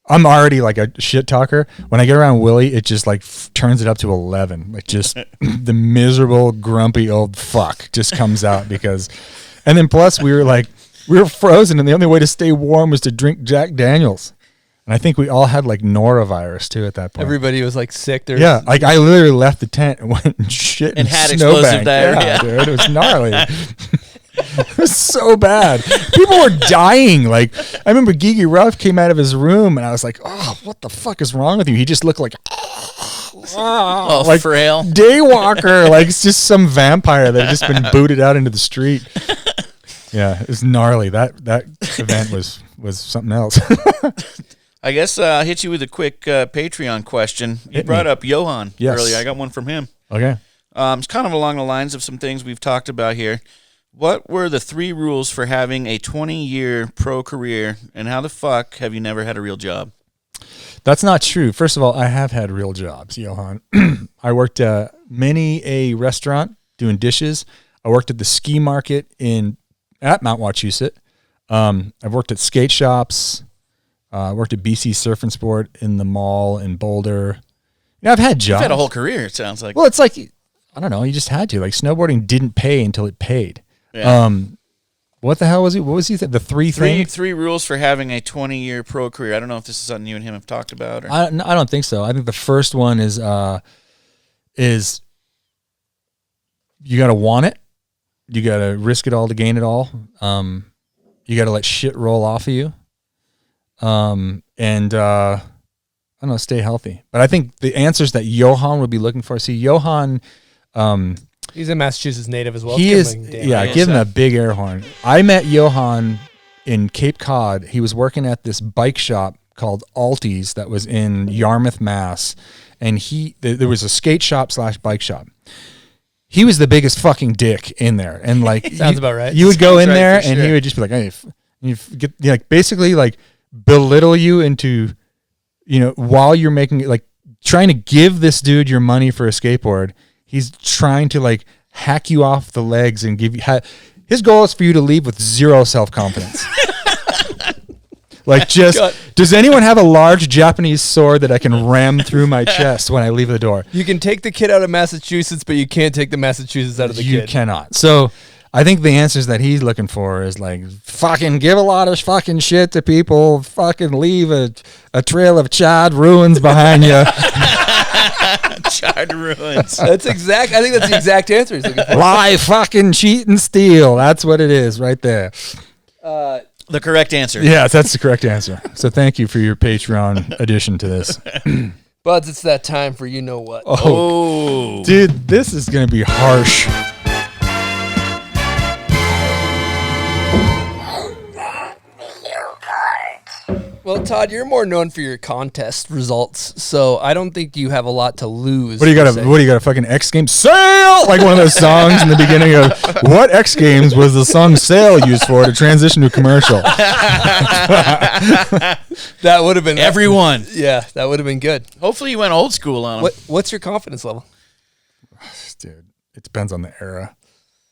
I'm already like a shit talker. When I get around Willie, it just like turns it up to 11. Like just the miserable, grumpy old fuck just comes out because, and then plus we were frozen and the only way to stay warm was to drink Jack Daniels. And I think we all had like norovirus too at that point. Everybody was like sick. Yeah. Like I literally left the tent and went and shit and had snowbank. Explosive diarrhea. Yeah, dude, it was gnarly. It was so bad. People were dying. Like I remember Gigi Ruff came out of his room and I was like, "Oh, what the fuck is wrong with you?" He just looked like like frail daywalker, like it's just some vampire that had just been booted out into the street. Yeah, it was gnarly. That event was something else. I guess I'll hit you with a quick Patreon question. You brought up Johan earlier. I got one from him. Okay. It's kind of along the lines of some things we've talked about here. What were the 3 rules for having a 20-year pro career, and how the fuck have you never had a real job? That's not true. First of all, I have had real jobs, Johan. I worked at many a restaurant doing dishes. I worked at the ski market at Mount Wachusett. I've worked at skate shops. I worked at BC Surf and Sport in the mall in Boulder. Yeah, I've had jobs. You've had a whole career, it sounds like. Well, it's like, I don't know, you just had to. Like snowboarding didn't pay until it paid. Yeah. What the hell was he? What was he? The three rules for having a 20-year pro career. I don't know if this is something you and him have talked about. Or. I don't think so. I think the first one is you got to want it. You got to risk it all to gain it all. You got to let shit roll off of you. And I don't know, stay healthy. But I think the answers that Johan would be looking for. See, Johan. He's a Massachusetts native as well. He is, give him a big air horn. I met Johan in Cape Cod. He was working at this bike shop called Alti's that was in Yarmouth, Mass. And there was a skate shop / bike shop. He was the biggest fucking dick in there. And like, sounds about right. You would go in there and he would just be like, hey, you get like basically like belittle you into, you know, while you're making it, like trying to give this dude your money for a skateboard. He's trying to like hack you off the legs and give you. His goal is for you to leave with zero self-confidence. Like does anyone have a large Japanese sword that I can ram through my chest when I leave the door? You can take the kid out of Massachusetts, but you can't take the Massachusetts out of the kid. You cannot. So I think the answers that he's looking for is like fucking give a lot of fucking shit to people, fucking leave a trail of charred ruins behind you. Charred ruins. I think that's the exact answer he's looking for. Lie, fucking cheat and steal. That's what it is right there. The correct answer. Yeah, that's the correct answer. So thank you for your Patreon addition to this. Buds, it's that time for you know what. Oh. Dude, this is going to be harsh. Well, Todd, you're more known for your contest results, so I don't think you have a lot to lose. What do you got? A fucking X Games Sail? Like one of those songs in the beginning of what X Games was the song Sail used for to transition to a commercial? That would have been everyone. Yeah, that would have been good. Hopefully, you went old school on them. What's your confidence level? Dude, it depends on the era.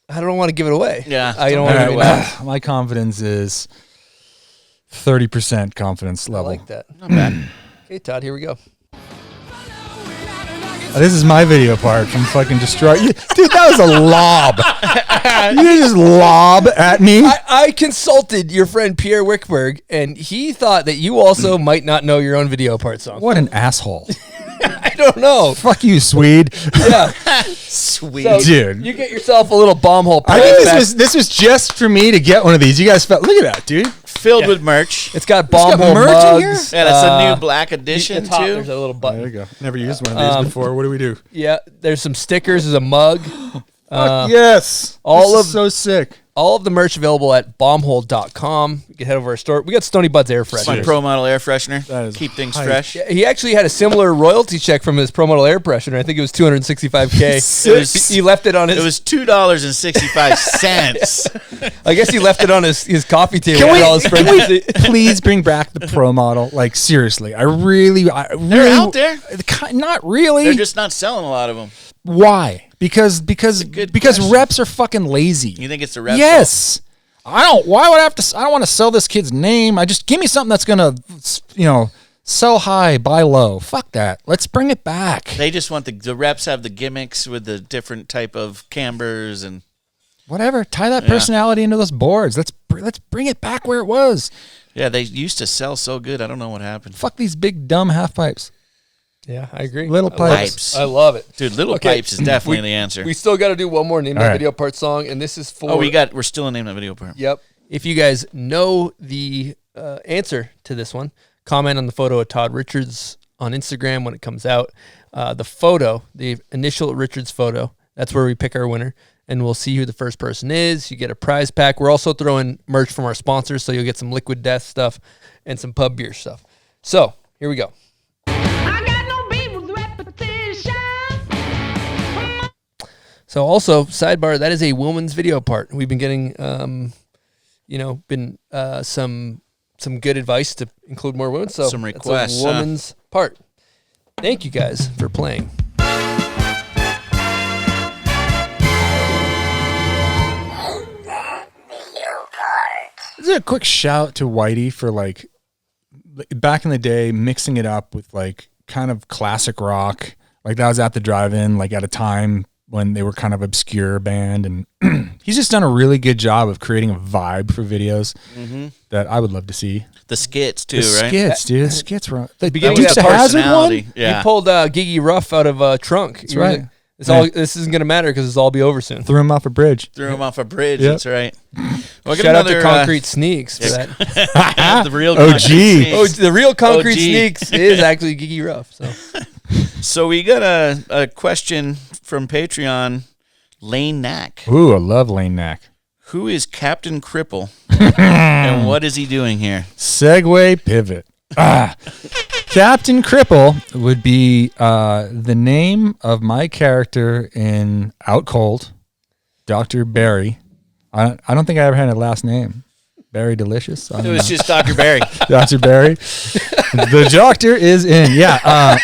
I don't want to give it away. Yeah, I don't want to give it away. My confidence is 30% confidence level. I like that. Not bad. Okay, Todd, here we go. This is my video part from fucking Destroy. Dude, that was a lob. You just lob at me. I consulted your friend Pierre Wickberg, and he thought that you also might not know your own video part song. What an asshole. I don't know. Fuck you, Swede. Yeah. Sweet. So dude. You get yourself a little bomb hole. I think this was just for me to get one of these. You guys felt, look at that, dude. Filled with merch. It's got bomb hole merch mugs. in here? Yeah, that's a new black edition Top, too. there's a little button. There you go. Never used one of these before. What do we do? Yeah, there's some stickers. There's a mug. Yes. This is so sick. All of the merch available at bombhole.com. You can head over to our store. We got Stony Bud's air freshener. My Pro Model air freshener. That is Keep things hype. fresh. Yeah, he actually had a similar royalty check from his Pro Model air freshener. I think it was $265K. He left it on his. It was $2.65. I guess he left it on his coffee table. Can with all his friends. we please bring back the Pro Model? Like, seriously. I really. They're out there. Not really. They're just not selling a lot of them. Why? Because question. reps are fucking lazy. You think it's the reps? Yes. Why would I have to? I don't want to sell this kid's name. Give me something that's gonna, sell high, buy low. Fuck that. Let's bring it back. They just want the reps have the gimmicks with the different type of cambers and whatever. Tie that personality into those boards. Let's bring it back where it was. Yeah, they used to sell so good. I don't know what happened. Fuck these big dumb half pipes. Yeah, I agree. Little pipes. I love it. Dude, little pipes is definitely the answer. We still got to do one more name that video part song, and this is for. We're still in name that video part. Yep. If you guys know the answer to this one, comment on the photo of Todd Richards on Instagram when it comes out. The initial Richards photo, that's where we pick our winner, and we'll see who the first person is. You get a prize pack. We're also throwing merch from our sponsors, so you'll get some Liquid Death stuff and some pub beer stuff. So here we go. So also, sidebar, that is a woman's video part. We've been getting, some good advice to include more women. So some requests. It's a woman's part. Thank you guys for playing. Is there a quick shout to Whitey for back in the day mixing it up with kind of classic rock? Like that was at the drive-in, at a time when they were kind of obscure band, and he's just done a really good job of creating a vibe for videos that I would love to see. The skits too, right? Skits, dude. The skits were the beginning Dukes of Hazzard one. Yeah. He pulled Gigi Ruff out of a trunk. That's right. This isn't gonna matter because it'll all be over soon. Threw him off a bridge. Yep. That's right. Well, shout out to Concrete Sneaks for that. The real OG. The real Concrete Sneaks is actually Gigi Ruff. So we got a question from Patreon, Lane Knack. Ooh, I love Lane Knack. Who is Captain Cripple, and what is he doing here? Segway pivot. Captain Cripple would be the name of my character in Out Cold, Dr. Barry. I don't think I ever had a last name. Barry Delicious. It was just Dr. Barry. Dr. Barry. The doctor is in. Yeah.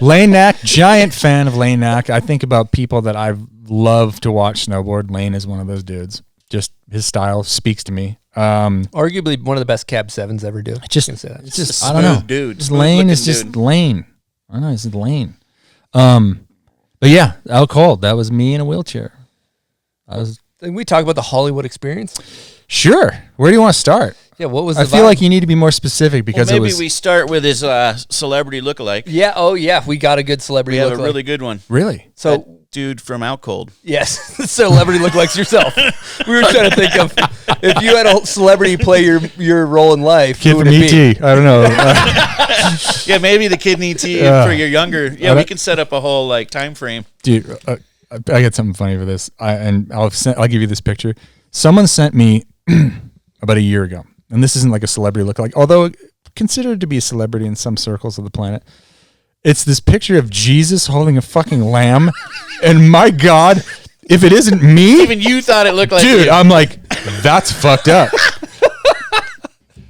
Lane Knack, giant fan of Lane Knack. I think about people that I've loved to watch snowboard. Lane is one of those dudes. Just his style speaks to me. Arguably one of the best Cab 7s ever do. It's just I don't know. Dude. Just Lane is just Lane. I don't know. It's Lane. But yeah, Out Cold. That was me in a wheelchair. Can we talk about the Hollywood experience? Sure. Where do you want to start? Yeah, what was I feel like you need to be more specific because maybe we start with his celebrity lookalike. Yeah, oh we got a good celebrity lookalike. We have lookalike. a really good one. Really? So that dude from Out Cold. Yes, celebrity lookalikes yourself. We were trying to think of if you had a celebrity play your role in life. Kid who would from it be? E.T. I don't know. Yeah, maybe the kid in E.T. for your younger. Yeah, we can set up a whole time frame. Dude, I got something funny for this. I'll give you this picture. Someone sent me about a year ago, and this isn't like a celebrity lookalike, although considered to be a celebrity in some circles of the planet. It's this picture of Jesus holding a fucking lamb, and my God, if it isn't me, even you thought it looked like dude, you. I'm like, that's fucked up.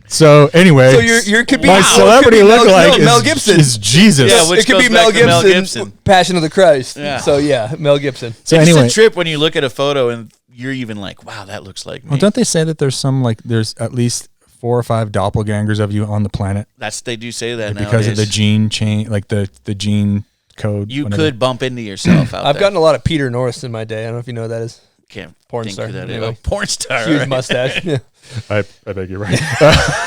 So anyway, So you could be my celebrity lookalike Mel Gibson is Jesus. Yeah, which it could goes be Mel back to Mel Gibson, Gibson. Passion of the Christ. Yeah. So yeah, Mel Gibson. So It's anyway, a trip when you look at a photo and you're even like, wow, that looks like me. well, don't they say that there's at least 4 or 5 doppelgangers of you on the planet They do say that now because of the gene chain, like the gene code. You whatever. could bump into yourself out I've there. gotten a lot of Peter Norris in my day. I don't know if you know who that is. Can't Porn think star. who that is. Anyway. Porn star. Huge right? mustache. Yeah. I think you're right.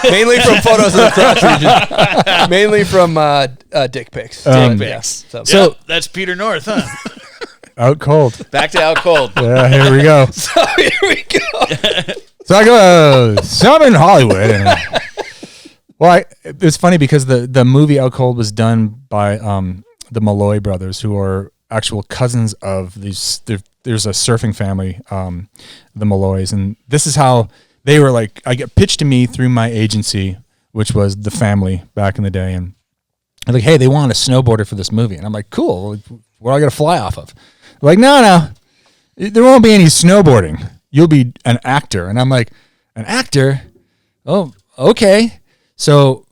Mainly from photos of the crotch region. Mainly from dick pics. Dick Yeah. pics. So, Yep, that's Peter North, huh? Out cold. Back to out cold. Yeah, here we go. so here we go. So I go, so I'm in Hollywood. And, well, it's funny because the movie Out Cold was done by the Malloy brothers, who are actual cousins of these. There's a surfing family, the Malloys, and this is how they were like. I get pitched to me through my agency, which was the family back in the day, and they're like, hey, they want a snowboarder for this movie, and I'm like, cool. What do I got to fly off of? They're like, no, there won't be any snowboarding. You'll be an actor, and I'm like, an actor? Oh, okay. So,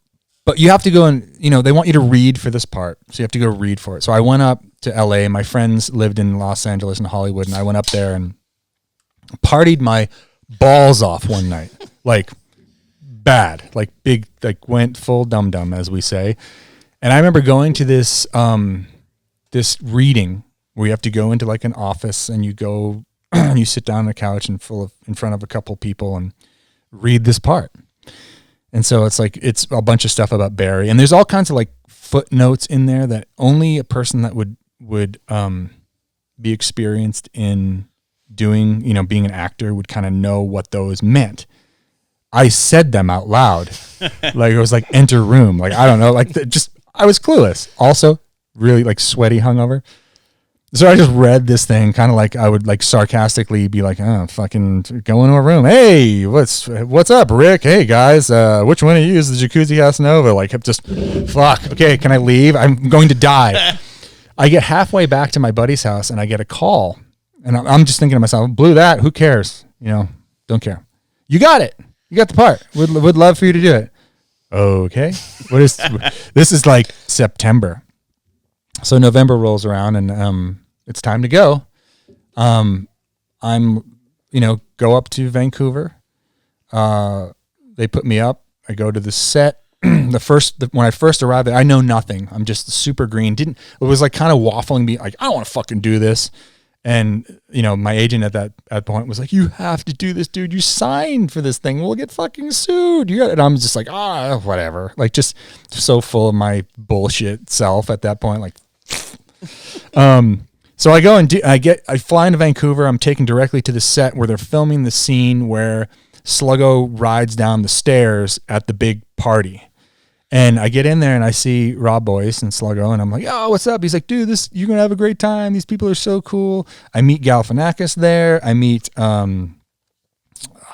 but you have to go and, they want you to read for this part. So you have to go read for it. So I went up to LA. My friends lived in Los Angeles and Hollywood, and I went up there and partied my balls off one night. Like bad, like big, like went full dum-dum, as we say. And I remember going to this, this reading where you have to go into like an office and you go and you sit down on a couch in front of a couple people and read this part. And so it's it's a bunch of stuff about Barry, and there's all kinds of like footnotes in there that only a person that would be experienced in doing, being an actor would kind of know what those meant. I said them out loud. Like it was like enter room. Like, I don't know, like I was clueless. Also really like sweaty hungover. So I just read this thing kind of like I would like sarcastically be like, oh, fucking go into a room. Hey, what's up, Rick? Hey guys, which one of you is the Jacuzzi House Nova? Like just fuck. Okay, can I leave? I'm going to die. I get halfway back to my buddy's house and I get a call. And I'm just thinking to myself, blew that. Who cares? Don't care. You got it. You got the part. Would love for you to do it. Okay. This is like September. So November rolls around and it's time to go. I'm go up to Vancouver. They put me up. I go to the set. When I first arrived there, I know nothing. I'm just super green. It was like kind of waffling me like, I don't want to fucking do this. And my agent at that point was like, you have to do this, dude. You signed for this thing. We'll get fucking sued. And I'm just like, whatever. Like just so full of my bullshit self at that point. Like, so I go and I fly into Vancouver. I'm taken directly to the set where they're filming the scene where Sluggo rides down the stairs at the big party. And I get in there and I see Rob Boyce and Sluggo, and I'm like, oh, what's up? He's like, dude, you're going to have a great time. These people are so cool. I meet Galifianakis there. I meet I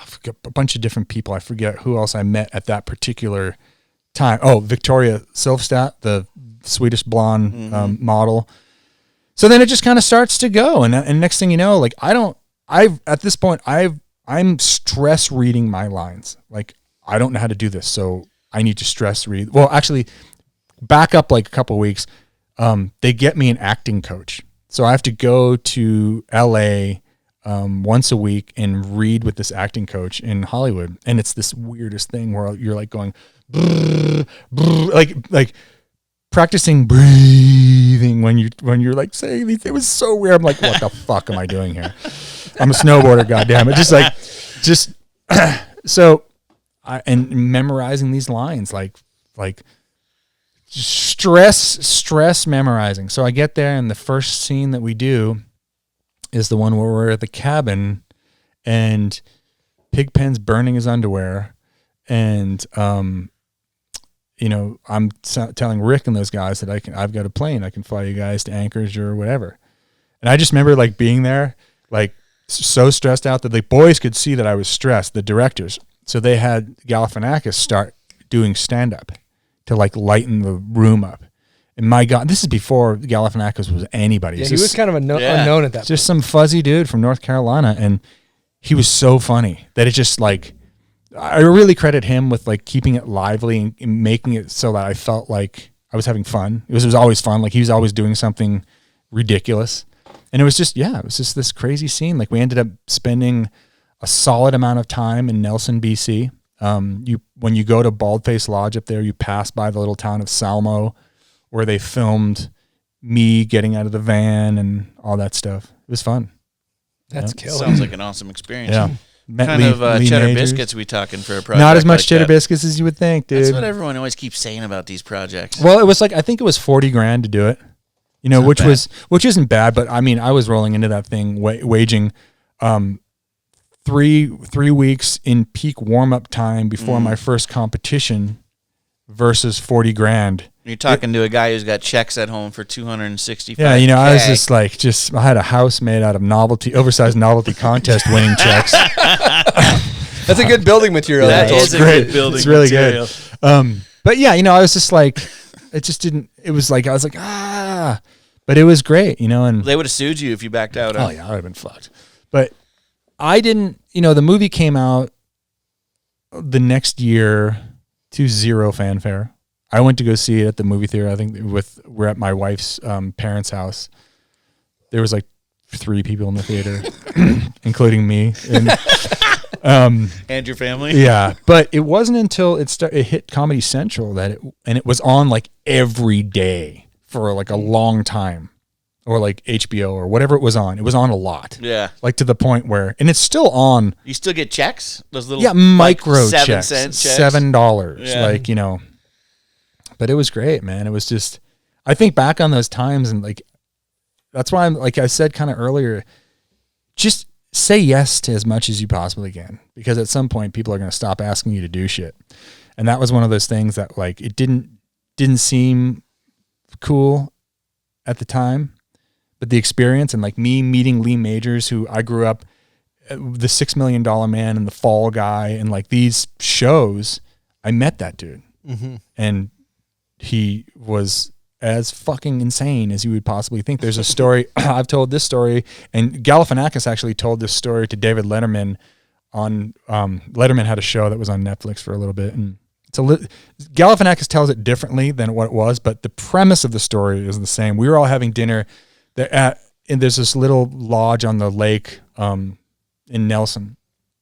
forget a bunch of different people. I forget who else I met at that particular time. Oh, Victoria Silvstedt, the Swedish blonde model. So then it just kind of starts to go. And next thing you know, like at this point, I'm stress reading my lines. Like, I don't know how to do this. So I need to stress read. Well, actually back up like a couple of weeks. They get me an acting coach. So I have to go to LA once a week and read with this acting coach in Hollywood. And it's this weirdest thing where you're like going, brrr, brrr, like practicing breathing when you're like saying these. It was so weird. I'm like, what the fuck am I doing here? I'm a snowboarder, goddammit. So and memorizing these lines, like stress memorizing. So I get there, and the first scene that we do is the one where we're at the cabin and Pigpen's burning his underwear. And, I'm telling Rick and those guys that I've got a plane. I can fly you guys to Anchorage or whatever. And I just remember like being there, like so stressed out that the boys could see that I was stressed, the directors. So they had Galifianakis start doing stand-up to like lighten the room up. And my God, this is before Galifianakis was anybody. Yeah, he was kind of unknown at that point. Just some fuzzy dude from North Carolina, and he was so funny that it just like, I really credit him with like keeping it lively and making it so that I felt like I was having fun. It was always fun. Like he was always doing something ridiculous. And it was just this crazy scene. Like we ended up spending a solid amount of time in Nelson, BC. When you go to Baldface Lodge up there, you pass by the little town of Salmo, where they filmed me getting out of the van and all that stuff. It was fun. That's killer. Sounds like an awesome experience. Yeah. What kind of cheddar biscuits we talking for a project? Not as much like cheddar that? biscuits as you would think, dude. That's what everyone always keeps saying about these projects. Well, it was like, I think it was $40,000 to do it, you know, which isn't bad, but I mean, I was rolling into that thing waging 3 weeks in peak warm up time before my first competition versus $40,000. You're talking to a guy who's got checks at home for $265. Yeah, you know, I was just like, I had a house made out of oversized novelty contest winning checks. That's a good building material. That is great. Good building it's really material. good. But yeah, you know, I was just like, it just didn't. It was like I was like, but it was great, you know. And they would have sued you if you backed out. Oh yeah, I would have been fucked. But I didn't. You know, the movie came out the next year to zero fanfare. I went to go see it at the movie theater. I think we're at my wife's parents' house. There was like 3 people in the theater, including me. And your family. Yeah, but it wasn't until it hit Comedy Central that it was on like every day for like a long time, or like HBO or whatever it was on. It was on a lot. Yeah, like to the point where, and it's still on. You still get checks? Those little micro like 7 checks, cent checks, $7. Yeah. Like, you know. But it was great, man. It was just, I think back on those times, and like, that's why I'm, like I said kind of earlier, just say yes to as much as you possibly can, because at some point people are going to stop asking you to do shit. And that was one of those things that like, it didn't seem cool at the time, but the experience and like me meeting Lee Majors, who I grew up, the $6 Million Man and the Fall Guy, and like these shows, I met that dude. Mm-hmm. And he was as fucking insane as you would possibly think. There's a story, I've told this story, and Galifianakis actually told this story to David Letterman on, Letterman had a show that was on Netflix for a little bit, and Galifianakis tells it differently than what it was, but the premise of the story is the same. We were all having dinner and there's this little lodge on the lake in Nelson.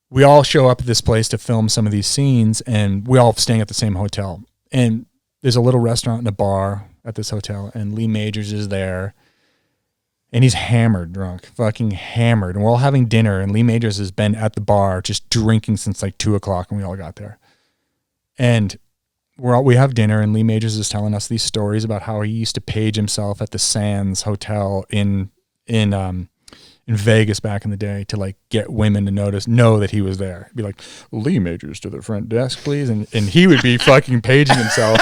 We all show up at this place to film some of these scenes, and we all staying at the same hotel. And there's a little restaurant and a bar at this hotel, and Lee Majors is there, and he's hammered drunk, fucking hammered. And we're all having dinner, and Lee Majors has been at the bar just drinking since like 2:00 when we all got there. And we have dinner, and Lee Majors is telling us these stories about how he used to page himself at the Sands Hotel in Vegas back in the day to like get women to know that he was there. He'd be like, Lee Majors to the front desk, please. And he would be fucking paging himself.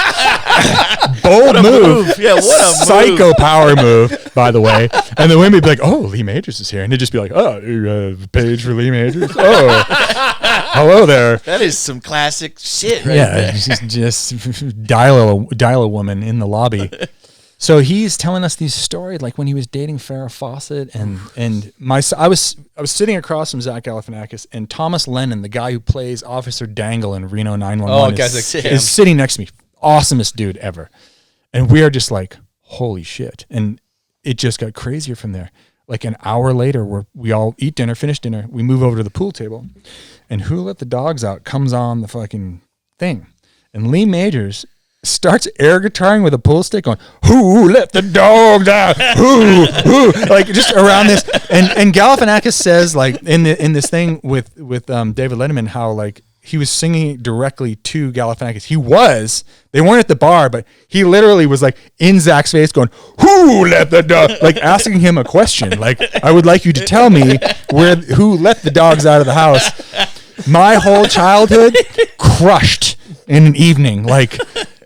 Bold move. Yeah, what a psycho power move, by the way. And the women would be like, oh, Lee Majors is here. And they'd just be like, oh, you page for Lee Majors? Oh, hello there. That is some classic shit right there. Just dial a woman in the lobby. So he's telling us these stories, like when he was dating Farrah Fawcett, and I was sitting across from Zach Galifianakis, and Thomas Lennon, the guy who plays Officer Dangle in Reno 911, is sitting next to me. Awesomest dude ever. And we are just like, holy shit. And it just got crazier from there. Like an hour later, we all eat dinner, finish dinner, we move over to the pool table, and Who Let the Dogs Out comes on the fucking thing. And Lee Majors starts air guitaring with a pool stick, going, who let the dogs out? Who? Like just around this. And Galifianakis says, like in this thing with David Letterman, how like he was singing directly to Galifianakis. They weren't at the bar, but he literally was like in Zach's face going, who let the dog, like asking him a question. Like, I would like you to tell me who let the dogs out of the house. My whole childhood crushed in an evening. Like,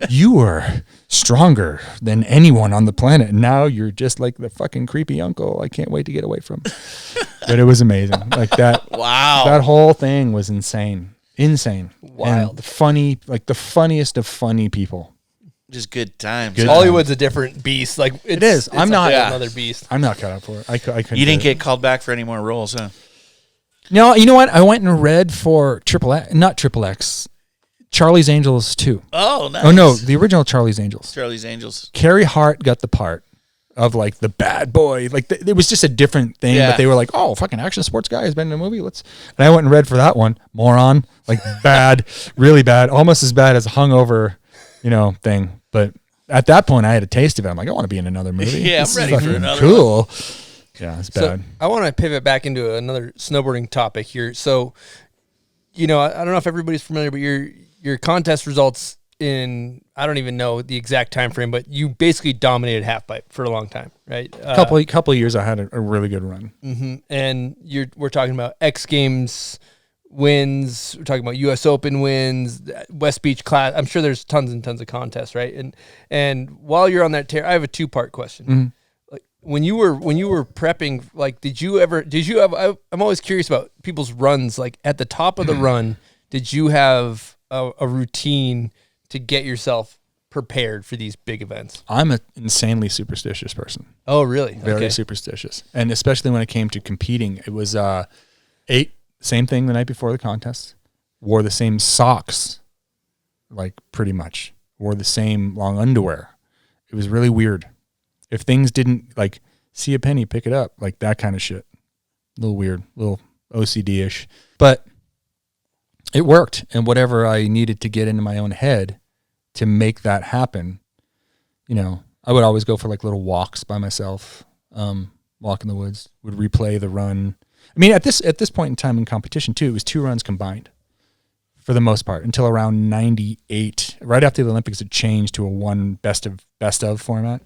you were stronger than anyone on the planet, and now you're just like the fucking creepy uncle I can't wait to get away from. But it was amazing. Like that. Wow. That whole thing was insane. Insane. Wild. And funny, like the funniest of funny people. Just good times. Good Hollywood's a different beast. Like it is. I'm not another beast. I'm not cut out for it. I couldn't. You didn't get called back for any more roles, huh? No, you know what? I went and read for not Triple X, Charlie's Angels 2. Oh, nice. Oh no, the original Charlie's Angels. Charlie's Angels. Carrie Hart got the part of like the bad boy. Like it was just a different thing, but they were like, "Oh, fucking action sports guy has been in a movie. Let's." And I went and read for that one. Moron, like bad, really bad, almost as bad as a hungover, thing. But at that point, I had a taste of it. I'm like, I want to be in another movie. Yeah, this I'm ready for another. Cool. One. Yeah, it's bad. So I want to pivot back into another snowboarding topic here. So, I don't know if everybody's familiar, but your contest results in, I don't even know the exact time frame, but you basically dominated halfpipe for a long time, right? Couple of years, I had a really good run. Mm-hmm. And we're talking about X Games wins. We're talking about U.S. Open wins, West Beach Class. I'm sure there's tons and tons of contests, right? And while you're on that tear, I have a 2-part question. Mm-hmm. Like when you were prepping, like did you have? I'm always curious about people's runs. Like at the top of the run, did you have a routine to get yourself prepared for these big events? I'm an insanely superstitious person. Oh, really? Very superstitious. And especially when it came to competing, it was same thing the night before the contest. Wore the same socks, like pretty much. Wore the same long underwear. It was really weird. If things didn't, like, see a penny, pick it up, like that kind of shit. A little weird, a little OCD-ish. But it worked, and whatever I needed to get into my own head to make that happen, I would always go for like little walks by myself, walk in the woods, would replay the run. I mean, at this point in time in competition too, it was 2 runs combined for the most part until around 98. Right after the Olympics, it changed to a one best of format.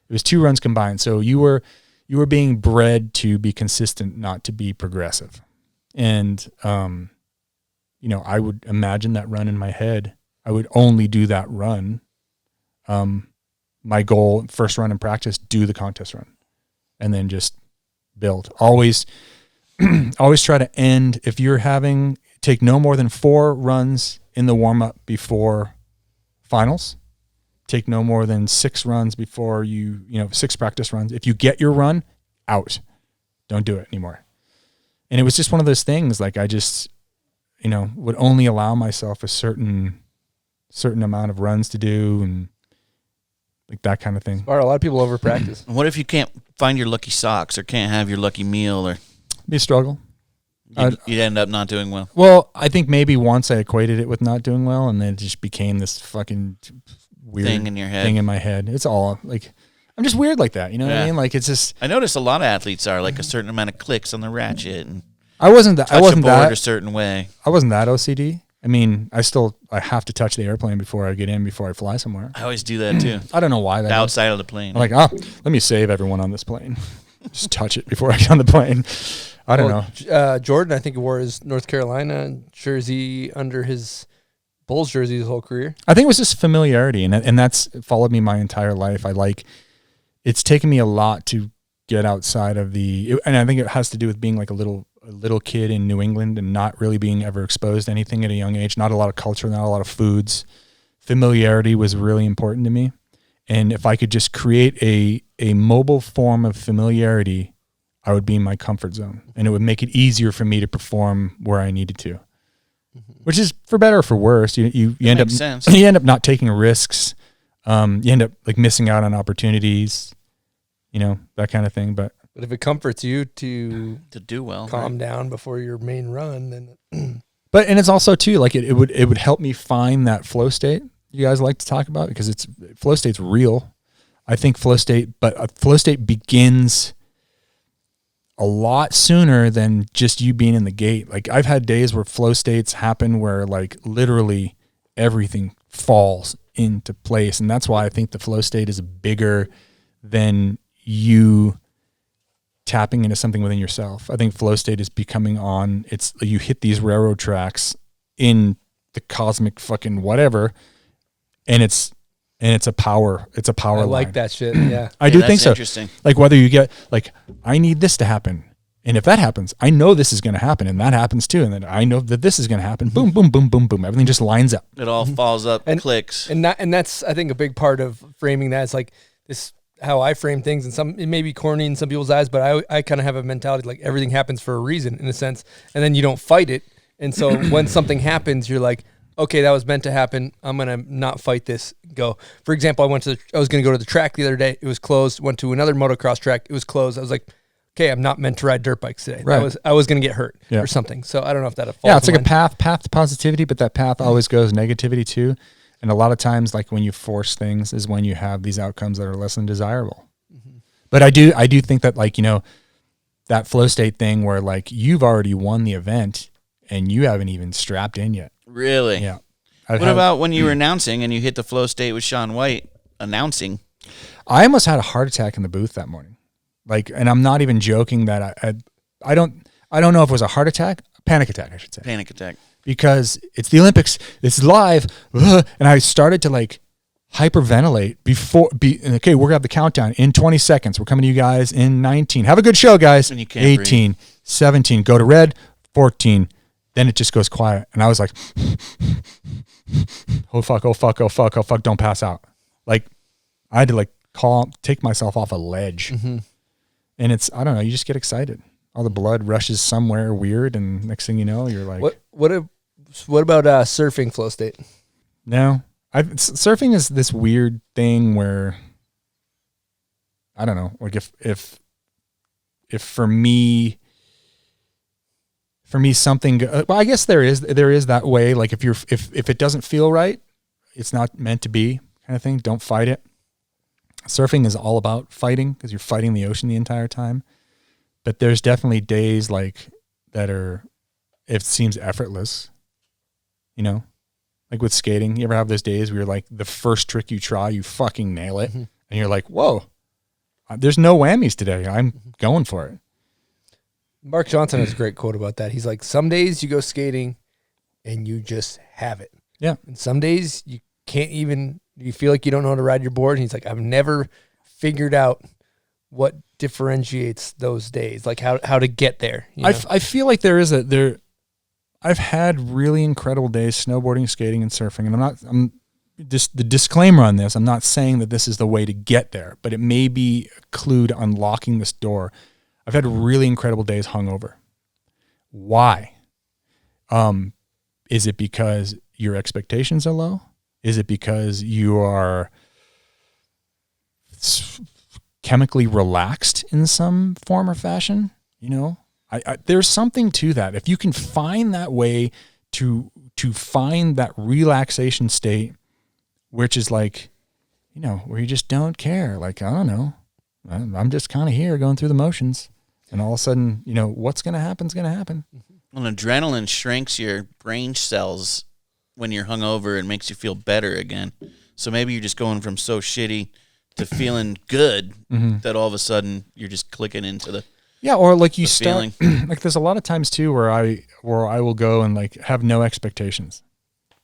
It was 2 runs combined. So you were being bred to be consistent, not to be progressive. And, I would imagine that run in my head. I would only do that run. My goal, first run in practice, do the contest run, and then just build. Always try to end, if you're take no more than 4 runs in the warm-up before finals. Take no more than 6 runs before 6 practice runs. If you get your run, out. Don't do it anymore. And it was just one of those things, like I just, would only allow myself a certain amount of runs to do, and like that kind of thing. Or a lot of people over practice. What if you can't find your lucky socks or can't have your lucky meal, or be a struggle? You'd end up not doing well. Well, I think maybe once I equated it with not doing well, and then it just became this fucking weird thing in your head. Thing in my head. It's all like, I'm just weird like that. You know what I mean? Like it's just. I notice a lot of athletes are like a certain amount of clicks on the ratchet, and I wasn't that. A certain way. I wasn't that OCD. I mean, I have to touch the airplane before I get in, before I fly somewhere. I always do that too. I don't know why that. Outside of the plane. I'm like, let me save everyone on this plane. Just touch it before I get on the plane. I don't know. Jordan, I think, wore his North Carolina jersey under his Bulls jersey his whole career. I think it was just familiarity, and that's followed me my entire life. It's taken me a lot to get outside of and I think it has to do with being like a little kid in New England and not really being ever exposed to anything at a young age. Not a lot of culture, not a lot of foods. Familiarity was really important to me. And if I could just create a mobile form of familiarity, I would be in my comfort zone, and it would make it easier for me to perform where I needed to, which is for better or for worse. You end up sense. You end up not taking risks. You end up like missing out on opportunities, that kind of thing. But if it comforts you to do well, calm down before your main run, then. And it's also too like it would help me find that flow state you guys like to talk about, because flow state's real. I think flow state begins a lot sooner than just you being in the gate. Like I've had days where flow states happen where like literally everything falls into place. And that's why I think the flow state is bigger than you tapping into something within yourself. I think flow state is becoming you hit these railroad tracks in the cosmic fucking whatever. And it's a power line. I like that shit. Yeah. I do think so. Interesting. Like whether you get like, I need this to happen And if that happens, I know this is going to happen, and that happens too. And then I know that this is going to happen. Boom, boom, boom, boom, boom. Everything just lines up. It all falls up, and clicks. And that's, I think, a big part of framing that. It's like this, how I frame things, and it may be corny in some people's eyes, but I kind of have a mentality like everything happens for a reason in a sense, and then you don't fight it. And so when something happens, you're like, okay, that was meant to happen. I'm going to not fight this. Go. For example, I was going to go to the track the other day. It was closed. Went to another motocross track. It was closed. I was like, okay, I'm not meant to ride dirt bikes today. Right. I was going to get hurt or something. So I don't know if that. Yeah, it's like a path to positivity, but that path always goes negativity too. And a lot of times, like when you force things, is when you have these outcomes that are less than desirable. Mm-hmm. But I do think that, like, you know, that flow state thing where like you've already won the event and you haven't even strapped in yet. Really? Yeah. What about when you were announcing and you hit the flow state with Sean White announcing? I almost had a heart attack in the booth that morning. Like, and I'm not even joking that I don't know if it was a heart attack, panic attack, I should say. Panic attack. Because it's the Olympics, it's live, and I started to like hyperventilate okay, we're gonna have the countdown in 20 seconds. We're coming to you guys in 19. Have a good show, guys. And you can't 18, breathe. 17, go to red, 14. Then it just goes quiet. And I was like, oh fuck, don't pass out. Like, I had to like take myself off a ledge. Mm-hmm. And it's, I don't know, you just get excited. All the blood rushes somewhere weird, and next thing you know, you're like... What about surfing flow state? No. Surfing is this weird thing where, I don't know, like if for me something, well, I guess there is that way, like if it doesn't feel right, it's not meant to be kind of thing, don't fight it. Surfing is all about fighting because you're fighting the ocean the entire time. But there's definitely days like that it seems effortless, you know, like with skating. You ever have those days where you're like, the first trick you try, you fucking nail it. Mm-hmm. And you're like, whoa, there's no whammies today. I'm going for it. Mark Johnson has a great quote about that. He's like, some days you go skating and you just have it. Yeah. And some days you can't even, you feel like you don't know how to ride your board. And he's like, I've never figured out what differentiates those days, like how to get there. You know? I feel like I've had really incredible days snowboarding, skating, and surfing. And I'm just the disclaimer on this. I'm not saying that this is the way to get there, but it may be a clue to unlocking this door. I've had really incredible days hungover. Why? Is it because your expectations are low? Is it because you are chemically relaxed in some form or fashion? You know, there's something to that. If you can find that way to find that relaxation state, which is like, you know, where you just don't care. Like, I don't know, I'm just kind of here going through the motions. And all of a sudden, you know, what's going to happen is going to happen. Well, adrenaline shrinks your brain cells when you're hungover and makes you feel better again. So maybe you're just going from so shitty to feeling good that all of a sudden you're just clicking into the or like you start like there's a lot of times too where I will go and like have no expectations.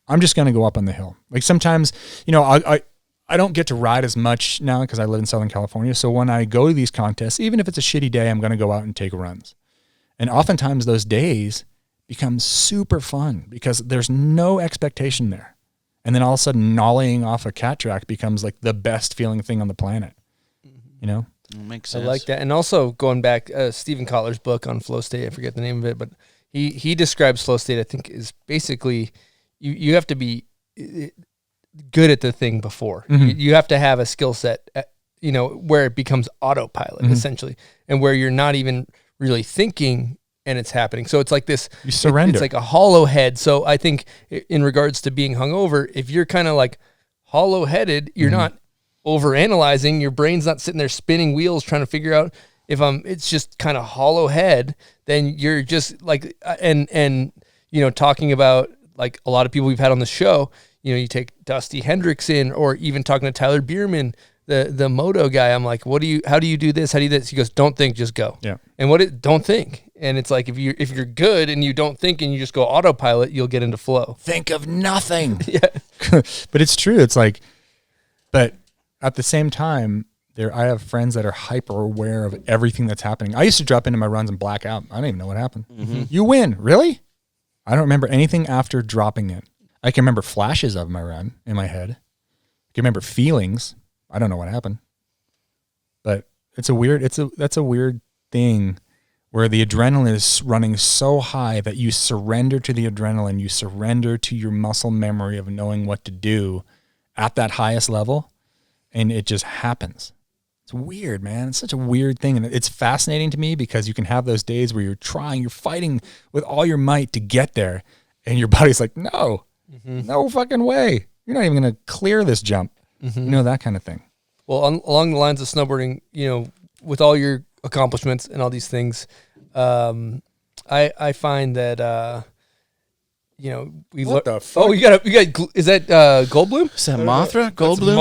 I'm just going to go up on the hill. Like sometimes, you know, I don't get to ride as much now because I live in Southern California. So when I go to these contests, even if it's a shitty day, I'm going to go out and take runs. And oftentimes those days become super fun because there's no expectation there. And then all of a sudden nollying off a cat track becomes like the best feeling thing on the planet. You know? It makes sense. I like that. And also going back, Stephen Kotler's book on flow state, I forget the name of it, but he describes flow state, I think, is basically you have to be good at the thing before. You have to have a skill set, you know, where it becomes autopilot essentially, and where you're not even really thinking and it's happening. So it's like this, you surrender. It's like a hollow head. So I think in regards to being hungover, if you're kind of like hollow headed, you're not overanalyzing. Your brain's not sitting there spinning wheels trying to figure out it's just kind of hollow head. Then you're just like, and you know, talking about like a lot of people we've had on the show. You know, you take Dusty Hendrickson or even talking to Tyler Bierman, the moto guy. I'm like, how do you do this? How do you do this? He goes, don't think, just go. Yeah. And don't think. And it's like, if you're good and you don't think and you just go autopilot, you'll get into flow. Think of nothing. Yeah. But it's true. It's like, but at the same time, I have friends that are hyper aware of everything that's happening. I used to drop into my runs and black out. I don't even know what happened. You win. Really? I don't remember anything after dropping it. I can remember flashes of my run in my head. I can remember feelings. I don't know what happened. But that's a weird thing where the adrenaline is running so high that you surrender to the adrenaline, you surrender to your muscle memory of knowing what to do at that highest level, and it just happens. It's weird, man. It's such a weird thing, and it's fascinating to me because you can have those days where you're fighting with all your might to get there, and your body's like, no, no fucking way. You're not even going to clear this jump. That kind of thing. Well, along the lines of snowboarding, with all your accomplishments and all these things, I find that we What the fuck? Oh, we got is that Goldblum? Is that Mothra? Goldblum?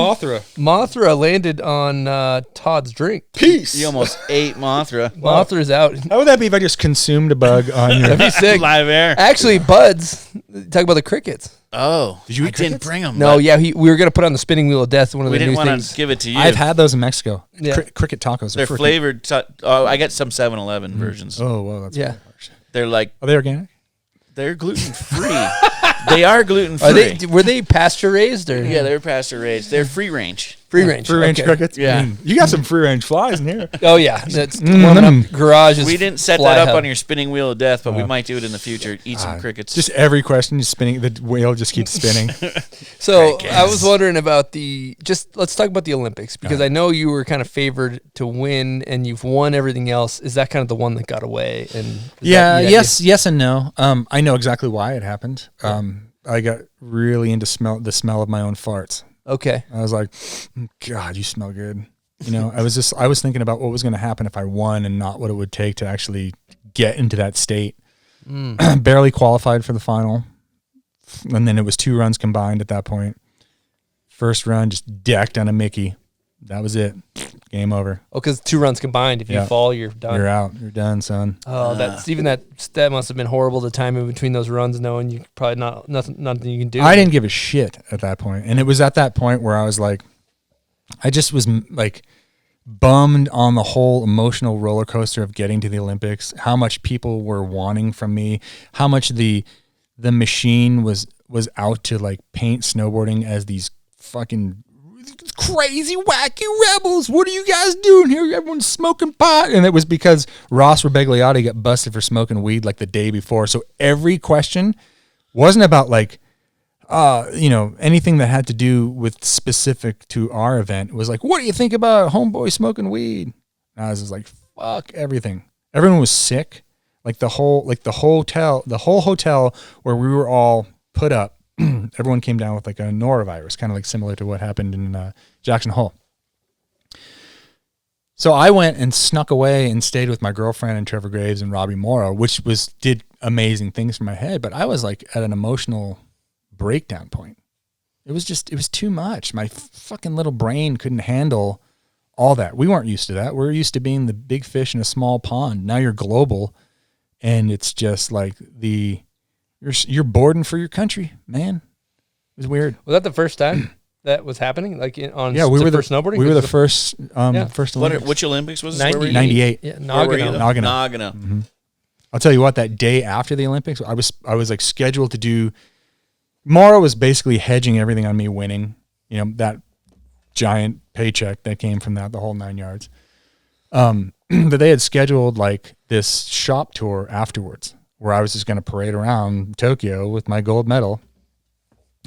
Mothra landed on Todd's drink. Peace. You almost ate Mothra. Mothra's out. How would that be if I just consumed a bug on your... That'd be sick. Live air. Actually, Buds, talk about the crickets. Oh, Did you eat I didn't crickets? bring them. No, yeah, we were gonna put on the spinning wheel of death. One of We the didn't new want things. to give it to you. I've had those in Mexico. Yeah. Cricket tacos. They're freaking- flavored. I got some 7-Eleven versions. Oh, well, that's Yeah. really harsh. They're like Are they organic? they're gluten free. They are gluten Are free. were they pasture raised or Yeah, they're pasture raised. They're free range. free range? Free range Okay. crickets? Yeah. You got some free range flies in here. Oh yeah, that's warming up garages. We didn't set fly that up hub. on your spinning wheel of death, but we might do it in the future. Eat some crickets. Just every question is spinning. The wheel just keeps spinning. So I was wondering about let's talk about the Olympics because I know you were kind of favored to win and you've won everything else. Is that kind of the one that got away? And Yes and no. I know exactly why it happened. I got really into the smell of my own farts. Okay. I was like, God, you smell good. I was thinking about what was going to happen if I won and not what it would take to actually get into that state. Barely qualified for the final. And then it was 2 runs combined at that point. First run, just decked on a Mickey. That was it. Game over. Oh, because 2 runs combined. If you fall, you're done. You're out. You're done, son. Oh, that must have been horrible. The time in between those runs, knowing you probably nothing you can do. I didn't give a shit at that point. And it was at that point where I was like, I just was like bummed on the whole emotional roller coaster of getting to the Olympics, how much people were wanting from me, how much the machine was out to like paint snowboarding as these fucking crazy wacky rebels. What are you guys doing here? Everyone's smoking pot. And it was because Ross Rebegliati got busted for smoking weed like the day before. So every question wasn't about like anything that had to do with specific to our event. It was like, what do you think about homeboy smoking weed? And I was just like, fuck everything. Everyone was sick. Like the whole hotel where we were all put up, everyone came down with like a norovirus, kind of like similar to what happened in Jackson Hole. So I went and snuck away and stayed with my girlfriend and Trevor Graves and Robbie Morrow, which did amazing things for my head. But I was like at an emotional breakdown point. It was too much. My fucking little brain couldn't handle all that. We weren't used to that. We're used to being the big fish in a small pond. Now you're global, and it's just like you're boarding for your country, man. It was weird. Was that the first time that was happening? Like we were the snowboarding. We were the first. First Olympics. Which Olympics was this? 98. Yeah, Nagano. Mm-hmm. I'll tell you what. That day after the Olympics, I was like scheduled to do. Morrow was basically hedging everything on me winning. That giant paycheck that came from that, the whole 9 yards. But they had scheduled like this shop tour afterwards, where I was just going to parade around Tokyo with my gold medal.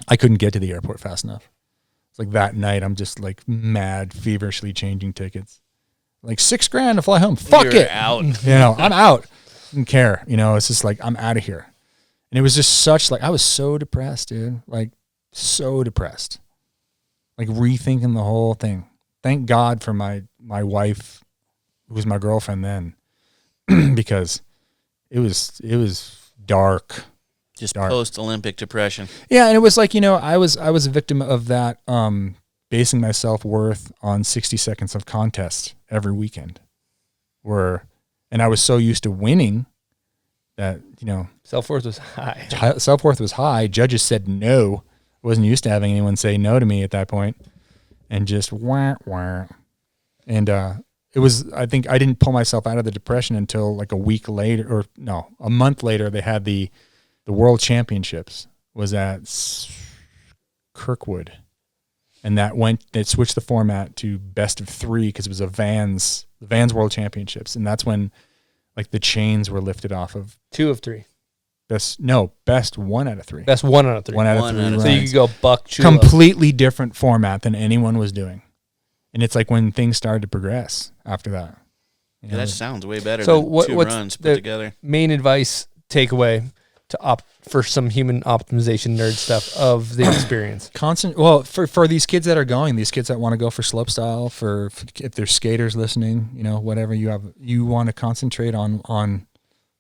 I couldn't get to the airport fast enough. It's like that night, I'm just like mad, feverishly changing tickets. Like $6,000 to fly home. Fuck You're it. out. I'm out. Didn't care. It's just like, I'm out of here. And it was just such like, I was so depressed, dude. Like so depressed. Like rethinking the whole thing. Thank God for my wife, who was my girlfriend then, because it was dark. Just post-Olympic depression. Yeah, and it was like, I was a victim of that, basing my self-worth on 60 seconds of contest every weekend. And I was so used to winning that, self-worth was high. Self-worth was high. Judges said no. I wasn't used to having anyone say no to me at that point. And just wah, wah. And it was, I think I didn't pull myself out of the depression until like a week later, or no, a month later. They had the World Championships was at Kirkwood, and they switched the format to best of 3 because it was the Vans World Championships, and that's when like the chains were lifted off of 2 of 3. Best 1 out of 3. Best 1 out of 3. 1 out of 3 runs. So you could go buck chulo. Completely different format than anyone was doing. And it's like when things started to progress after that. Yeah, that sounds way better so than what's 2 runs put together. Main advice takeaway to opt for some human optimization nerd stuff of the experience? For these kids that are going, these kids that want to go for slopestyle, for if there's skaters listening, whatever you want to concentrate on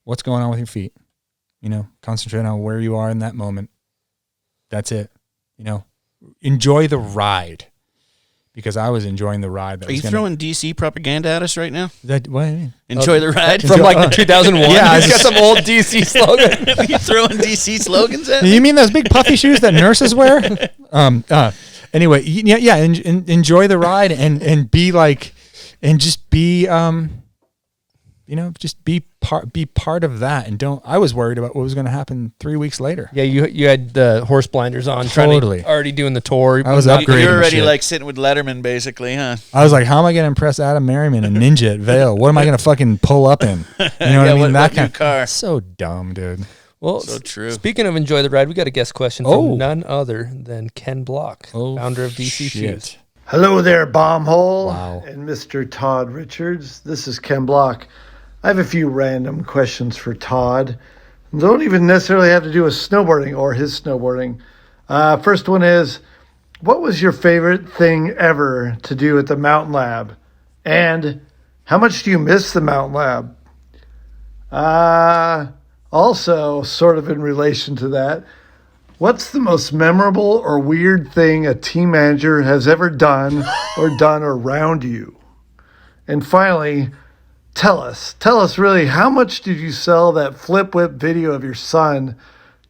what's going on with your feet. Concentrate on where you are in that moment. That's it. Enjoy the ride. Because I was enjoying the ride. Are you throwing DC propaganda at us right now? What do you mean? Enjoy the ride? From like 2001? Yeah. He's got some old DC slogan. Are you throwing DC slogans at me? You mean those big puffy shoes that nurses wear? Anyway, yeah. Enjoy the ride and be like, and just be, just be part of that. And I was worried about what was going to happen 3 weeks later. Yeah, you had the horse blinders on, already doing the tour. I was upgrading. You're already like sitting with Letterman, basically, huh? I was like, how am I going to impress Adam Merriman and Ninja at Vail? What am I going to fucking pull up in? You know what I mean? That kind of car. So dumb, dude. Well, so true. Speaking of enjoy the ride, we got a guest question from none other than Ken Block, founder of DC Shoes. Hello there, Bombhole Wow. and Mr. Todd Richards. This is Ken Block. I have a few random questions for Todd. Don't even necessarily have to do with snowboarding or his snowboarding. First one is, what was your favorite thing ever to do at the Mountain Lab? And how much do you miss the Mountain Lab? Also, sort of in relation to that, what's the most memorable or weird thing a team manager has ever done around you? And finally, tell us really, how much did you sell that flip whip video of your son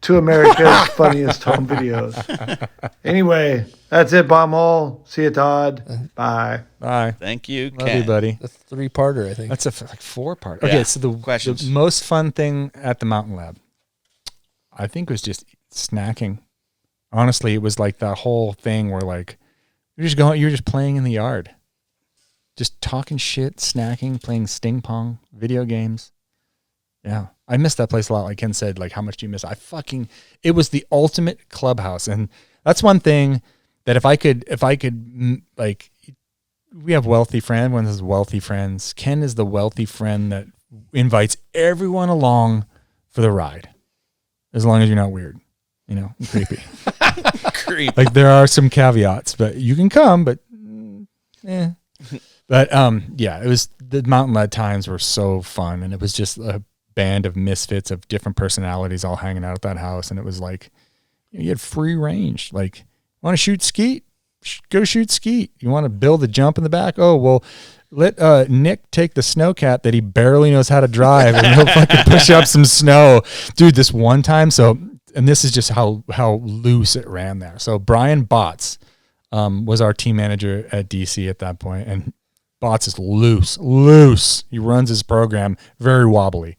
to America's Funniest Home Videos? Anyway, that's it, Bombhole. See you, Todd. Bye. Bye. Thank you, Love Ken. you, buddy. That's a 3-parter, I think. That's a 4-part. Okay, so the most fun thing at the Mountain Lab, I think, was just snacking. Honestly, it was like that whole thing where like you're just playing in the yard. Just talking shit, snacking, playing sting pong, video games. Yeah. I miss that place a lot. Like Ken said, like, how much do you miss? It was the ultimate clubhouse. And that's one thing that if I could, like, we have wealthy friends. One has wealthy friends. Ken is the wealthy friend that invites everyone along for the ride. As long as you're not weird, and creepy. Creepy. Like, there are some caveats, but you can come, but But it was, the Mountain Lab times were so fun, and it was just a band of misfits of different personalities all hanging out at that house, and it was like you had free range. Like, want to shoot skeet? Go shoot skeet. You want to build a jump in the back? Oh, well, let Nick take the snowcat that he barely knows how to drive, and he'll fucking push up some snow, dude. This one time, and this is just how loose it ran there. So Brian Botts was our team manager at DC at that point, and Botts is loose. He runs his program very wobbly.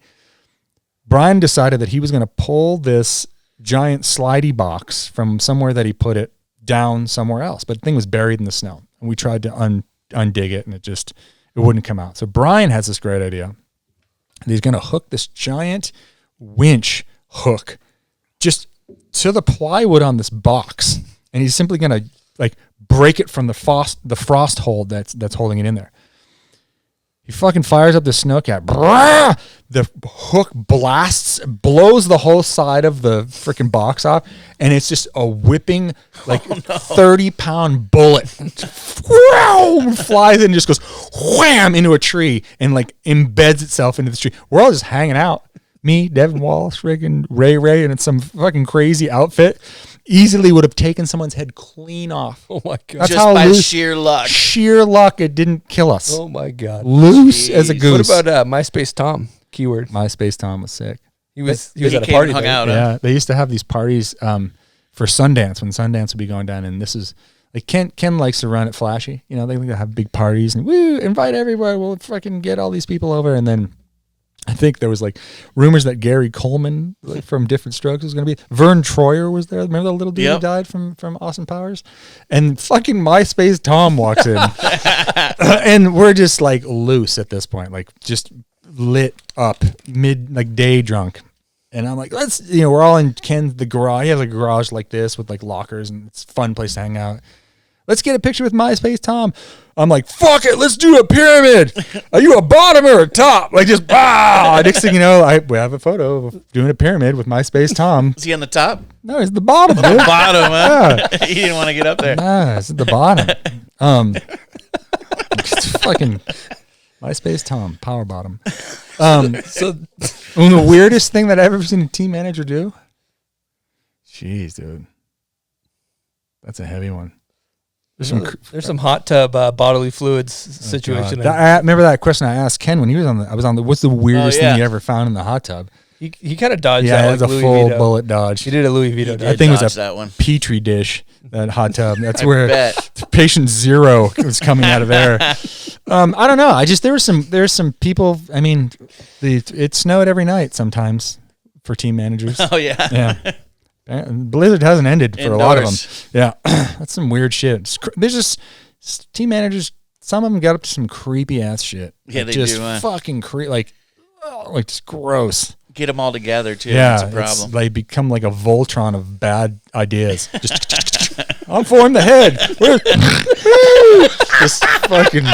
Brian decided that he was going to pull this giant slidey box from somewhere that he put it down somewhere else, but the thing was buried in the snow, and we tried to undig it, and it wouldn't come out. So Brian has this great idea. He's going to hook this giant winch hook just to the plywood on this box, and he's simply going to like break it from the frost hold that's holding it in there. He fucking fires up the snowcat. The hook blows the whole side of the freaking box off, and it's just a whipping, like, 30-pound bullet. Flies in and just goes wham into a tree and, like, embeds itself into the tree. We're all just hanging out. Me, Devin Walsh, freaking Ray, and it's some fucking crazy outfit. Easily would have taken someone's head clean off. Oh my God. That's Just how by loose, sheer luck. Sheer luck, it didn't kill us. Oh my God. Loose as a goose. What about MySpace Tom? Keyword. MySpace Tom was sick. He was He at a came party. and hung there. out. Yeah, they used to have these parties for Sundance, when Sundance would be going down, and this is Like Ken likes to run it flashy. You know, they like to have big parties and woo, invite everybody. We'll fucking get all these people over. And then I think there was like rumors that Gary Coleman from Different Strokes was going to be. Vern Troyer was there. Remember the little dude who died from Austin Powers? And fucking MySpace Tom walks in. And we're just like loose at this point, like just lit up, like day drunk. And I'm like, we're all in Ken's the garage. He has a garage like this with like lockers, and it's a fun place to hang out. Let's get a picture with MySpace Tom. I'm like, fuck it, let's do a pyramid. Are you a bottom or a top? Like just Next thing you know, we have a photo of doing a pyramid with MySpace Tom. Is he on the top? No, he's at the bottom, dude. The bottom, huh? Yeah. He didn't want to get up there. Nah, it's at the bottom. It's fucking MySpace Tom, power bottom. So the weirdest thing that I've ever seen a team manager do? Jeez, dude. That's a heavy one. There's some hot tub bodily fluids situation. I remember that question I asked Ken when he was on the what's the weirdest thing you ever found in the hot tub? He kind of dodged that. Yeah, it was a full bullet dodge. He did a Louis Vito dodge. I think it was a petri dish, that hot tub. That's where patient zero was coming out of there. I don't know. There's some people. I mean, it snowed every night sometimes for team managers. Oh yeah. Yeah. Blizzard hasn't ended for a lot of them. Yeah, that's some weird shit. There's just team managers. Some of them got up to some creepy ass shit. Yeah, like they just do. Fucking like just gross. Get them all together too. Yeah, that's a problem. They become like a Voltron of bad ideas. Just I'm for him the head. Just fucking.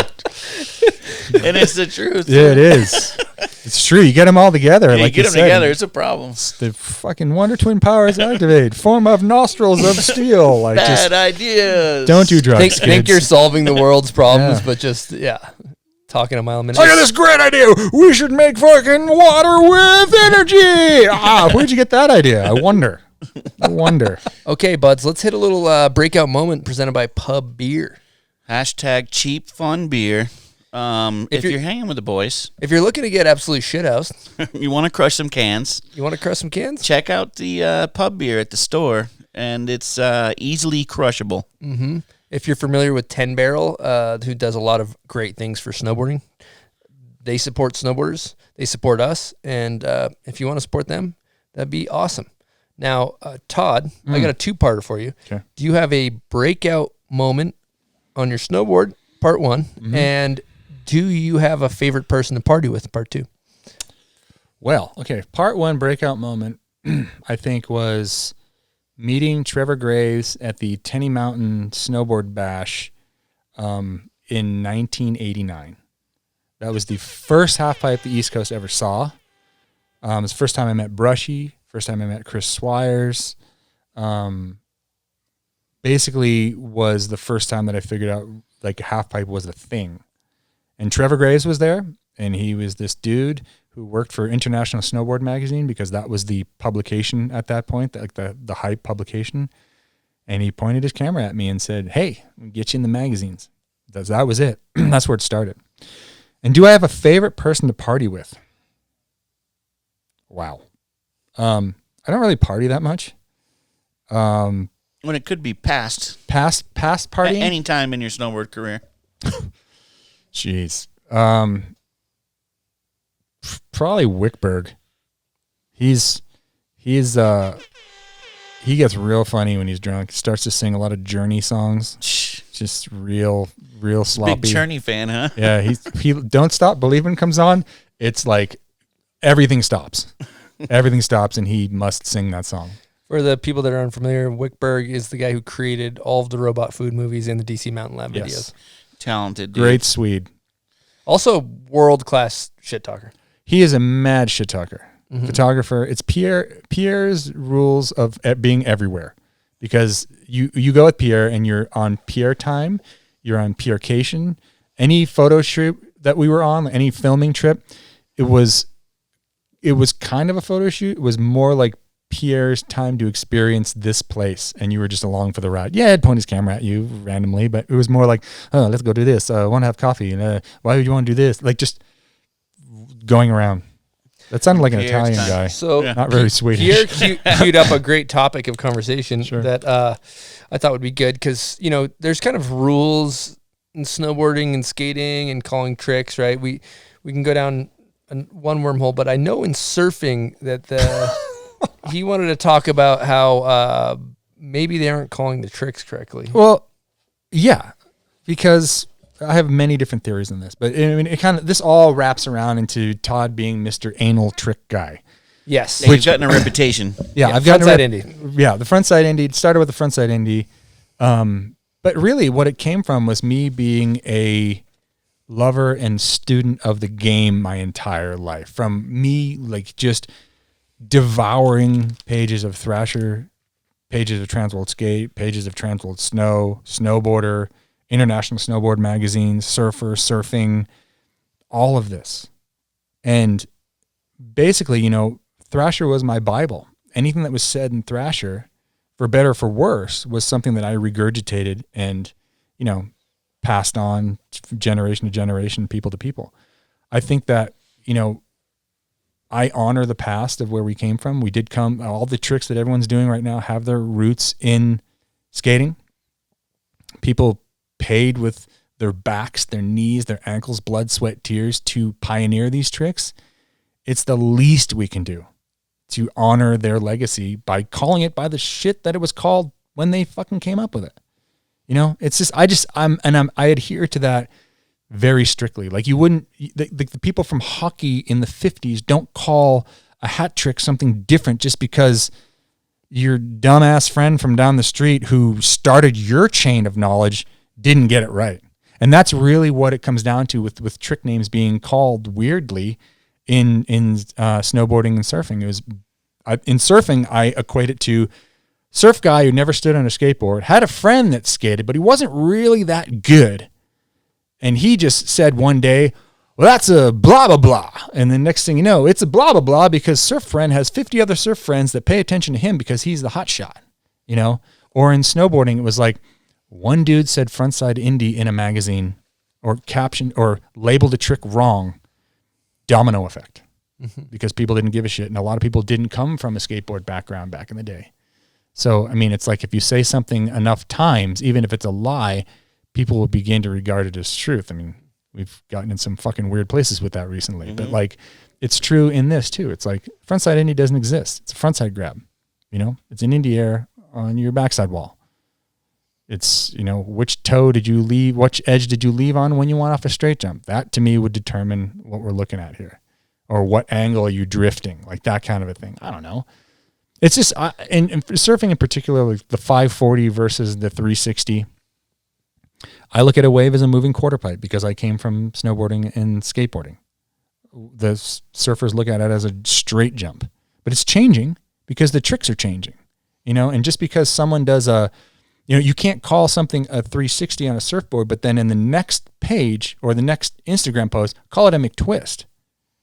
And it's the truth. Yeah, it is. It's true. You get them all together. Yeah, like you get them together, it's a problem. The fucking Wonder Twin powers activate. Form of nostrils of steel. Like bad ideas. Don't do drugs. Think you're solving the world's problems, but just talking a mile a minute. I got this great idea. We should make fucking water with energy. Where'd you get that idea? I wonder. Okay, buds, let's hit a little breakout moment presented by Pub Beer. # cheap fun beer. If you're hanging with the boys, if you're looking to get absolutely shithoused, you want to crush some cans. Check out the Pub Beer at the store, and it's easily crushable. Mm-hmm. If you're familiar with 10 Barrel, who does a lot of great things for snowboarding, they support snowboarders. They support us, and if you want to support them, that'd be awesome. Now, Todd, I got a two-parter for you. Okay. Do you have a breakout moment on your snowboard, part one, and do you have a favorite person to party with, part two? Well, okay, part one breakout moment, I think, was meeting Trevor Graves at the Tenny Mountain Snowboard Bash in 1989. That was the first halfpipe the East Coast ever saw. It was the first time I met Brushy, first time I met Chris Swires. Basically was the first time that I figured out like halfpipe was a thing. And Trevor Graves was there, and he was this dude who worked for International Snowboard Magazine because that was the publication at that point, like the hype publication. And he pointed his camera at me and said, "Hey, we'll get you in the magazines." That was it. That's where it started. And do I have a favorite person to party with? Wow. I don't really party that much. When it could be past partying? At any time in your snowboard career. Jeez. Probably Wickberg. He gets real funny when he's drunk. He starts to sing a lot of Journey songs. Just real sloppy. Big Journey fan, huh? Yeah, he Don't Stop Believin' comes on. It's like everything stops. Everything stops and he must sing that song. For the people that are unfamiliar, Wickberg is the guy who created all of the robot food movies and the DC Mountain Lab videos. Talented dude. Great Swede. Also world-class shit talker. He is a mad shit talker. Photographer. It's Pierre's rules of being everywhere. Because you go with Pierre and you're on Pierre time, you're on Pierrecation. Any photo shoot that we were on, any filming trip, it was kind of a photo shoot. It was more like Pierre's time to experience this place, and you were just along for the ride. Yeah, I'd point his camera at you randomly, but it was more like, oh, let's go do this. I want to have coffee, and why would you want to do this? Like just going around. That sounded like an Pierre's Italian time. guy. So not very Swedish. Pierre queued up a great topic of conversation that I thought would be good because, there's kind of rules in snowboarding and skating and calling tricks, right? We can go down one wormhole, but I know in surfing that he wanted to talk about how maybe they aren't calling the tricks correctly. Well, yeah, because I have many different theories on this, but I mean, this all wraps around into Todd being Mr. Anal Trick Guy. Yes, and you've gotten a reputation. Yeah, I've gotten frontside Indy. Yeah, the frontside Indy. It started with the frontside Indy, but really, what it came from was me being a lover and student of the game my entire life. From me, like, just devouring pages of Thrasher, pages of Transworld Skate, pages of Transworld Snow, Snowboarder, International Snowboard magazines, Surfer, Surfing, all of this. And basically, Thrasher was my Bible. Anything that was said in Thrasher, for better or for worse, was something that I regurgitated and, passed on generation to generation, people to people. I think that, I honor the past of where we came from. We did come, all the tricks that everyone's doing right now have their roots in skating. People paid with their backs, their knees, their ankles, blood, sweat, tears to pioneer these tricks. It's the least we can do to honor their legacy by calling it by the shit that it was called when they fucking came up with it. It's just, I adhere to that very strictly. Like, you wouldn't, the people from hockey in the 50s don't call a hat trick something different just because your dumbass friend from down the street who started your chain of knowledge didn't get it right. And that's really what it comes down to with trick names being called weirdly in snowboarding and surfing. In surfing, I equate it to surf guy who never stood on a skateboard, had a friend that skated, but he wasn't really that good. And he just said one day, well, that's a blah, blah, blah. And the next thing you know, it's a blah, blah, blah because surf friend has 50 other surf friends that pay attention to him because he's the hot shot, Or in snowboarding, it was like one dude said frontside Indy in a magazine or captioned or labeled a trick wrong. Domino effect. Because people didn't give a shit. And a lot of people didn't come from a skateboard background back in the day. So, I mean, it's like if you say something enough times, even if it's a lie, people will begin to regard it as truth. I mean, we've gotten in some fucking weird places with that recently. But, like, it's true in this, too. It's like frontside Indy doesn't exist. It's a frontside grab. It's an Indy air on your backside wall. It's, which toe did you leave, which edge did you leave on when you went off a straight jump? That, to me, would determine what we're looking at here. Or what angle are you drifting? Like that kind of a thing. I don't know. It's just, in surfing in particular, like the 540 versus the 360, I look at a wave as a moving quarter pipe because I came from snowboarding and skateboarding. The surfers look at it as a straight jump. But it's changing because the tricks are changing. And just because someone does you can't call something a 360 on a surfboard, but then in the next page or the next Instagram post, call it a McTwist.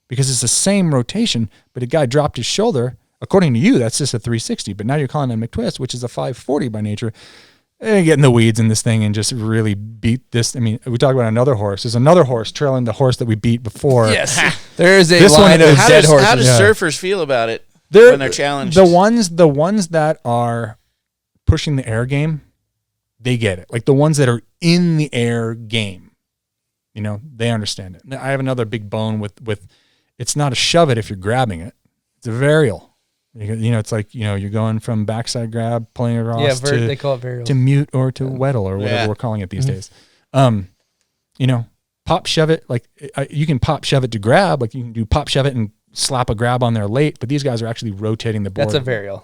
Because it's the same rotation, but a guy dropped his shoulder. According to you, that's just a 360. But now you're calling it a McTwist, which is a 540 by nature. Get in the weeds in this thing and just really beat this. I mean, we talk about another horse. There's another horse trailing the horse that we beat before. Yes, there's a line of dead horses. How do surfers feel about it when they're challenged? The ones that are pushing the air game, they get it. Like the ones that are in the air game, they understand it. I have another big bone with. It's not a shove it if you're grabbing it. It's a varial. It's like, you're going from backside grab, pulling it across they call it varial. To mute or to weddle or whatever we're calling it these days. Pop shove it. Like you can pop shove it to grab. Like you can do pop shove it and slap a grab on there late. But these guys are actually rotating the board. That's a varial.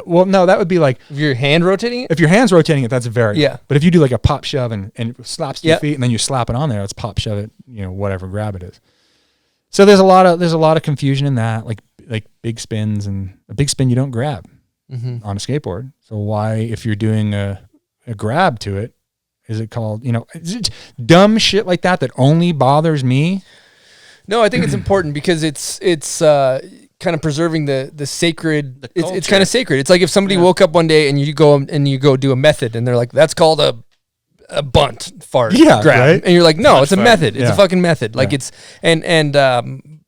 No, that would be like. If your hand rotating it? If your hand's rotating it, that's a varial. Yeah. But if you do like a pop shove and it slaps to your feet and then you slap it on there, it's pop shove it, whatever grab it is. So there's a lot of confusion in that, like big spins, and a big spin you don't grab on a skateboard. So why, if you're doing a grab to it, is it called, dumb shit like that only bothers me? No, I think it's important because it's kind of preserving the sacred. It's kind of sacred. It's like if somebody woke up one day and you go do a method and they're like, that's called a bunt fart grab. Right? And you're like, no, it's a method. It's a fucking method. Like it's, and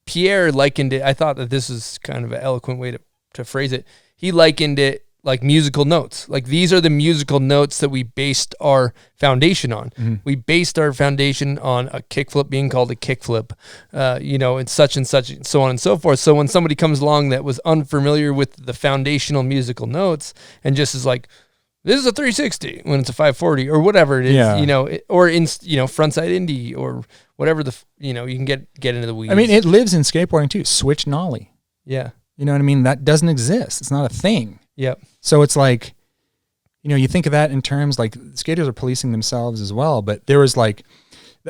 Pierre likened it. I thought that this is kind of an eloquent way to phrase it. He likened it like musical notes. Like, these are the musical notes that we based our foundation on. Mm-hmm. We based our foundation on a kickflip being called a kickflip, and such, so on and so forth. So when somebody comes along that was unfamiliar with the foundational musical notes and just is like, this is a 360 when it's a 540 or whatever it is, or in, frontside Indy or whatever you can get into the weeds. I mean, it lives in skateboarding too. Switch nollie. Yeah. You know what I mean? That doesn't exist. It's not a thing. Yep. So it's like, you think of that in terms like skaters are policing themselves as well. But there was like,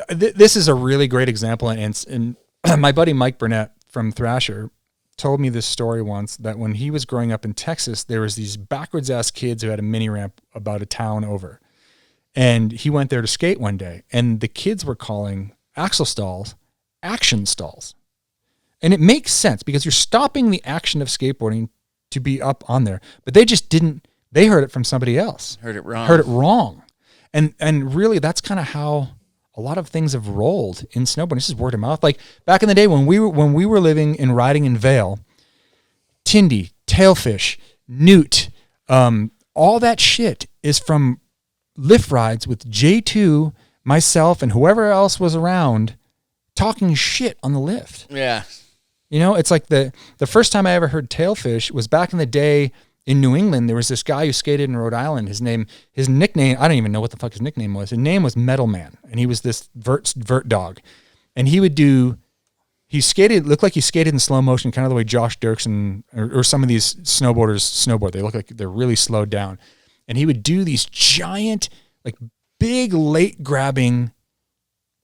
this is a really great example. And my buddy Mike Burnett from Thrasher told me this story once, that when he was growing up in Texas, there was these backwards ass kids who had a mini ramp about a town over. And he went there to skate one day, and the kids were calling axle stalls action stalls. And it makes sense because you're stopping the action of skateboarding to be up on there, but they just didn't, they heard it from somebody else. Heard it wrong. And really that's kind of how a lot of things have rolled in snowboarding. This is word of mouth. Like back in the day when we were living and riding in Vail, Tindy, Tailfish, Newt, all that shit is from lift rides with J2, myself, and whoever else was around talking shit on the lift. Yeah. It's like the first time I ever heard Tailfish was back in the day in New England. There was this guy who skated in Rhode Island. His nickname, I don't even know what the fuck his nickname was. His name was Metal Man, and he was this vert dog. And he looked like he skated in slow motion, kind of the way Josh Dirksen or some of these snowboarders snowboard. They look like they're really slowed down. And he would do these giant, like big late grabbing,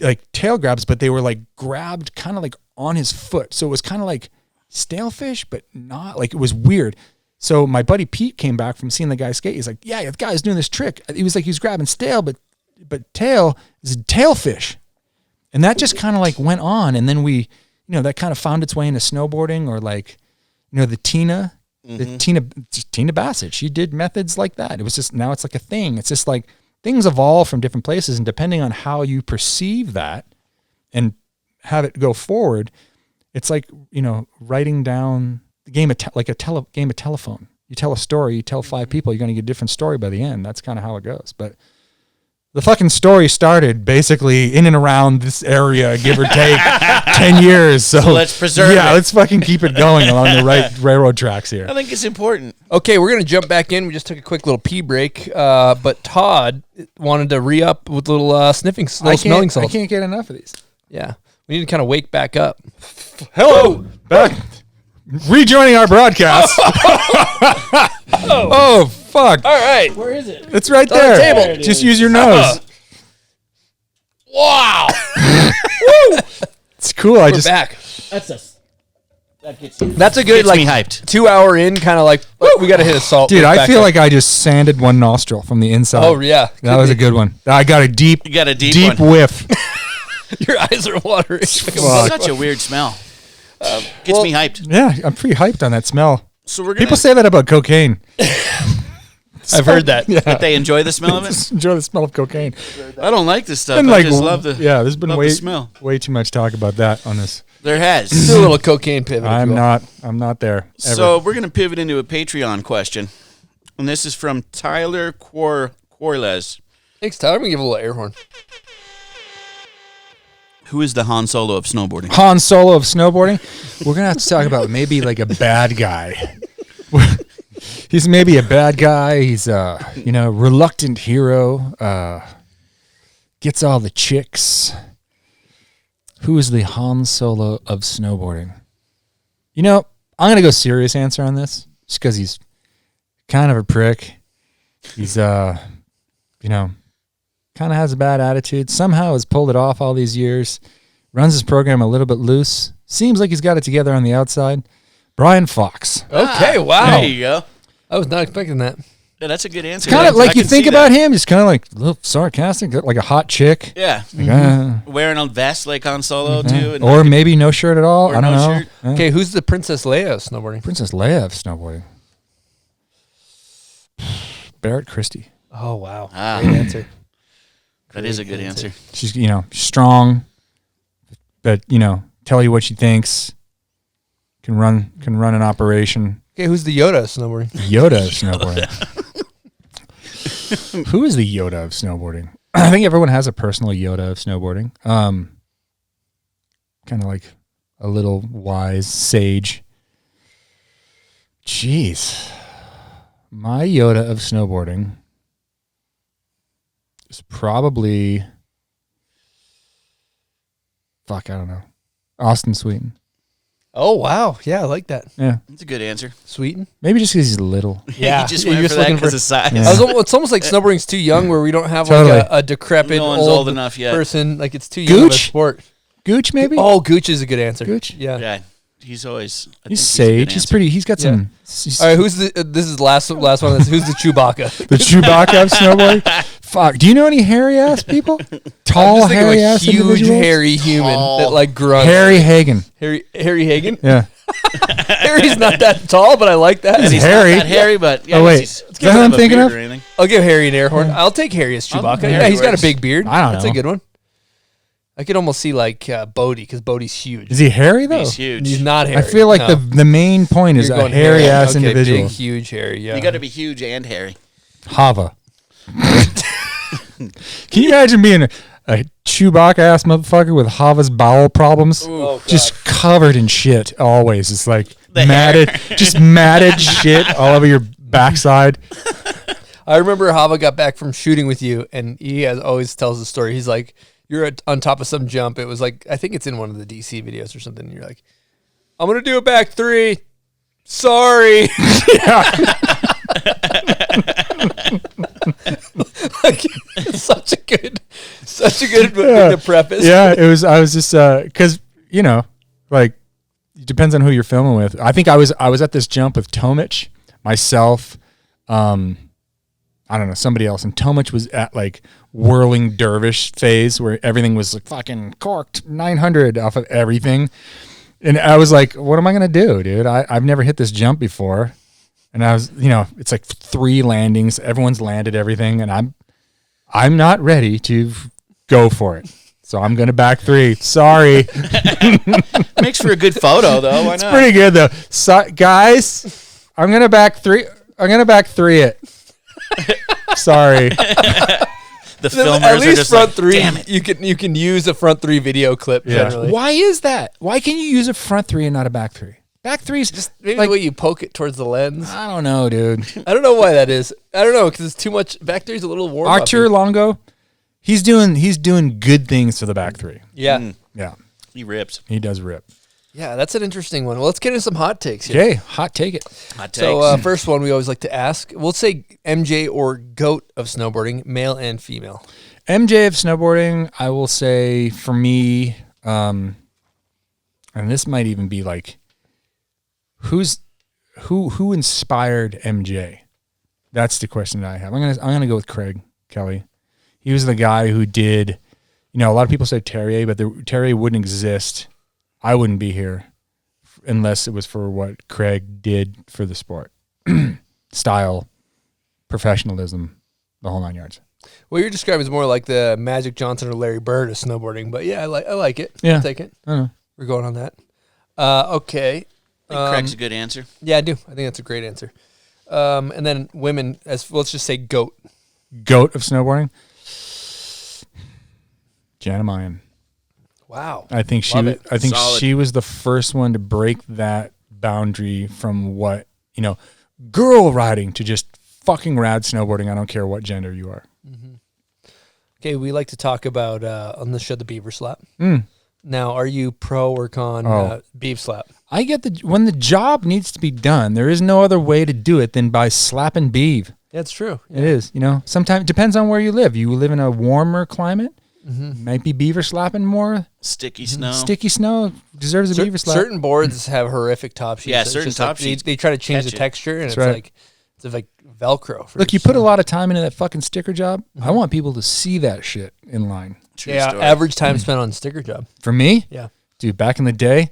like tail grabs, but they were like grabbed kind of like on his foot. So it was kind of like stalefish, but not like, it was weird. So my buddy Pete came back from seeing the guy skate. He's like, yeah, the guy's doing this trick. He was like, he's grabbing stale, but tail is tailfish. And that just kind of like went on. And then we, that kind of found its way into snowboarding, or like, the Tina, Tina Bassett. She did methods like that. It was just, now it's like a thing. It's just like things evolve from different places, and depending on how you perceive that and have it go forward, it's like, writing down the game of game of telephone. You tell a story, you tell 5 people, you're going to get a different story by the end. That's kind of how it goes. But the fucking story started basically in and around this area, give or take 10 years. So let's preserve it. Let's fucking keep it going along the right railroad tracks here. I think it's important. Okay, we're going to jump back in. We just took a quick little pee break. But Todd wanted to re-up with a little smelling salts. I can't get enough of these. Yeah. We need to kind of wake back up. Hello. Back. Rejoining our broadcast. Oh, fuck. All right. Where is it? It's right on there. the table. There Just use your nose. Wow. Woo. It's cool. We're back. That's a good, Gets me hyped. 2 hour in, kind of like, we got to hit a salt. Dude, I feel like I just sanded one nostril from the inside. Oh, yeah. That was a good one. I got a deep one. whiff. Your eyes are watering. Such a weird smell. Gets me hyped. Yeah, I'm pretty hyped on that smell. So we're People say that about cocaine. I've heard that. Yeah. That they enjoy the smell of it? Enjoy the smell of cocaine. I don't like this stuff. And I just love the there's been smell. way too much talk about that on this. There has. Do a little cocaine pivot. I'm not there. Ever. So we're going to pivot into a Patreon question. And this is from Tyler Corles. Thanks, Tyler. I'm going to give a little air horn. Who is the Han Solo of snowboarding? Han Solo of snowboarding? We're going to have to talk about maybe like a bad guy. He's maybe a bad guy. He's a, reluctant hero. Gets all the chicks. Who is the Han Solo of snowboarding? I'm going to go serious answer on this just because he's kind of a prick. He's, kind of has a bad attitude. Somehow has pulled it off all these years. Runs his program a little bit loose. Seems like he's got it together on the outside. Brian Fox. Okay, wow. There you go. I was not expecting that. Yeah, that's a good answer. Kind of like you think about him, he's kind of like a little sarcastic, like a hot chick. Yeah. Like, wearing a vest like Han Solo, too. And or maybe no shirt at all. I don't know. Shirt. Yeah. Okay, who's the Princess Leia of snowboarding? Princess Leia of snowboarding. Barrett Christie. Oh, wow. Great answer. That is a good answer. She's, strong, but, tell you what she thinks. can run an operation. Okay, who's the Yoda of snowboarding? Yoda of snowboarding. Who is the Yoda of snowboarding? I think everyone has a personal Yoda of snowboarding. Kind of like a little wise sage. Jeez. My Yoda of snowboarding is probably, I don't know. Austin Sweeten. Oh, wow. Yeah, I like that. Yeah. That's a good answer. Sweeten? Maybe just because he's little. Yeah. You just went for that because of size. Yeah. It's almost like snowboarding's too young where we don't have Totally. like a decrepit No one's old enough yet. person. Like it's too young of a Gooch? sport. Gooch, maybe? Oh, Gooch is a good answer. Gooch? Yeah. Yeah. He's always. I think He's a sage. good He's answer. pretty. He's got some. All right, who's the? This is the last one. Who's the Chewbacca? The Chewbacca of snowboarding? Fuck. Do you know any hairy ass people? Tall, I'm just thinking of hairy a ass huge individuals? hairy human that like grunts. Harry Hagen. Harry Hagen. Yeah. Harry's not that tall, but I like that. He's He's hairy. not that hairy, but yeah, Oh, wait. he's- Is that who I'm a thinking beard of? or anything. I'll give Harry an air horn. I'll take Harry as Chewbacca. Harry Yeah, he's got a works. big beard. I don't That's know. a good one. I could almost see like Bodie because Bodie's huge. Is he hairy though? He's huge. He's not hairy. I feel like no. the main point is You're a going hairy ass okay, individual. Big, huge, hairy. Yeah. You got to be huge and hairy. Hava. Can you imagine being a Chewbacca ass motherfucker with Hava's bowel problems? Just covered in shit always. It's like The matted, hair. just matted shit all over your backside. I remember Hava got back from shooting with you, and he always tells the story. He's like, you're on top of some jump. It was like, I think it's in one of the DC videos or something. And you're like, I'm going to do a back three. Sorry. Like, such a good thing to preface. Yeah, I was just, cause like it depends on who you're filming with. I think I was at this jump with Tomich, myself, I don't know, somebody else. And Tomich was at like whirling dervish phase where everything was like fucking corked 900 off of everything. And I was like, what am I going to do, dude? I've never hit this jump before. And I was, it's like 3 landings. Everyone's landed everything. And I'm not ready to go for it. So I'm going to back 3. Sorry. Makes for a good photo, though. Why It's not? pretty good, though. So, guys, I'm going to back 3. I'm going to back 3 it. Sorry. The filmers At are least just front like, three. damn it. You can use a front 3 video clip generally. Why is that? Why can you use a front 3 and not a back 3? Back 3 is just Maybe like, the way you poke it towards the lens. I don't know, dude. I don't know why that is. I don't know because it's too much. Back 3 is a little warm. Artur Longo, he's doing good things for the back 3. Yeah. Yeah, He rips. he does rip. Yeah, that's an interesting one. Well, let's get into some hot takes here. Okay, hot take it. Hot takes. So first one we always like to ask. We'll say MJ or GOAT of snowboarding, male and female. MJ of snowboarding, I will say for me, and this might even be like, who inspired MJ? That's the question that I have. I'm gonna go with Craig Kelly. He was the guy who did, a lot of people say Terrier, but Terrier wouldn't exist. I wouldn't be here unless it was for what Craig did for the sport. Style, professionalism, the whole 9 yards. What you're describing is more like the Magic Johnson or Larry Bird of snowboarding, but yeah, I like it. Yeah. I'll take it. I don't know. We're going on that. Okay. I think Craig's a good answer. Yeah, I do. I think that's a great answer. And then women, let's just say GOAT. GOAT of snowboarding? Jana Mayan. Wow. I think Love Solid. she was the first one to break that boundary from what, girl riding to just fucking rad snowboarding. I don't care what gender you are. Okay, we like to talk about on the show the beaver slap. Mm. Now, are you pro or con beaver slap? I get when the job needs to be done, there is no other way to do it than by slapping beeve. That's true. It is, sometimes it depends on where you live. You live in a warmer climate, might be beaver slapping more. Sticky snow. Sticky snow deserves a beaver slap. Certain boards have horrific top sheets. Yeah, It's certain just top like, sheets They try to change the catch it. texture, and That's it's right. like Velcro. For Look, you put a lot of time into that fucking sticker job. I want people to see that shit in line. True yeah, story. average time spent on sticker job. For me, Yeah. dude, back in the day,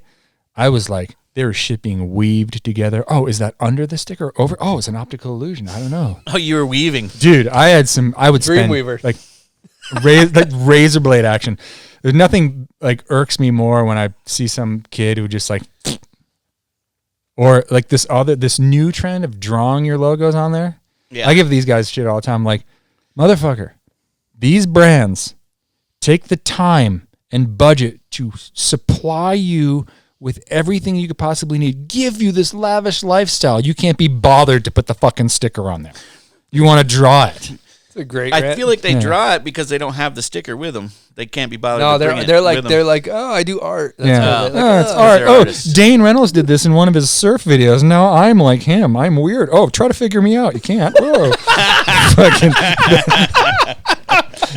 I was like, there was shit being weaved together. Oh, is that under the sticker or over? Oh, it's an optical illusion. I don't know. Oh, you were weaving. Dude, I would spend Dreamweaver. like razor blade action. There's nothing like irks me more when I see some kid who just like Or like this new trend of drawing your logos on there. Yeah. I give these guys shit all the time. Like, motherfucker, these brands take the time and budget to supply you with everything you could possibly need, give you this lavish lifestyle. You can't be bothered to put the fucking sticker on there. You want to draw it. It's a great. I feel like they draw it because they don't have the sticker with them. They can't be bothered. No, to bring they're it like, oh, I do art. That's Yeah, what they're like, it's art. Oh, artists. Dane Reynolds did this in one of his surf videos. Now I'm like him. I'm weird. Oh, try to figure me out. You can't. Whoa. Fucking.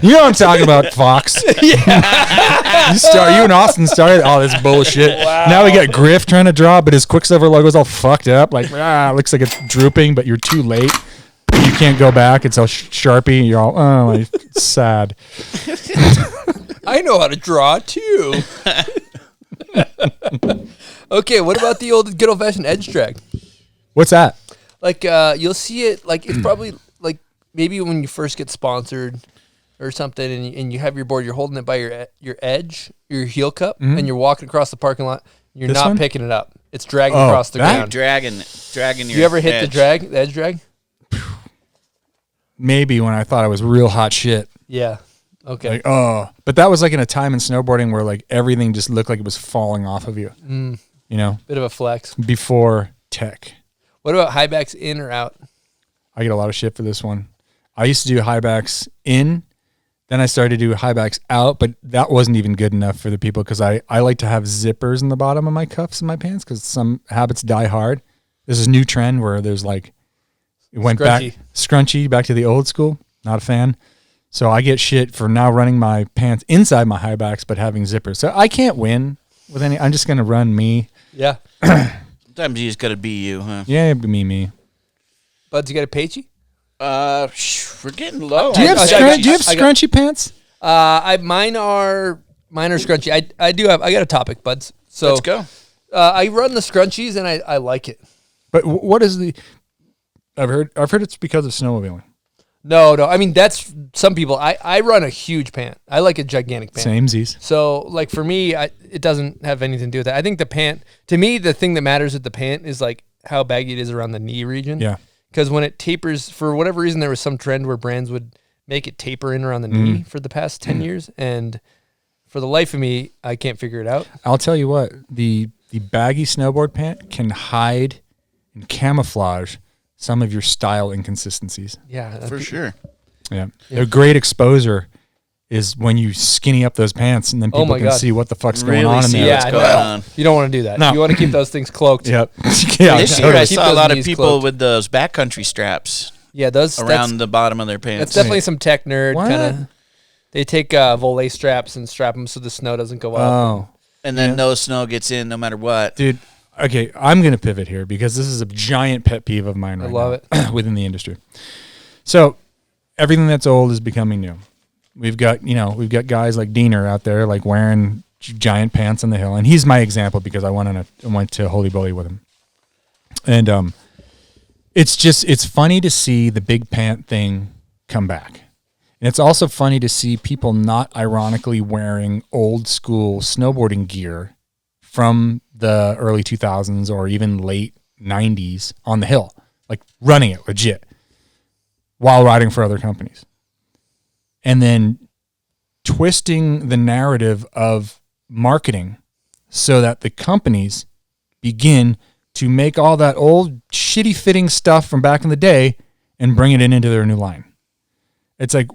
You know what I'm talking about, Fox. You and Austin started all this bullshit. Wow. Now we got Griff trying to draw, but his Quicksilver logo's all fucked up. Like, looks like it's drooping, but you're too late. You can't go back. It's all Sharpie. You're all, oh, it's sad. I know how to draw too. Okay, what about the old good old fashioned edge drag? What's that? Like you'll see it. Like it's probably like maybe when you first get sponsored or something, and you have your board, you're holding it by your edge, your heel cup, and you're walking across the parking lot. You're This not one? picking it up. It's dragging across the ground. dragging your. You ever hit edge. the edge drag? Maybe when I thought I was real hot shit. Yeah. Okay. Like, oh, but that was like in a time in snowboarding where like everything just looked like it was falling off of you. You know, Bit of a flex. before tech. What about high backs in or out? I get a lot of shit for this one. I used to do high backs in, then I started to do high backs out, but that wasn't even good enough for the people because I like to have zippers in the bottom of my cuffs in my pants because some habits die hard. This is a new trend where there's like, it went scrunchy back to the old school. Not a fan. So I get shit for now running my pants inside my high backs, but having zippers. So I can't win with any. I'm just going to run me. Yeah. Sometimes you just got to be you, huh? Yeah, me. Buds, you got a Pagey? We're getting low. Do you have scrunchy pants? Mine are scrunchy. I got a topic, Buds. So Let's go. I run the scrunchies and I like it. But what is the? I've heard it's because of snowmobiling. No. I mean, that's some people. I run a huge pant. I like a gigantic pant. Samesies. So, like for me, it doesn't have anything to do with that. I think the pant, to me, the thing that matters with the pant is like how baggy it is around the knee region. Yeah. Because when it tapers, for whatever reason, there was some trend where brands would make it taper in around the knee for the past 10 years. And for the life of me, I can't figure it out. I'll tell you what, the baggy snowboard pant can hide and camouflage some of your style inconsistencies. Yeah. For sure. Yeah. A great exposure is when you skinny up those pants and then people can see what the fuck's going on in there. Yeah, no. You don't want to do that. No. You want to keep those things cloaked. Yep. This year I saw a lot of people with those backcountry straps. Yeah, those around the bottom of their pants. That's definitely some tech nerd kind of. They take volley straps and strap them so the snow doesn't go up. Oh. And then no snow gets in no matter what. Dude, okay, I'm going to pivot here because this is a giant pet peeve of mine right now. I love it. Within the industry. So, everything that's old is becoming new. We've got guys like Diener out there like wearing giant pants on the hill, and he's my example because I went to Holy Bully with him. And it's funny to see the big pant thing come back. And it's also funny to see people not ironically wearing old school snowboarding gear from the early 2000s or even late 90s on the hill, like running it legit while riding for other companies. And then twisting the narrative of marketing so that the companies begin to make all that old shitty fitting stuff from back in the day and bring it into their new line. It's like,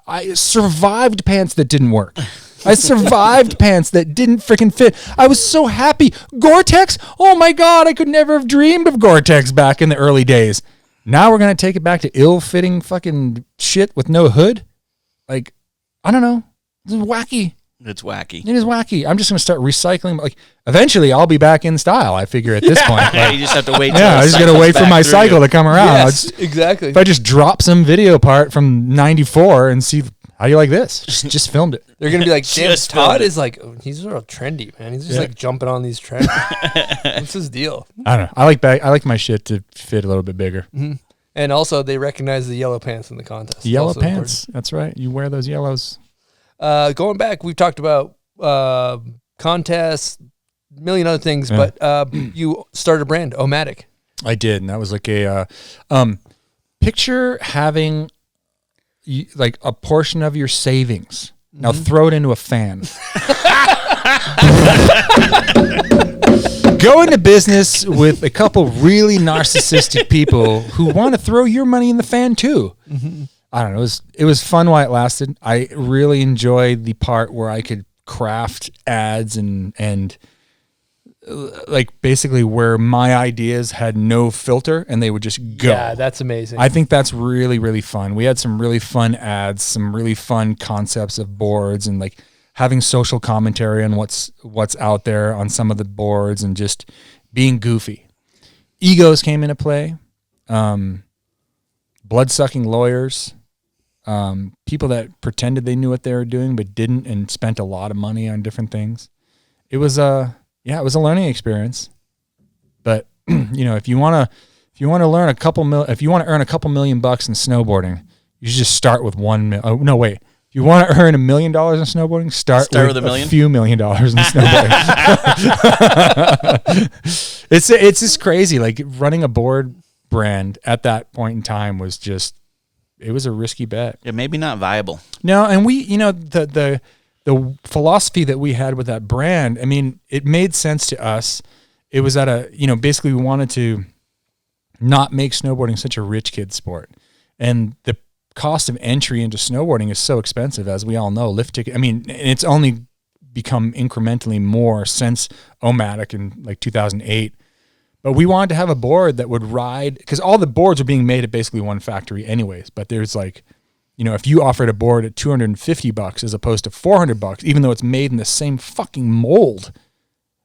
I survived pants that didn't work. I survived pants that didn't freaking fit. I was so happy. Gore-Tex? Oh my God, I could never have dreamed of Gore-Tex back in the early days. Now we're going to take it back to ill-fitting fucking shit with no hood? Like, I don't know. This is wacky. It's wacky. It is wacky. I'm just going to start recycling. Like, eventually I'll be back in style, I figure, at this point. Like, you just have to wait. Yeah, I just got to wait for my cycle to come around. Yes, exactly. If I just drop some video part from 94 and see, how do you like this? Just filmed it. They're going to be like, damn, Todd is like, he's real trendy, man. He's just like jumping on these trends. What's his deal? I don't know. I like my shit to fit a little bit bigger. Mm-hmm. And also, they recognize the yellow pants in the contest. Yellow pants. Important. That's right. You wear those yellows. Going back, we've talked about contests, million other things, but you started a brand, Omatic. I did, and that was like a picture having like a portion of your savings. Now throw it into a fan. Go into business with a couple really narcissistic people who want to throw your money in the fan too. I don't know. It was fun while it lasted. I really enjoyed the part where I could craft ads and like basically where my ideas had no filter and they would just go. Yeah, that's amazing. I think that's really, really fun. We had some really fun ads, some really fun concepts of boards, and like having social commentary on what's out there on some of the boards and just being goofy. Egos came into play. Blood-sucking lawyers. People that pretended they knew what they were doing but didn't and spent a lot of money on different things. It was a learning experience. But if you want to learn if you want to earn a couple $1 million in snowboarding, you should just start with $1 million. Oh, no, wait. If you want to earn $1 million in snowboarding, start with a few $1 million in snowboarding. It's just crazy. Like running a board brand at that point in time was just, it was a risky bet. Yeah, maybe not viable. No, and we, the philosophy that we had with that brand, I mean, it made sense to us. It was at basically we wanted to not make snowboarding such a rich kid sport. And the cost of entry into snowboarding is so expensive, as we all know. Lift ticket, I mean, it's only become incrementally more since Omatic in like 2008. But we wanted to have a board that would ride, because all the boards are being made at basically one factory anyways. But there's like, if you offered a board at $250 as opposed to $400, even though it's made in the same fucking mold,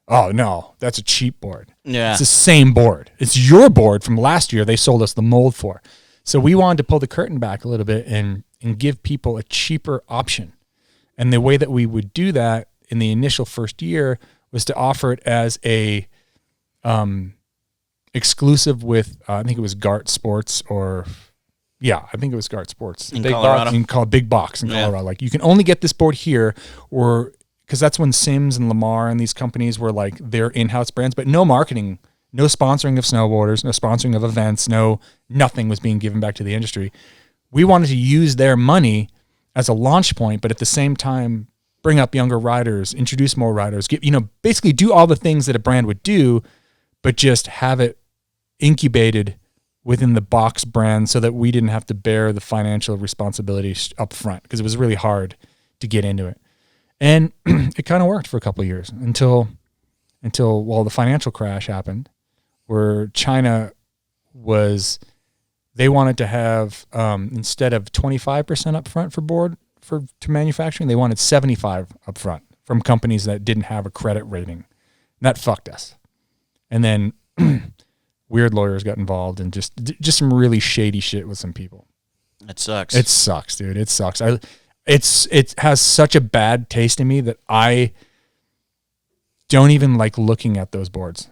oh no, that's a cheap board. Yeah. It's the same board. It's your board from last year they sold us the mold for. So we wanted to pull the curtain back a little bit and give people a cheaper option. And the way that we would do that in the initial first year was to offer it as a exclusive with, I think it was Gart Sports I think it was Gart Sports. In Colorado. Big Box in Colorado. Like, you can only get this board here, or because that's when Sims and Lamar and these companies were like their in-house brands, but no marketing, no sponsoring of snowboarders, no sponsoring of events, nothing was being given back to the industry. We wanted to use their money as a launch point, but at the same time, bring up younger riders, introduce more riders, basically do all the things that a brand would do, but just have it incubated within the box brand so that we didn't have to bear the financial responsibility up front, because it was really hard to get into it. And it kind of worked for a couple of years until the financial crash happened, where China they wanted to have, instead of 25% upfront for board to manufacturing, they wanted 75 upfront from companies that didn't have a credit rating. And that fucked us. And then weird lawyers got involved and just some really shady shit with some people. It sucks. It sucks, dude. It sucks. It has such a bad taste in me that I don't even like looking at those boards.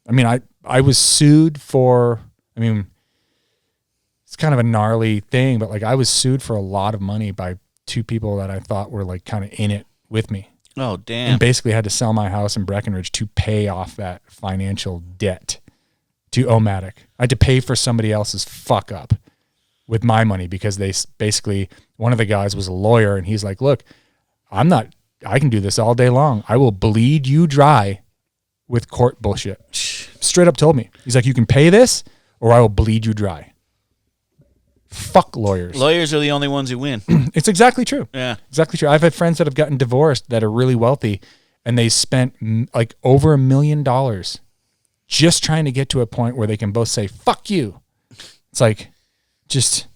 I mean, I was sued for, it's kind of a gnarly thing, but like I was sued for a lot of money by two people that I thought were like kind of in it with me. Oh, damn. And basically had to sell my house in Breckenridge to pay off that financial debt to Omatic. I had to pay for somebody else's fuck up with my money, because they basically, one of the guys was a lawyer and he's like, look, I can do this all day long. I will bleed you dry with court bullshit. Straight up told me. He's like, you can pay this or I will bleed you dry. Fuck lawyers. Lawyers are the only ones who win. It's exactly true. Yeah. Exactly true. I've had friends that have gotten divorced that are really wealthy, and they spent like over $1 million just trying to get to a point where they can both say, fuck you. It's like, just...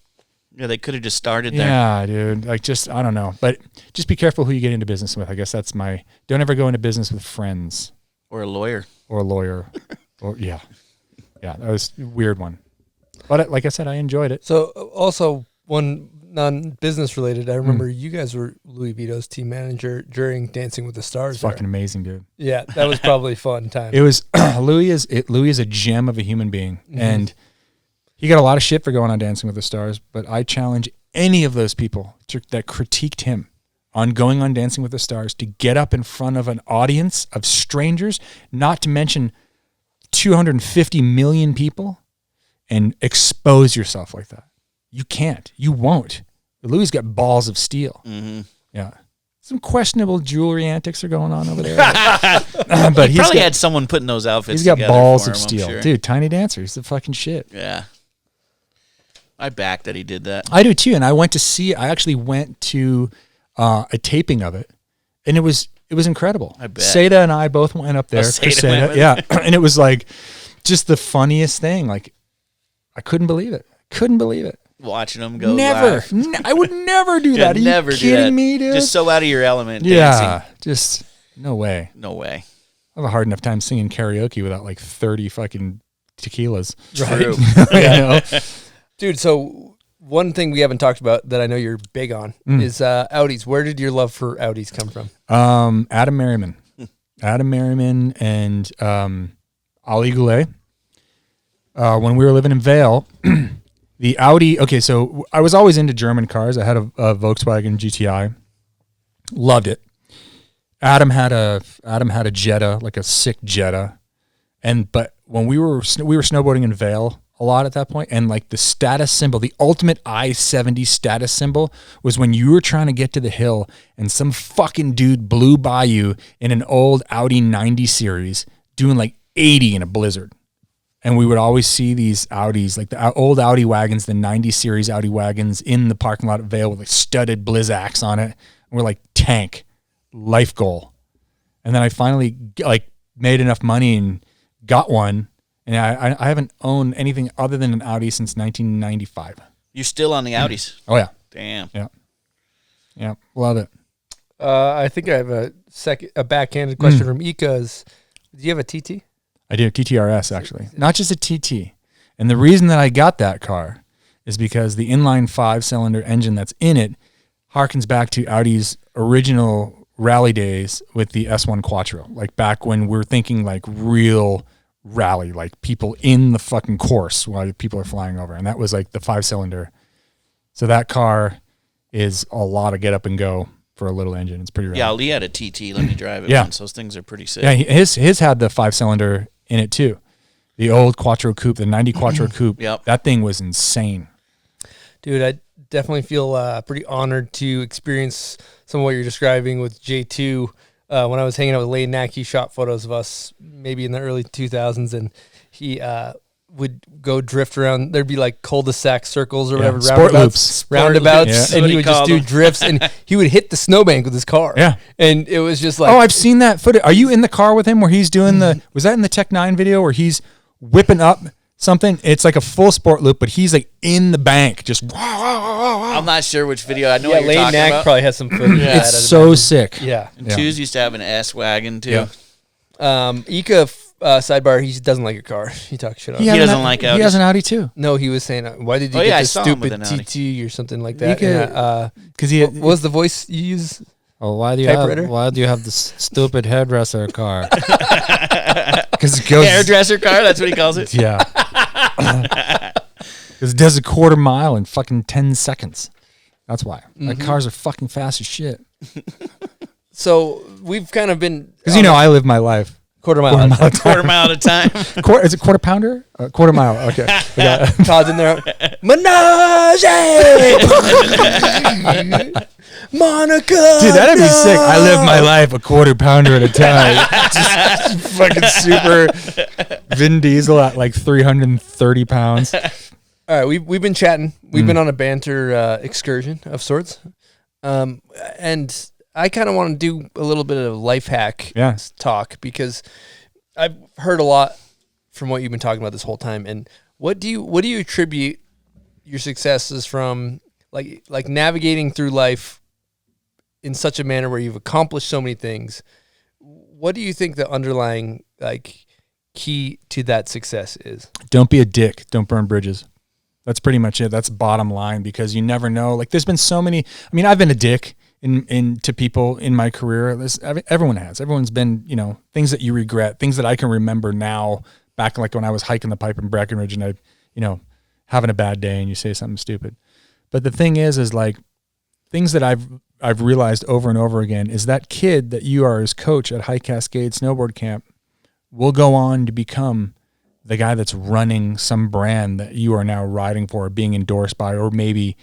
Yeah, they could have just started there. Yeah, dude. Like, I don't know. But just be careful who you get into business with. I guess that's don't ever go into business with friends. Or a lawyer. Yeah, that was a weird one. But like I said, I enjoyed it. So also, one non-business related, I remember you guys were Louis Vito's team manager during Dancing with the Stars. It's fucking amazing, dude. Yeah, that was probably a fun time. It was. Louis is a gem of a human being, and he got a lot of shit for going on Dancing with the Stars. But I challenge any of those people that critiqued him on going on Dancing with the Stars to get up in front of an audience of strangers, not to mention 250 million people, and expose yourself like that. You can't. You won't. Louis got balls of steel. Mm-hmm. Yeah. Some questionable jewelry antics are going on over there. But he probably had someone putting those outfits together. He's got balls of him, steel. Sure. Dude, Tiny Dancer. He's the fucking shit. Yeah. I back that he did that. I do too. And I actually went to a taping of it, and it was incredible. I bet. Seda and I both went up there. Seda, yeah. And it was like just the funniest thing. Like, I couldn't believe it. Watching them go Never. live. I would never do that. Are never you kidding me, dude? Just so out of your element. Yeah. Dancing. Just no way. No way. I have a hard enough time singing karaoke without like 30 fucking tequilas. True. You know? Dude, so one thing we haven't talked about that I know you're big on is Audis. Where did your love for Audis come from? Adam Merriman. Adam Merriman and Ali Goulet. When we were living in Vail, the Audi, okay, so I was always into German cars. I had a Volkswagen GTI. Loved it. Adam had a Jetta, like a sick Jetta. But when we were snowboarding in Vail a lot at that point, and like the status symbol, the ultimate I-70 status symbol was when you were trying to get to the hill and some fucking dude blew by you in an old Audi 90 series doing like 80 in a blizzard. And we would always see these Audis, like the old Audi wagons, the 90 series Audi wagons in the parking lot at Vail with like studded Blizzaks on it. And we're like, tank, life goal. And then I finally like made enough money and got one. And I haven't owned anything other than an Audi since 1995. You're still on the Audis? Oh, yeah. Damn. Yeah. Yeah. Love it. I think I have a backhanded question from Ika's. Do you have a TT? I do, TTRS actually, not just a TT. And the reason that I got that car is because the inline 5-cylinder engine that's in it harkens back to Audi's original rally days with the S1 Quattro, like back when we're thinking like real rally, like people in the fucking course while people are flying over. And that was like the 5-cylinder. So that car is a lot of get up and go for a little engine. It's pretty rad. Yeah, Lee had a TT. Let me drive it Yeah. once. Those things are pretty sick. Yeah, his had the 5-cylinder in it too. The old Quattro Coupe, the 90 Quattro Coupe. Yep. That thing was insane. Dude, I definitely feel pretty honored to experience some of what you're describing with J2. When I was hanging out with Lane Nack, he shot photos of us maybe in the early 2000s, and he would go drift around. There'd be like cul-de-sac circles or whatever, Sport loops. roundabouts, Yeah. and he would just do drifts, and he would hit the snowbank with his car. Yeah. And it was just like, Oh, I've seen that footage. Are you in the car with him where he's doing was that in the Tech 9 video where he's whipping up something? It's like a full sport loop, but he's like in the bank, just I'm not sure which video. I know yeah, what you're Lane talking Nack about. probably has some footage. Yeah. of that, it's I'd so imagine. sick. Yeah. And Twos used to have an S-Wagon, too. Yeah. Ika, sidebar, he doesn't like your car. He talks shit on it. He doesn't like Audis. He has an Audi too. No, he was saying, why did you Oh, get yeah, I this saw him with stupid an Audi. TT or something like that? Ika- And, Because he what was the voice you use? Oh, why do Typewriter? you have this stupid hairdresser car? Because it goes Hairdresser car, that's what he calls it. Yeah. Because it does a quarter mile in fucking 10 seconds. That's why. Like cars are fucking fast as shit. So we've kind of been Because I live my life. quarter mile. Quarter mile at a time. Is it quarter pounder? Quarter mile. Okay. We got- Todd's in there. Menage! Monica! Dude, that'd be sick. I live my life a quarter pounder at a time. Just fucking super Vin Diesel at like 330 pounds. All right, we've been chatting. We've been on a banter excursion of sorts. And I kind of want to do a little bit of life hack talk because I've heard a lot from what you've been talking about this whole time. And what do you attribute your successes from, like navigating through life in such a manner where you've accomplished so many things? What do you think the underlying key to that success is? Don't be a dick. Don't burn bridges. That's pretty much it. That's bottom line, because you never know. Like, there's been so many. I mean, I've been a dick to people in my career. Everyone has. Everyone's been, things that you regret, things that I can remember now, back like when I was hiking the pipe in Breckenridge and I, having a bad day and you say something stupid. But the thing is like things that I've I've realized over and over again is that kid that you are as coach at High Cascade Snowboard Camp will go on to become the guy that's running some brand that you are now riding for, being endorsed by, or maybe,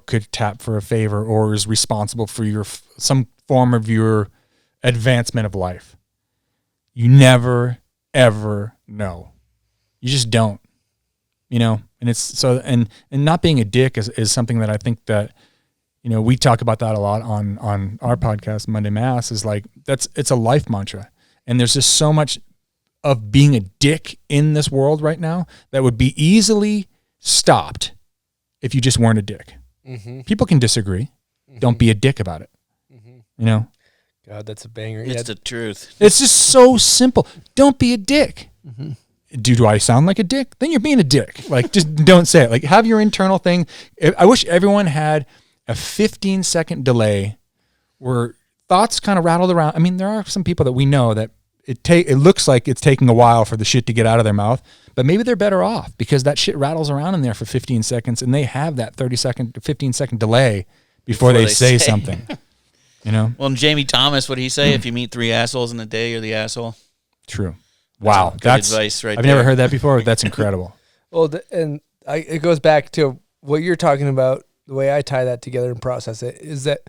could tap for a favor or is responsible for some form of your advancement of life. You never, ever know. You just don't, and it's so, and not being a dick is something that I think that, we talk about that a lot on our podcast, Monday Mass, is like, it's a life mantra. And there's just so much of being a dick in this world right now that would be easily stopped if you just weren't a dick. Mm-hmm. People can disagree. Mm-hmm. Don't be a dick about it. Mm-hmm. God, that's a banger. It's the truth. It's just so simple. Don't be a dick. Mm-hmm. Do I sound like a dick? Then you're being a dick. Like, just don't say it. Like, have your internal thing. I wish everyone had a 15-second delay where thoughts kind of rattled around. I mean, there are some people that we know that it looks like it's taking a while for the shit to get out of their mouth, but maybe they're better off because that shit rattles around in there for 15 seconds and they have that 30-second to 15-second delay before they say something. Well, Jamie Thomas, what did he say? If you meet 3 assholes in a day, you're the asshole. True. Wow. That's advice right I've there. never heard that before. That's incredible. Well, it goes back to what you're talking about. The way I tie that together and process it is that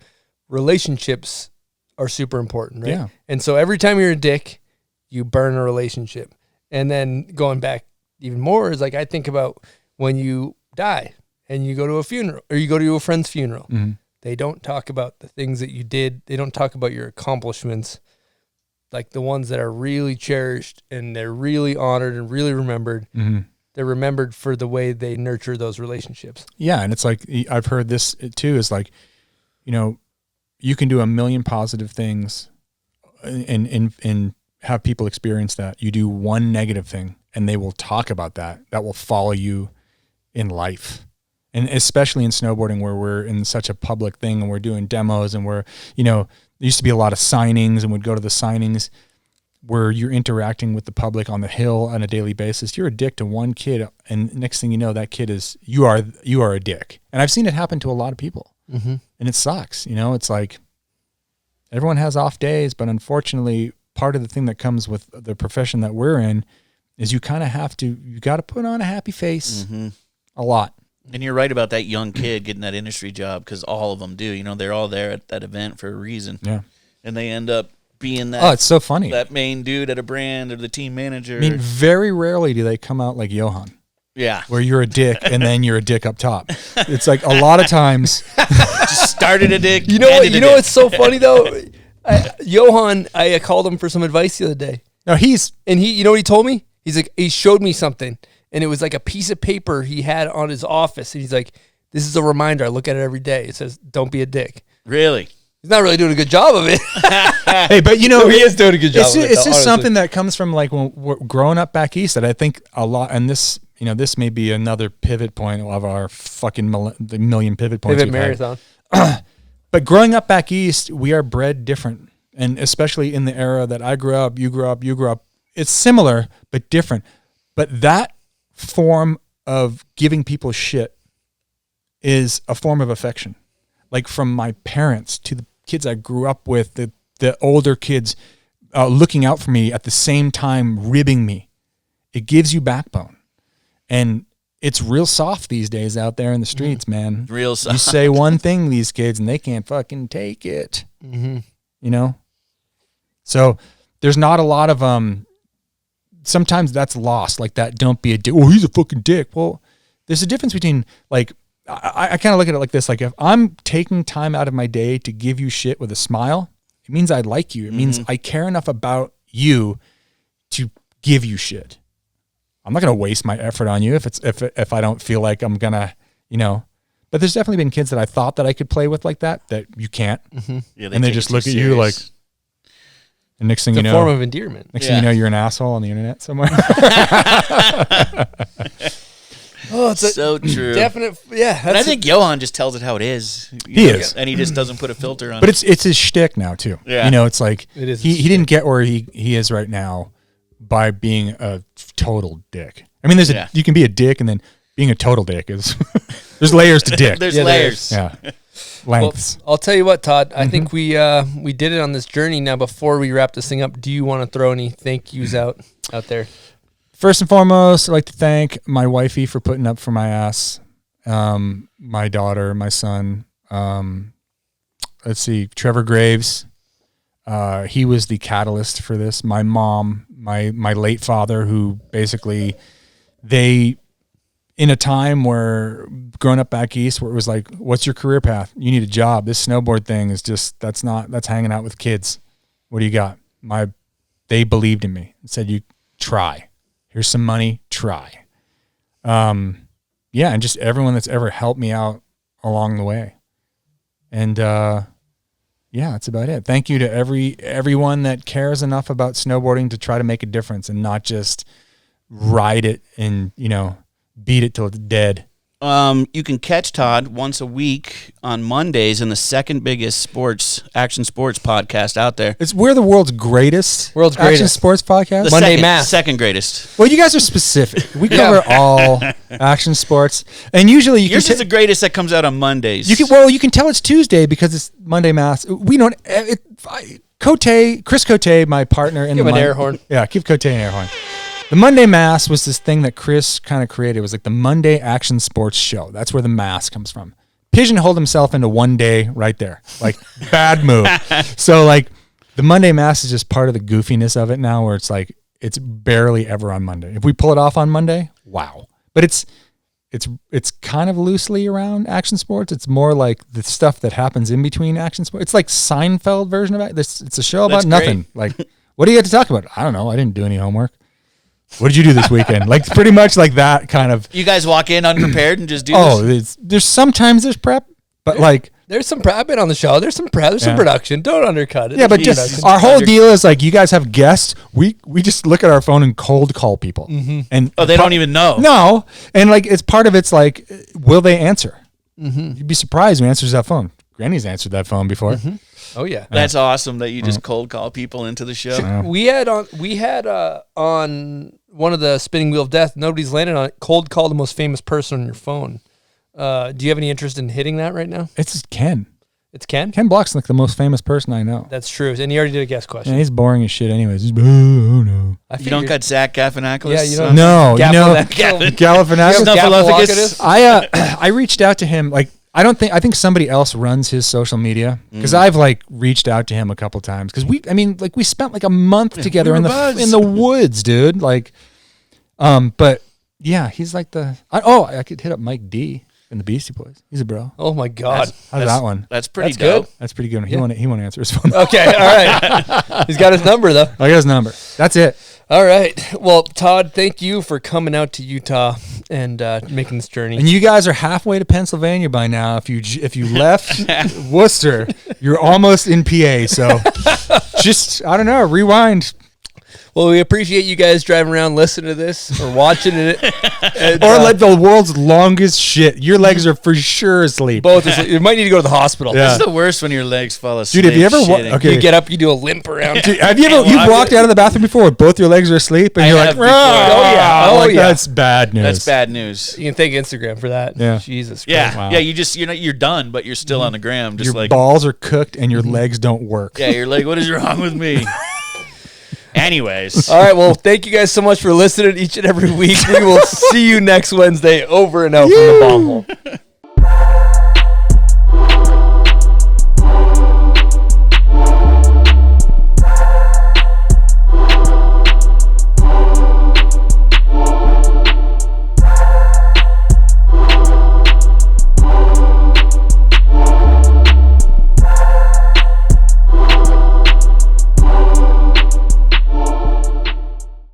relationships are super important, right? Yeah. And so every time you're a dick, you burn a relationship. And then going back even more is like, I think about when you die and you go to a funeral or you go to a friend's funeral. Mm-hmm. They don't talk about the things that you did. They don't talk about your accomplishments, like the ones that are really cherished and they're really honored and really remembered. Mm-hmm. They're remembered for the way they nurture those relationships. Yeah, and it's like, I've heard this too, is like, you can do a million positive things and have people experience that. You do one negative thing and they will talk about that. That will follow you in life. And especially in snowboarding where we're in such a public thing and we're doing demos and we're, there used to be a lot of signings and we'd go to the signings where you're interacting with the public on the hill on a daily basis. You're a dick to one kid and next thing you know, that kid you are a dick. And I've seen it happen to a lot of people. Mm-hmm. And it sucks. It's like everyone has off days, but unfortunately part of the thing that comes with the profession that we're in is you got to put on a happy face a lot. And you're right about that young kid getting that industry job because all of them do. They're all there at that event for a reason. Yeah. And they end up being that. Oh, it's so funny. That main dude at a brand or the team manager. I mean, very rarely do they come out like Johan. Yeah. Where you're a dick and then you're a dick up top. It's like a lot of times. Just started a dick. You know what's so funny though? Johan, I called him for some advice the other day. No, he you know what he told me? He's like, he showed me something and it was like a piece of paper he had on his office. And he's like, this is a reminder. I look at it every day. It says, don't be a dick. Really? He's not really doing a good job of it. Hey, but he is doing a good job of it. It's just something that comes from like when we're growing up back east that I think a lot, and this, this may be another pivot point of our fucking the million pivot points. Pivot marathon. But growing up back east, we are bred different. And especially in the era that I grew up, you grew up, it's similar, but different. But that form of giving people shit is a form of affection. Like from my parents to the kids I grew up with, the older kids looking out for me at the same time ribbing me. It gives you backbone. And it's real soft these days out there in the streets, man. Real soft. You say one thing, these kids, and they can't fucking take it. Mm-hmm. So there's not a lot of, sometimes that's lost, like that don't be a dick. Oh, he's a fucking dick. Well, there's a difference between like, I kind of look at it like this. Like if I'm taking time out of my day to give you shit with a smile, it means I like you. It means I care enough about you to give you shit. I'm not going to waste my effort on you if I don't feel like I'm going to, but there's definitely been kids that I thought that I could play with like that you can't. Mm-hmm. Yeah, and they just look at you like, and next thing you know, it's a form of endearment. Next thing you know, you're an asshole on the internet somewhere. Oh, it's so true. Definite, yeah. And I think Johan just tells it how it is. He is, and he just doesn't put a filter on. But it's his shtick now too. Yeah, it's like he didn't get where he is right now by being a total dick. I mean, you can be a dick, and then being a total dick is there's layers to dick. There's layers. Yeah. lengths. Well, I'll tell you what, Todd. I think we did it on this journey. Now, before we wrap this thing up, do you want to throw any thank yous out there? First and foremost, I'd like to thank my wifey for putting up for my ass. My daughter, my son. Let's see, Trevor Graves. He was the catalyst for this. My mom, my late father, who basically in a time where growing up back east, where it was like, what's your career path? You need a job. This snowboard thing is just, that's hanging out with kids. What do you got? They believed in me and said, you try. Here's some money, try. And just everyone that's ever helped me out along the way. And, that's about it. Thank you to everyone that cares enough about snowboarding to try to make a difference and not just ride it and, beat it till it's dead. You can catch Todd once a week on Mondays in the second biggest action sports podcast out there. We're the world's greatest action sports podcast. The Monday Mass. Second greatest. Well, you guys are specific. We cover all action sports, and usually yours is the greatest that comes out on Mondays. You can tell it's Tuesday because it's Monday Mass. We don't. Chris Cote, my partner, give an air horn. Yeah, give Cote an air horn. The Monday Mass was this thing that Chris kind of created. It was like the Monday Action Sports Show. That's where the mass comes from. Pigeonholed himself into one day right there. Like, bad move. So, like, the Monday Mass is just part of the goofiness of it now, where it's like, it's barely ever on Monday. If we pull it off on Monday, wow. But it's kind of loosely around action sports. It's more like the stuff that happens in between action sports. It's like Seinfeld version of it. It's a show about nothing. Like, what do you get to talk about? I don't know. I didn't do any homework. What did you do this weekend? Like, pretty much like that kind of. You guys walk in unprepared and just do this? There's sometimes there's prep, but like. There's some prep on the show. There's some prep. There's some production. Don't undercut it. Yeah, but just our whole deal is like, you guys have guests. We just look at our phone and cold call people. Mm-hmm. And they don't even know. No. And like, it's part of it's like, will they answer? Mm-hmm. You'd be surprised who answers that phone. Granny's answered that phone before. Mm-hmm. Oh yeah, that's awesome that you just cold call people into the show. So we had on one of the spinning wheel of death. Nobody's landed on it. Cold call the most famous person on your phone. Do you have any interest in hitting that right now? It's Ken. It's Ken? Ken Block's like the most famous person I know. That's true. And he already did a guest question. Yeah, he's boring as shit anyways. He's, oh no. You don't got Zach Galifianakis? Yeah, you don't. No, Galifianakis. I reached out to him. Like, I think somebody else runs his social media because I've like reached out to him a couple times because we spent like a month together in the woods, dude. Like, but yeah, he's like I could hit up Mike D in the Beastie Boys. He's a bro. Oh my God, how's that one? That's pretty dope. Good. That's pretty good. He won't answer his phone. Okay, all right. He's got his number though. I got his number. That's it. All right. Well, Todd, thank you for coming out to Utah and making this journey. And you guys are halfway to Pennsylvania by now. If you left Worcester, you're almost in PA. So just, I don't know, rewind. Well, we appreciate you guys driving around listening to this or watching it. And, or like the world's longest shit. Your legs are for sure asleep. Both asleep. You might need to go to the hospital. Yeah. It's the worst when your legs fall asleep. Dude, have you ever you get up, you do a limp around. Dude, have you ever you've walked out of the bathroom before where both your legs are asleep and you're like, oh yeah. That's bad news. That's bad news. You can thank Instagram for that. Yeah. Jesus Christ. Yeah. Wow. Yeah, you're done, but you're still on the gram. Just your balls are cooked and your legs don't work. Yeah, you're like, what is wrong with me? Anyways. All right. Well, thank you guys so much for listening each and every week. We will see you next Wednesday over and out from the bomb hole.